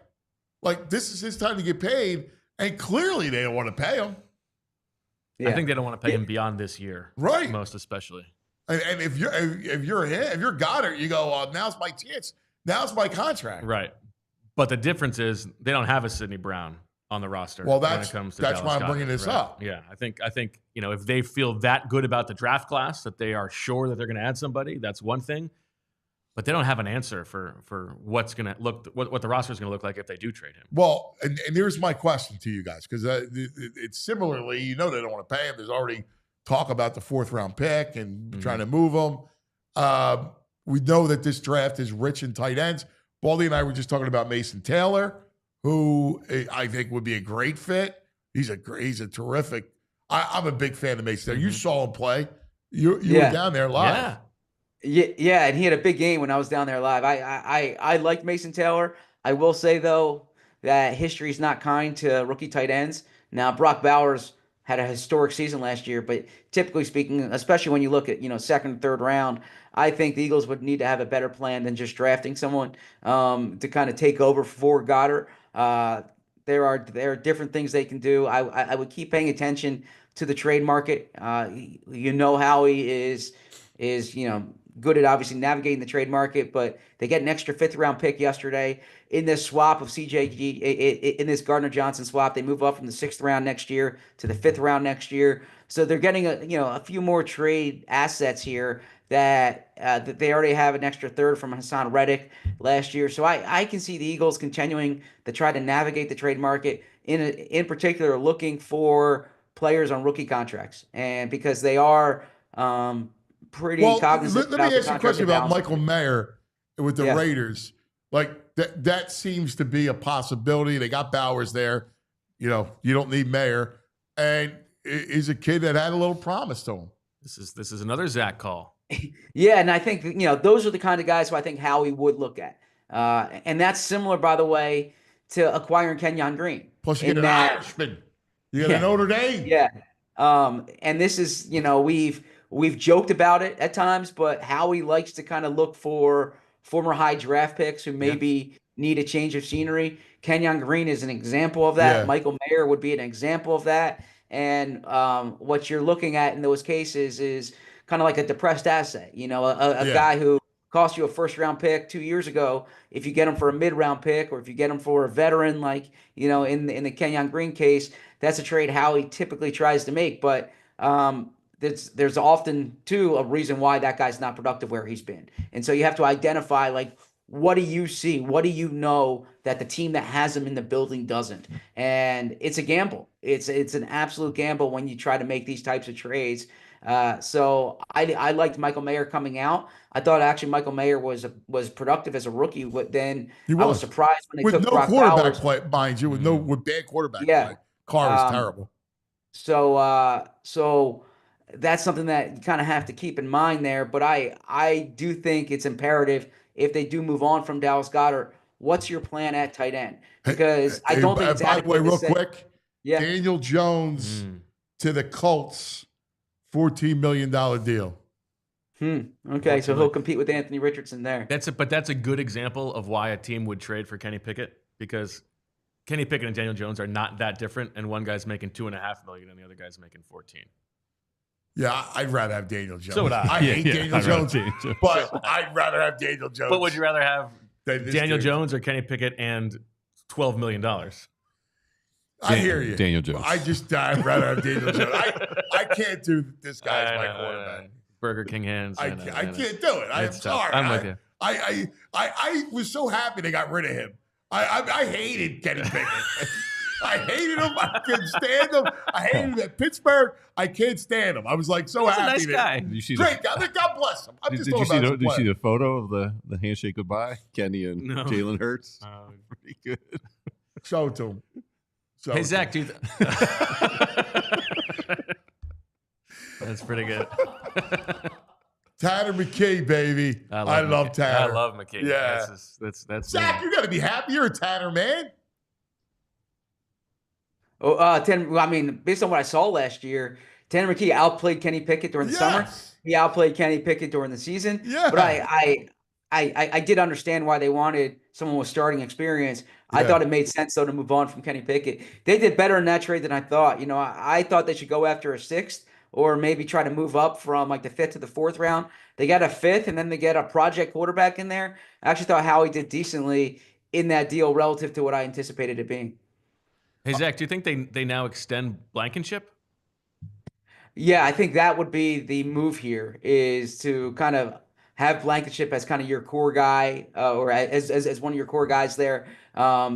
Like, this is his time to get paid, and clearly they don't want to pay him. Yeah. I think they don't want to pay him beyond this year, right? Most especially. And if you're Goddard, you go, now's my chance. Now's my contract. Right. But the difference is they don't have a Sidney Brown on the roster. Well, when it comes to that's why I'm Dallas bringing this Goedert, right? up. Yeah, I think if they feel that good about the draft class that they are sure that they're going to add somebody, that's one thing. But they don't have an answer for what's going to look what the roster is going to look like if they do trade him. Well, and here's my question to you guys, because it's similarly, they don't want to pay him. There's already talk about the 4th round pick and trying to move him. We know that this draft is rich in tight ends. Baldy and I were just talking about Mason Taylor, who I think would be a great fit. He's a terrific. I'm a big fan of Mason Taylor. You saw him play. You were down there live. Yeah, and he had a big game when I was down there live. I liked Mason Taylor. I will say, though, that history is not kind to rookie tight ends. Now, Brock Bowers had a historic season last year, but typically speaking, especially when you look at 2nd and 3rd round, I think the Eagles would need to have a better plan than just drafting someone to kind of take over for Goddard. There are different things they can do. I would keep paying attention to the trade market. Howie is good at obviously navigating the trade market, but they get an extra 5th round pick yesterday in this swap of CJG in this Gardner Johnson swap. They move up from the 6th round next year to the 5th round next year. So they're getting a few more trade assets here that they already have an extra 3rd from Hassan Reddick last year. So I can see the Eagles continuing to try to navigate the trade market, in particular looking for players on rookie contracts, and because they are pretty cognizant. Let me ask you a question about Michael Mayer with the Raiders. Like that seems to be a possibility. They got Bowers there. You don't need Mayer, and he's a kid that had a little promise to him. This is another Zach call. Yeah, and I think those are the kind of guys who I think Howie would look at, and that's similar, by the way, to acquiring Kenyon Green. Plus, you get an Irishman. You got a Notre Dame. Yeah, and this is we've joked about it at times, but Howie likes to kind of look for former high draft picks who maybe need a change of scenery. Kenyon Green is an example of that. Yeah. Michael Mayer would be an example of that. And what you're looking at in those cases is kind of like a depressed asset. A guy who cost you a 1st round pick 2 years ago. If you get him for a mid-round pick, or if you get him for a veteran, like in the Kenyon Green case, that's a trade Howie typically tries to make. But there's often too a reason why that guy's not productive where he's been, and so you have to identify like what do you see? What do you know that the team that has him in the building doesn't? And it's a gamble. It's an absolute gamble when you try to make these types of trades. So I liked Michael Mayer coming out. I thought actually Michael Mayer was productive as a rookie, but then I was surprised when they took Brock quarterback Bowers. play, mind you, with bad quarterback play. Carr was terrible. So that's something that you kind of have to keep in mind there. But I do think it's imperative if they do move on from Dallas Goedert, what's your plan at tight end? Because I don't think it's by the way, real say, quick, yeah. Daniel Jones to the Colts, $14 million deal. Okay, so he'll compete with Anthony Richardson there. But that's a good example of why a team would trade for Kenny Pickett, because Kenny Pickett and Daniel Jones are not that different, and one guy's making $2.5 million and the other guy's making 14. Yeah, I'd rather have Daniel Jones. So would I. I hate Daniel Jones, but I'd rather have Daniel Jones. But would you rather have Daniel Jones or Kenny Pickett and $12 million? I hear you. Daniel Jones. I'd rather have Daniel Jones. I can't do this guy as my quarterback. Burger King hands. I can't do it. I'm sorry. I'm with you. I was so happy they got rid of him. I hated Kenny Pickett. I hated him. I couldn't stand him. I hated him at Pittsburgh. I can't stand him. I was like so happy. He's a nice guy. Great guy. God bless him. Did you see the photo of the handshake goodbye? Kenny and Jalen Hurts. Pretty good. Show it to him. Hey, Zach, dude. That's pretty good. Tanner McKee, baby. I love Tanner. I love McKee. Yeah. That's Zach, you got to be happy. You're a Tanner, man. I mean, based on what I saw last year, Tanner McKee outplayed Kenny Pickett during the summer. He outplayed Kenny Pickett during the season. Yeah. But I did understand why they wanted someone with starting experience. I thought it made sense, though, to move on from Kenny Pickett. They did better in that trade than I thought. You know, I thought they should go after a sixth or maybe try to move up from like the 5th to the 4th round. They got a 5th, and then they get a project quarterback in there. I actually thought Howie did decently in that deal relative to what I anticipated it being. Hey, Zach, do you think they now extend Blankenship? Yeah, I think that would be the move here, is to kind of have Blankenship as kind of your core guy or as one of your core guys there,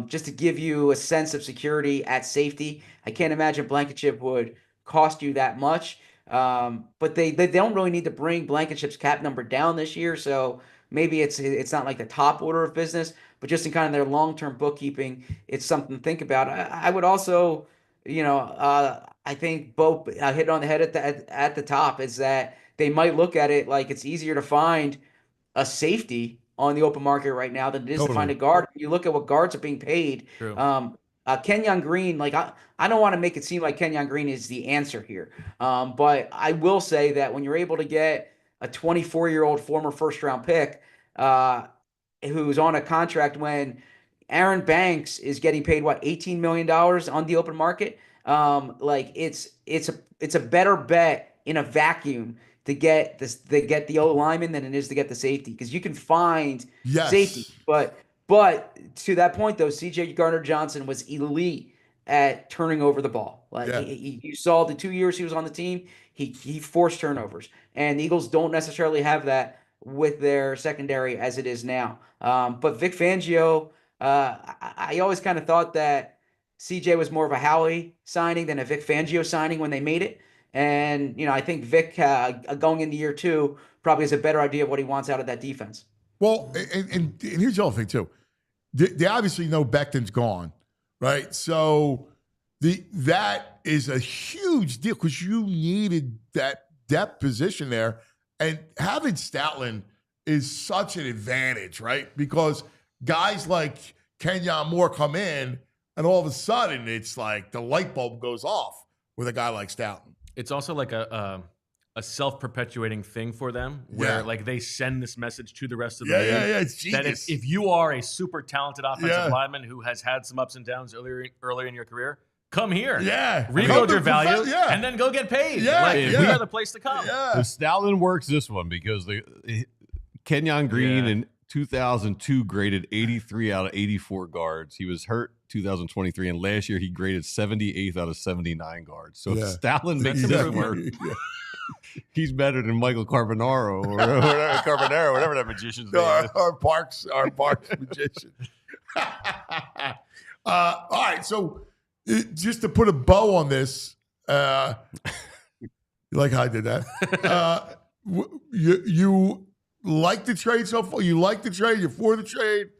just to give you a sense of security at safety. I can't imagine Blankenship would cost you that much, but they don't really need to bring Blankenship's cap number down this year, so maybe it's not like the top order of business, but just in kind of their long-term bookkeeping, it's something to think about. I would also, I think Bo hit on the head at the top, is that they might look at it like it's easier to find a safety on the open market right now than it is to find a guard. You look at what guards are being paid. True. Kenyon Green, like I don't want to make it seem like Kenyon Green is the answer here, but I will say that when you're able to get a 24-year-old former first-round pick who's on a contract when Aaron Banks is getting paid $18 million on the open market, like it's a better bet in a vacuum to get the O lineman than it is to get the safety, because you can find safety. But to that point though, CJ Gardner-Johnson was elite at turning over the ball. Like you saw the 2 years he was on the team, he forced turnovers, and the Eagles don't necessarily have that with their secondary as it is now. But Vic Fangio, I always kind of thought that CJ was more of a Howie signing than a Vic Fangio signing when they made it. And, I think Vic going into year 2 probably has a better idea of what he wants out of that defense. Well, and here's the other thing too. They obviously know Becton's gone, right? So that is a huge deal because you needed that depth position there. And having Stoutland is such an advantage, right? Because guys like Kenyon Moore come in, and all of a sudden it's like the light bulb goes off with a guy like Stoutland. It's also like a self-perpetuating thing for them, where like they send this message to the rest of the league. Yeah, it's genius. That if you are a super talented offensive lineman who has had some ups and downs earlier in your career, come here. Rebuild your value, and then go get paid. We are the place to come. The Stoutland works this one because Kenyon Green in 2002 graded 83 out of 84 guards. He was hurt 2023, and last year he graded 78th out of 79 guards. So if Yeah. Stalin makes this work, he's better than Michael Carbonaro or whatever that magician's name is. Our Parks magician. All right, so just to put a bow on this, you like how I did that? You like the trade so far? You like the trade? You're for the trade?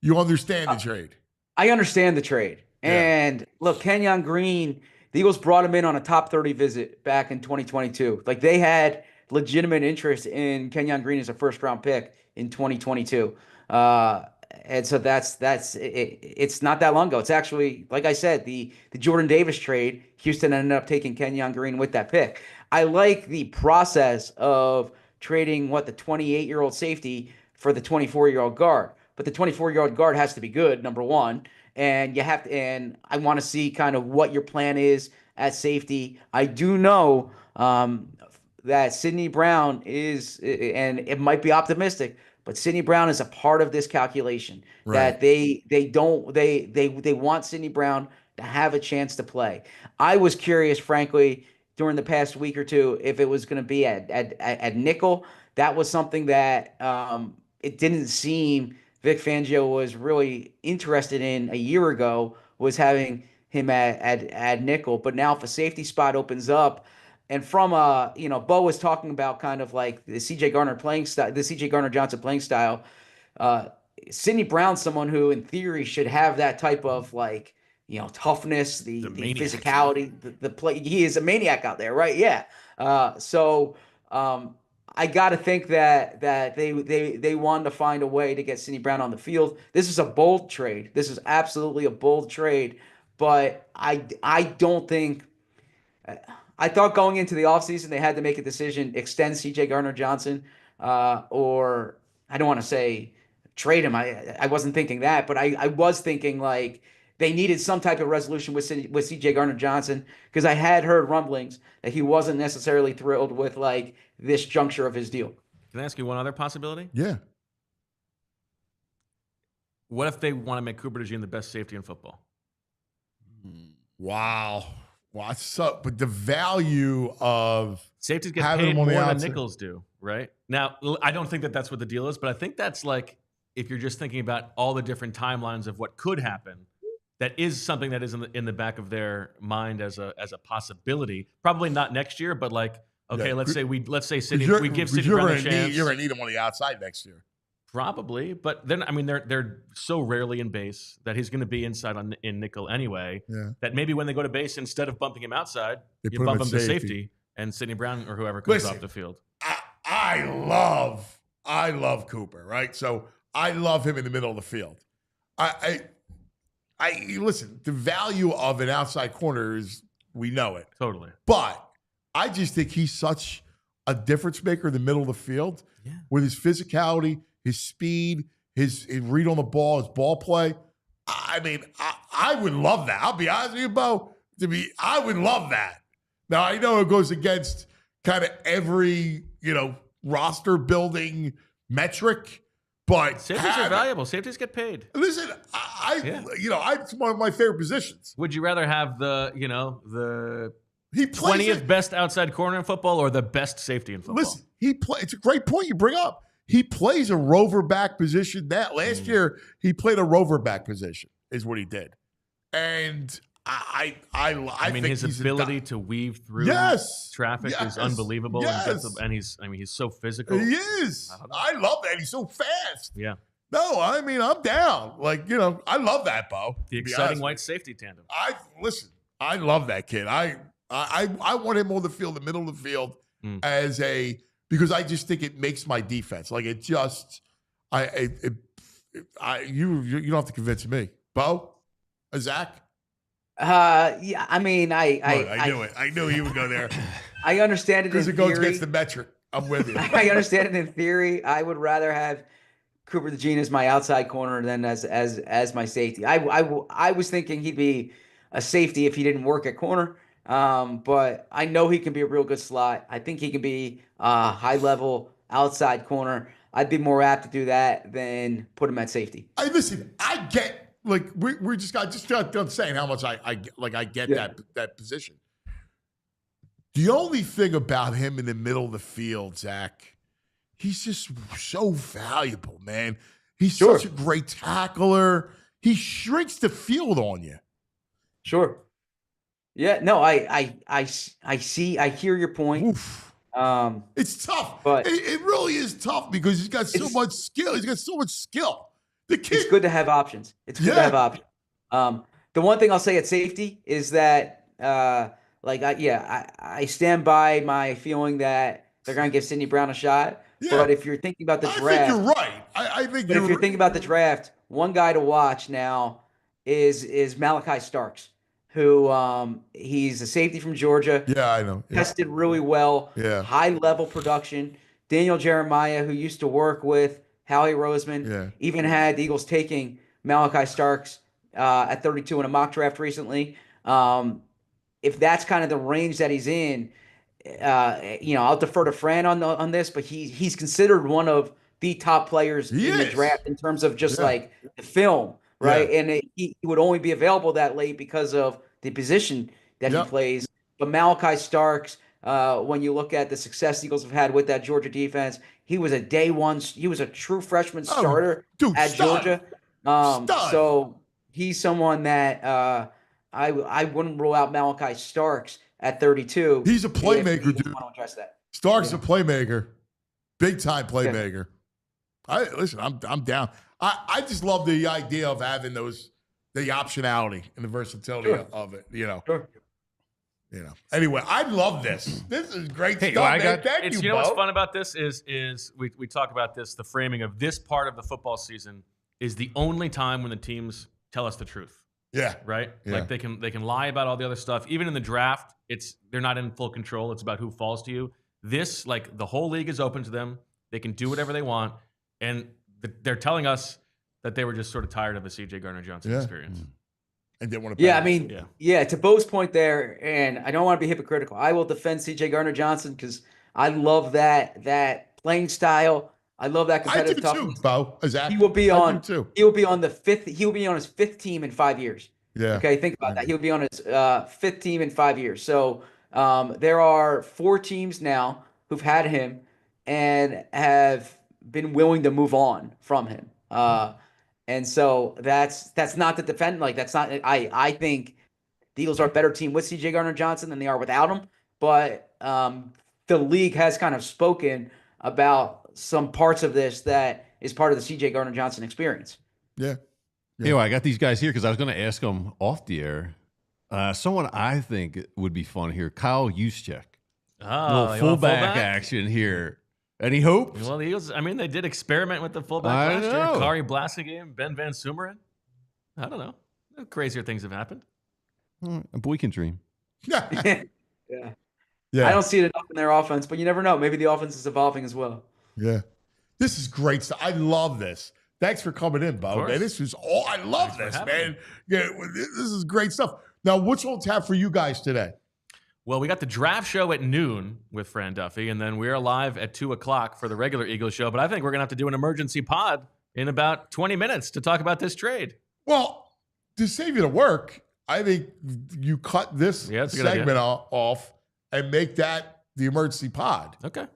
You understand the trade? I understand the trade. Yeah. And look, Kenyon Green, the Eagles brought him in on a top 30 visit back in 2022. Like, they had legitimate interest in Kenyon Green as a first-round pick in 2022. And so it's not that long ago. It's actually, like I said, the Jordan Davis trade, Houston ended up taking Kenyon Green with that pick. I like the process of trading the 28-year-old safety for the 24-year-old guard. But the 24-year-old guard has to be good, number one. And I want to see kind of what your plan is at safety. I do know that Sidney Brown is, and it might be optimistic, but Sidney Brown is a part of this calculation. Right. That they want Sidney Brown to have a chance to play. I was curious, frankly, during the past week or two, if it was going to be at nickel. That was something that it didn't seem Vic Fangio was really interested in a year ago, was having him at nickel. But now if a safety spot opens up, and from Bo was talking about kind of like the CJ Gardner playing style, the CJ Gardner Johnson playing style. Sidney Brown's someone who, in theory, should have that type of toughness, the physicality, the play. He is a maniac out there, right? Yeah. I got to think that they wanted to find a way to get Sidney Brown on the field. This is a bold trade. This is absolutely a bold trade. But I don't think – I thought going into the offseason they had to make a decision, extend CJ Gardner Johnson or I don't want to say trade him. I wasn't thinking that, but I was thinking like they needed some type of resolution with CJ Gardner Johnson, because I had heard rumblings that he wasn't necessarily thrilled with like this juncture of his deal. Can I ask you one other possibility? Yeah. What if they want to make Cooper DeJean the best safety in football? Wow. But the value of safeties get paid more than nickels do, right? Now, I don't think that that's what the deal is, but I think that's like, if you're just thinking about all the different timelines of what could happen, that is something that is in the back of their mind as a possibility. Probably not next year, but like, okay, yeah, let's say Sidney, we give Sidney Brown a chance. You're gonna need him on the outside next year. Probably, but then they're so rarely in base that he's going to be inside in nickel anyway. Yeah. That maybe when they go to base, instead of bumping him outside, you bump him to safety, and Sidney Brown or whoever comes off the field. I love Cooper, right? So I love him in the middle of the field. I listen. The value of an outside corner is, we know it totally, but I just think he's such a difference maker in the middle of the field with his physicality, his speed, his read on the ball, his ball play. I mean, I would love that. I'll be honest with you, Bo. I would love that. Now, I know it goes against kind of every, roster building metric, but safeties are valuable. Safeties get paid. Listen, it's one of my favorite positions. Would you rather have the 20th best outside corner in football or the best safety in football? Listen, it's a great point you bring up. He plays a rover back position. That last year, he played a rover back position, is what he did. And I mean, think his ability to weave through traffic is unbelievable. Yes. And he's so physical. He is. I love that. He's so fast. Yeah. No, I mean, I'm down. Like, I love that, Bo. The exciting white safety tandem. I love that kid. I want him on the field, the middle of the field, because I just think it makes my defense. Like, it just, you don't have to convince me. Bo? Zach? Yeah, I mean, I knew it. I knew you would go there. I understand it because it goes against the metric. I'm with you. I understand it in theory. I would rather have Cooper DeJean as my outside corner than as my safety. I was thinking he'd be a safety if he didn't work at corner. But I know he can be a real good slot. I think he can be a high-level outside corner. I'd be more apt to do that than put him at safety. Listen, I get we're I'm saying how much I get that position. The only thing about him in the middle of the field, Zach, he's just so valuable, man. He's such a great tackler. He shrinks the field on you. Sure. Yeah. No, I hear your point. Oof. It's tough, but it really is tough because he's got so much skill. He's got so much skill. The kid, it's good to have options. It's good to have options. The one thing I'll say at safety is that, I stand by my feeling that they're going to give Sidney Brown a shot. Yeah. But if you're thinking about the draft, I think you're right. I think. But if you're thinking about the draft, one guy to watch now is Mekhi Starks, who he's a safety from Georgia. Yeah, I know. Yeah. Tested really well. Yeah. High level production. Daniel Jeremiah, who used to work with Howie Roseman, even had the Eagles taking Mekhi Starks at 32 in a mock draft recently. If that's kind of the range that he's in, I'll defer to Fran on this, but he's considered one of the top players in the draft in terms of just like the film, right? Yeah. And he would only be available that late because of the position that he plays. But Mekhi Starks, when you look at the success the Eagles have had with that Georgia defense, he was a day one. He was a true freshman starter at Georgia. So he's someone that I wouldn't rule out Mekhi Starks at 32. He's a playmaker, dude. Want to address that. Starks a playmaker, big time playmaker. I'm down. I just love the idea of having the optionality and the versatility of it. Anyway, I love this. This is great stuff. Thank you. You know what's fun about this is we talk about this. The framing of this part of the football season is the only time when the teams tell us the truth. Yeah. Right? Yeah. Like they can lie about all the other stuff. Even in the draft, they're not in full control. It's about who falls to you. This, like, the whole league is open to them. They can do whatever they want. And they're telling us that they were just sort of tired of the CJ Gardner Johnson experience. And didn't want to to Bo's point there, and I don't want to be hypocritical. I will defend CJ Gardner Johnson because I love that playing style. I love that competitive toughness. I do too, Bo. Exactly. He will be on his fifth team in 5 years. Yeah. Okay, think about that. He'll be on his fifth team in 5 years. So there are 4 teams now who've had him and have been willing to move on from him. And so that's not to defend. Like, that's not. I think the Eagles are a better team with CJ Gardner Johnson than they are without him. But the league has kind of spoken about some parts of this that is part of the CJ Gardner Johnson experience. Yeah. Anyway, I got these guys here because I was going to ask them off the air. Someone I think would be fun here, Kyle Juszczyk. Oh, fullback action here. Any hopes? Well, the Eagles, they did experiment with the fullback last year. Kari Blasingame, Ben Van Sumeren. I don't know. Crazier things have happened. A boy can dream. Yeah. I don't see it enough in their offense, but you never know. Maybe the offense is evolving as well. Yeah. This is great stuff. I love this. Thanks for coming in, Bo. Man, this is all. I love this, man. Yeah, this is great stuff. Now, what's on tap for you guys today? Well, we got the draft show at noon with Fran Duffy, and then we're live at 2:00 for the regular Eagles show. But I think we're going to have to do an emergency pod in about 20 minutes to talk about this trade. Well, to save you the work, I think you cut this segment off and make that the emergency pod. Okay.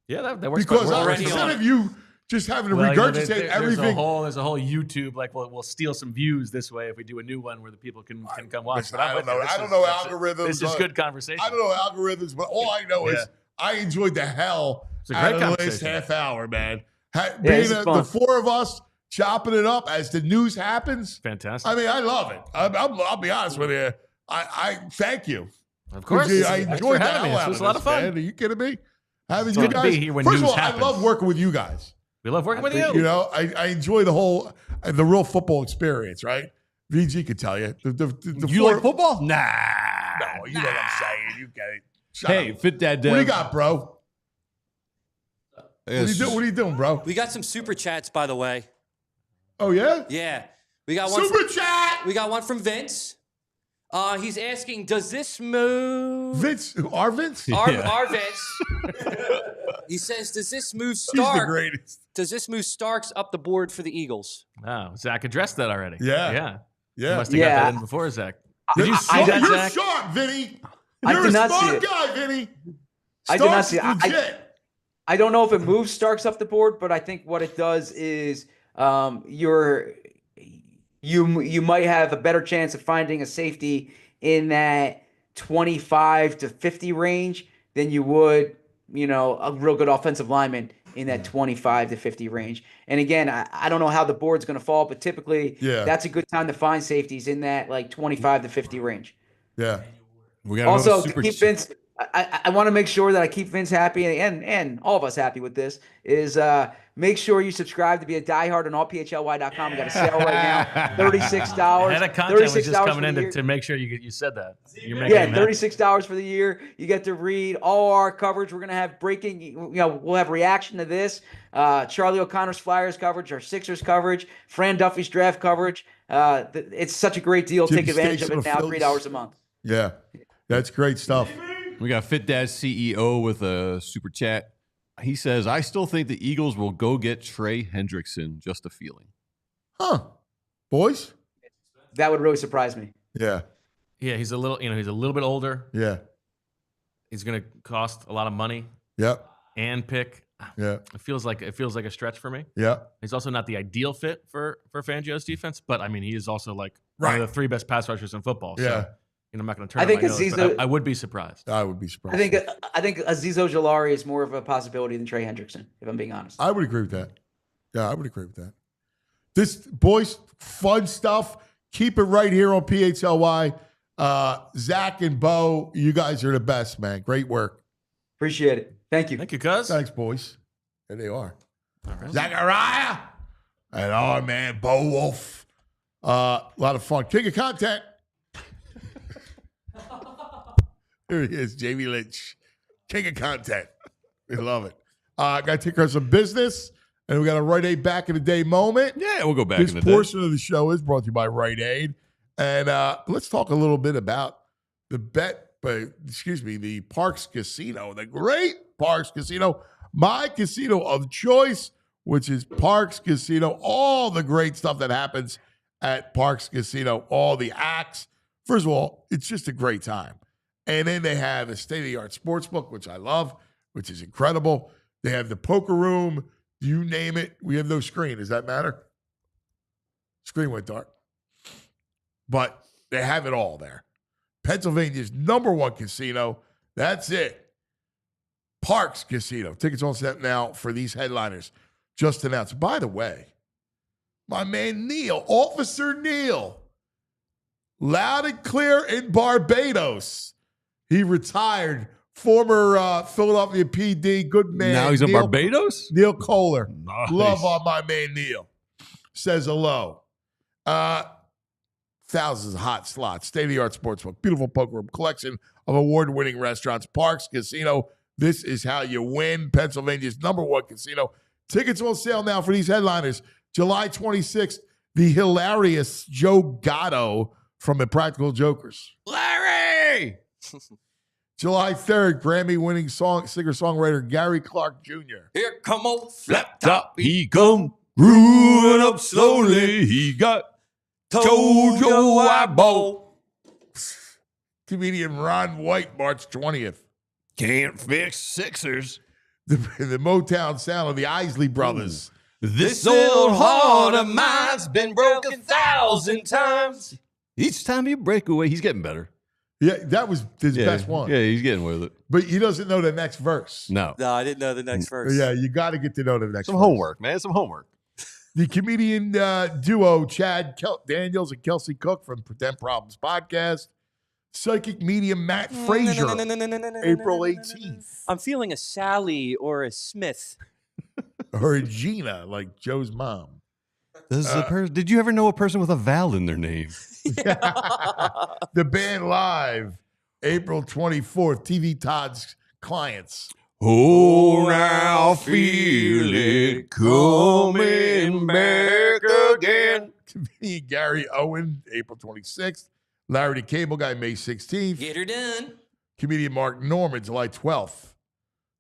Yeah, that works. Because instead of you just having to regurgitate everything. There's a whole YouTube, like we'll steal some views this way if we do a new one where the people can come watch. But I don't know algorithms. This is good conversation. I don't know algorithms, but all I know is I enjoyed the hell out of the last half hour, man. Being the 4 of us chopping it up as the news happens. Fantastic. I love it. I'll be honest with you. I thank you. Of course. I enjoyed the hell out of this. It was a lot of fun. Man. Are you kidding me? Having you guys. First of all, I love working with you guys. We love working with you. You know, I enjoy the real football experience, right? VG could tell you. You like football? Nah. No, you know what I'm saying. You get it. Hey, Fit Dad. What do you got, bro? What are you doing, bro? We got some super chats, by the way. Oh, yeah? Yeah. We got one super chat. We got one from Vince. He's asking, does this move... Vince? Our Vince? Our Vince. He says, does this move He's the Stark? greatest. Does this move Starks up the board for the Eagles? Oh, Zach addressed that already. Yeah. You must have got that in before, Zach. Did you see that, You're Zach? sharp, Vinny. I You're did a not see smart it. guy, Vinny. I did not Stark's see it. legit. I don't know if it moves Starks up the board, but I think what it does is you might have a better chance of finding a safety in that 25 to 50 range than you would, a real good offensive lineman in that 25 to 50 range. And again, I don't know how the board's going to fall, but typically that's a good time to find safeties in that like 25 to 50 range. Yeah. We got Also, to keep Vince, I want to make sure that I keep Vince happy and all of us happy with this is make sure you subscribe to be a diehard on allphly.com. We got a sale right now, $36. Head of content was just coming in to make sure you said that. $36 for the year. You get to read all our coverage. We're going to have breaking, we'll have reaction to this. Charlie O'Connor's Flyers coverage, our Sixers coverage, Fran Duffy's draft coverage. It's such a great deal. Jimmy Take advantage of Stakes it now, Phillies. $3 a month. Yeah. That's great stuff. We got Fit Dad CEO with a super chat. He says, I still think the Eagles will go get Trey Hendrickson. Just a feeling. Huh. Boys? That would really surprise me. Yeah. Yeah, he's a little bit older. Yeah. He's going to cost a lot of money. Yep. And pick. Yeah. It feels like a stretch for me. Yeah. He's also not the ideal fit for Fangio's defense, but I mean, he is also like one of the 3 best pass rushers in football. Yeah. So, I'm not going to turn my nose, but I would be surprised. I would be surprised. I think Azeez Ojulari is more of a possibility than Trey Hendrickson, if I'm being honest. I would agree with that. Yeah, I would agree with that. This, boys, fun stuff. Keep it right here on PHLY. Zach and Bo, you guys are the best, man. Great work. Appreciate it. Thank you. Thank you, cuz. Thanks, boys. There they are. All right. Zachariah and our man, Bo Wolf. A lot of fun. King of content. Here he is, Jamie Lynch. King of content. We love it. Got to take care of some business, and we got a Rite Aid back in the day moment. Yeah, we'll go back This in the day. portion of the show is brought to you by Rite Aid. And let's talk a little bit about the Parks Casino, the great Parks Casino, my casino of choice, which is Parks Casino. All the great stuff that happens at Parks Casino, all the acts. First of all, it's just a great time. And then they have a state-of-the-art sports book, which I love, which is incredible. They have the poker room, you name it. We have no screen. Does that matter? Screen went dark. But they have it all there. Pennsylvania's #1 casino. That's it. Parks Casino. Tickets on sale now for these headliners. Just announced. By the way, my man Neil, Officer Neil, loud and clear in Barbados. He retired. Former Philadelphia PD, good man. Now he's in Barbados? Neil Kohler. Nice. Love on my man Neil. Says hello. Thousands of hot slots, state-of-the-art sportsbook, beautiful poker room, collection of award-winning restaurants, Parks Casino. This is how you win. Pennsylvania's #1 casino. Tickets on sale now for these headliners. July 26th, the hilarious Joe Gatto from Impractical Jokers. Larry! July 3rd, Grammy-winning singer-songwriter Gary Clark Jr. Here come old Flap top, he come growing up slowly. He got Tojo eyeball. Comedian Ron White, March 20th. Can't fix Sixers. The Motown sound of the Isley Brothers. This old heart of mine's been broken 1,000 times. Each time you break away, he's getting better. Yeah, that was his best one. Yeah, he's getting with it. But he doesn't know the next verse. No, I didn't know the next verse. Yeah, you got to get to know the next some verse. homework, man. Some homework. The comedian duo Chad Daniels and Kelsey Cook from Pretend Problems podcast. Psychic medium Matt Frazier, April 18th. I'm feeling a Sally or a Smith. Or a Gina, like Joe's mom. Did you ever know a person with a vowel in their name? The band live, April 24th. TV Todd's clients. Oh, now feel it coming back again. Comedian Gary Owen, April 26th. Larry the Cable Guy, May 16th. Get her done. Comedian Mark Norman, July 12th.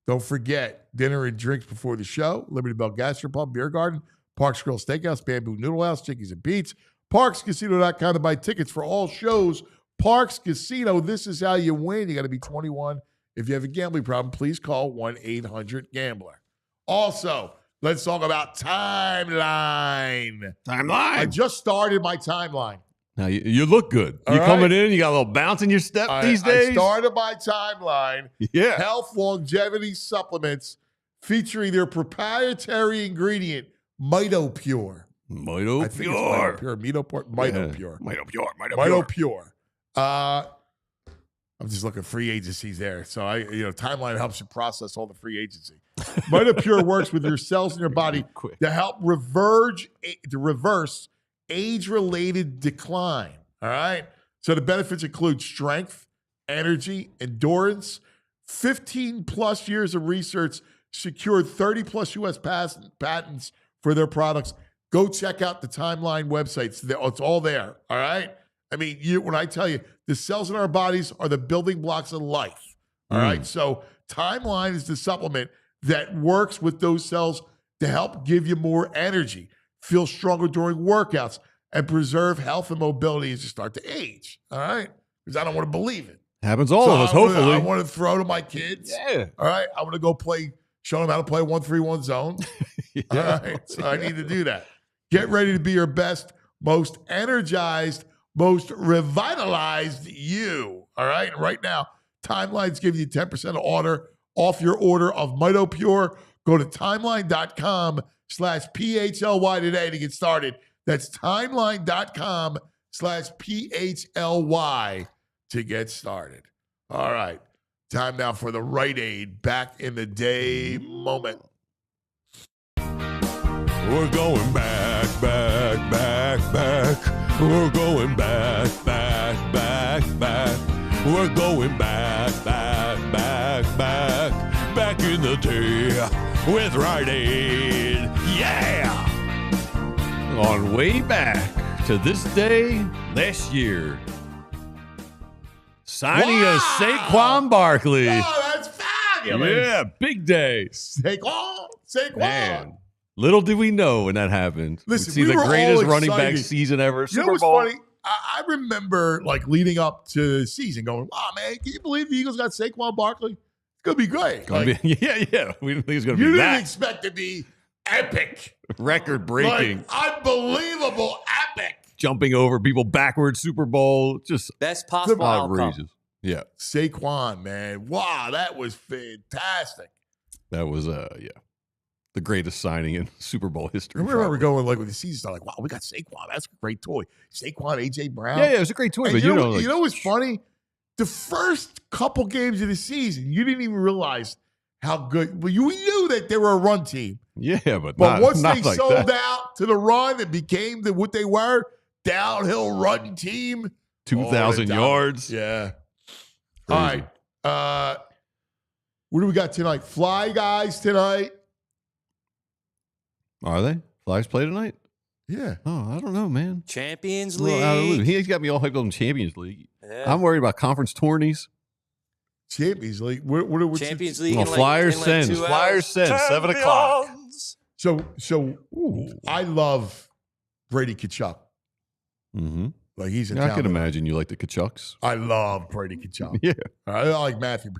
Don't forget, dinner and drinks before the show. Liberty Bell Gastropub, Beer Garden, Parks Grill Steakhouse, Bamboo Noodle House, Chickies and Pete's, ParksCasino.com to buy tickets for all shows. Parks Casino, this is how you win. You got to be 21. If you have a gambling problem, please call 1-800-GAMBLER. Also, let's talk about Timeline. I just started my Timeline. Now, you look good. All You right. coming in, you got a little bounce in your step these days? I started my Timeline. Yeah. Health longevity supplements featuring their proprietary ingredient, MitoPure. Mito I think Pure. it's MitoPure. Mito Pure. I'm just looking at free agencies there. So Timeline helps you process all the free agency. MitoPure works with your cells in your body to help reverse age-related decline. All right. So the benefits include strength, energy, endurance. 15 plus years of research secured 30 plus U.S. patents for their products. Go check out the Timeline websites. It's all there. All right. I mean, when I tell you the cells in our bodies are the building blocks of life. All right. So Timeline is the supplement that works with those cells to help give you more energy, feel stronger during workouts, and preserve health and mobility as you start to age. All right. Because I don't want to believe it. Happens all of us, hopefully. I want to throw to my kids. Yeah. All right. I want to go show them how to play 1-3-1 zone. Yeah. All right. So I need to do that. Get ready to be your best, most energized, most revitalized you. All right. And right now, Timeline's giving you 10% off your order of MitoPure. Go to timeline.com/PHLY today to get started. That's timeline.com/PHLY to get started. All right. Time now for the Rite Aid back in the day moment. We're going back. We're going back. We're going back in the day with Rite Aid. Yeah! On way back to this day last year. Signing of Saquon Barkley. Oh, that's fabulous. Yeah, big day. Saquon. Man. Little did we know when that happened. Listen, We'd see we the were greatest all running back excited. season ever. You know Super what's Bowl. funny? I remember leading up to the season going, wow, man, can you believe the Eagles got Saquon Barkley? It's going to be great. Yeah. We didn't think it was going to You be didn't that. expect to be epic. Record breaking. Unbelievable epic. Jumping over people backwards, Super Bowl. Just Best possible outcome. outrageous. Yeah. Saquon, man. Wow, that was fantastic. That was, the greatest signing in Super Bowl history. I remember going with the season started, wow, we got Saquon. That's a great toy. Saquon, A.J. Brown. Yeah, it was a great toy. And But you know what's funny? The first couple games of the season, you didn't even realize how good. Well, we knew that they were a run team. Yeah, but once not they like sold that. out to the run and became what they were, downhill run team. 2,000 yards. Yeah. Crazy. All right. What do we got tonight? Fly guys tonight. Are they? Flyers play tonight? Yeah. Oh, I don't know, man. Champions Well, out of the loop. League. He's got me all hyped on Champions League. Yeah. I'm worried about conference tourneys. Champions League. What's Champions League. Well, in Flyers in sends. 2 hours. Flyers sends. 7 o'clock. So I love Brady Kachuk. Mm-hmm. He's a I can talent. imagine you like the Kachucks. I love Brady Kachuk. Yeah. I like Matthew,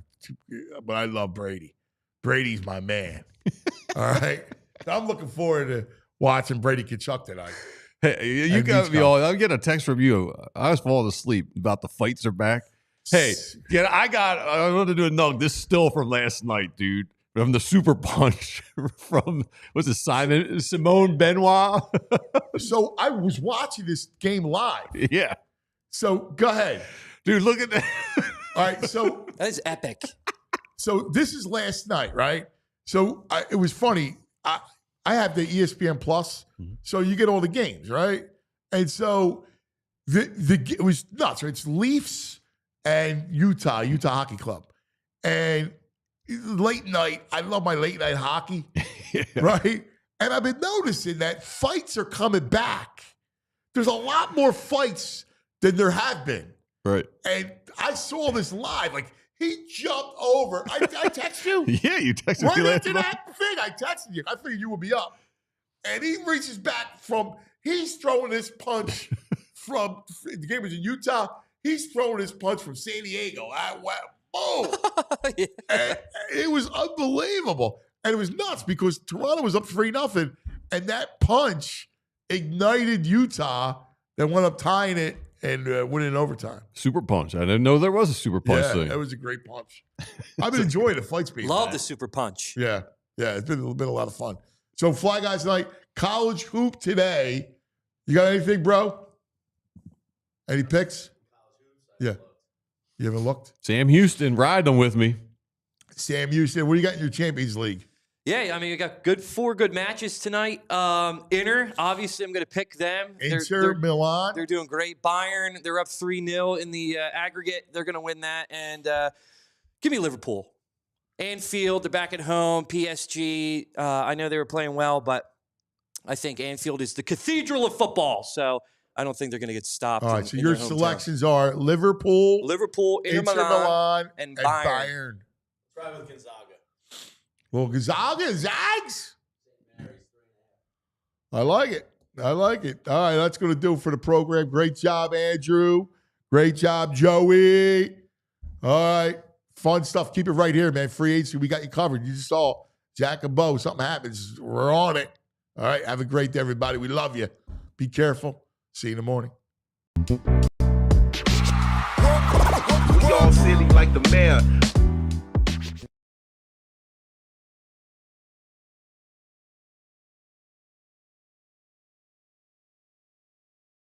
but I love Brady. Brady's my man. All right. I'm looking forward to watching Brady Kachuk tonight. Hey, you And got these me guys. all. I'm getting a text from you. I was falling asleep about the fights are back. Hey, I wanted to do a nug. This is still from last night, dude. From the Super Punch from, Simone Benoit? So I was watching this game live. Yeah. So go ahead. Dude, look at that. All right. So That is epic. So this is last night, right? So it was funny. I have the ESPN Plus, so you get all the games, right? And so it was nuts, right? It's Leafs and Utah Hockey Club. And late night, I love my late night hockey, right? And I've been noticing that fights are coming back. There's a lot more fights than there have been. Right. And I saw this live. He jumped over. I text you. Yeah, you texted Right me last after night. that thing, I texted you. I figured you would be up. And he reaches back he's throwing this punch from, the game was in Utah. He's throwing this punch from San Diego. I went, boom. Yeah. And it was unbelievable. And it was nuts because Toronto was up 3-0. And that punch ignited Utah that went up tying it and winning in overtime. Super punch. I didn't know there was a super punch Yeah, thing. that was a great punch. I've been enjoying the fights being Love had. the super punch. Yeah, it's been a lot of fun. So Fly Guys Night, college hoop today. You got anything, bro? Any picks? Yeah. You haven't looked? Sam Houston, ride them with me. Sam Houston, what do you got in your Champions League? Yeah, I mean, we got four good matches tonight. Inter, obviously, I'm going to pick them. Inter Milan. They're doing great. Bayern, they're up 3-0 in the aggregate. They're going to win that. And give me Liverpool. Anfield, they're back at home. PSG, I know they were playing well, but I think Anfield is the cathedral of football. So I don't think they're going to get stopped. All right, so your selections are Liverpool, Inter Milan, and Bayern. Bayern. Try with Gonzaga. Well, Gonzaga, Zags. I like it. All right, that's going to do it for the program. Great job, Andrew. Great job, Joey. All right, fun stuff. Keep it right here, man. Free agency, we got you covered. You just saw Jack and Bo. Something happens, we're on it. All right, have a great day, everybody. We love you. Be careful. See you in the morning. We all silly like the mayor.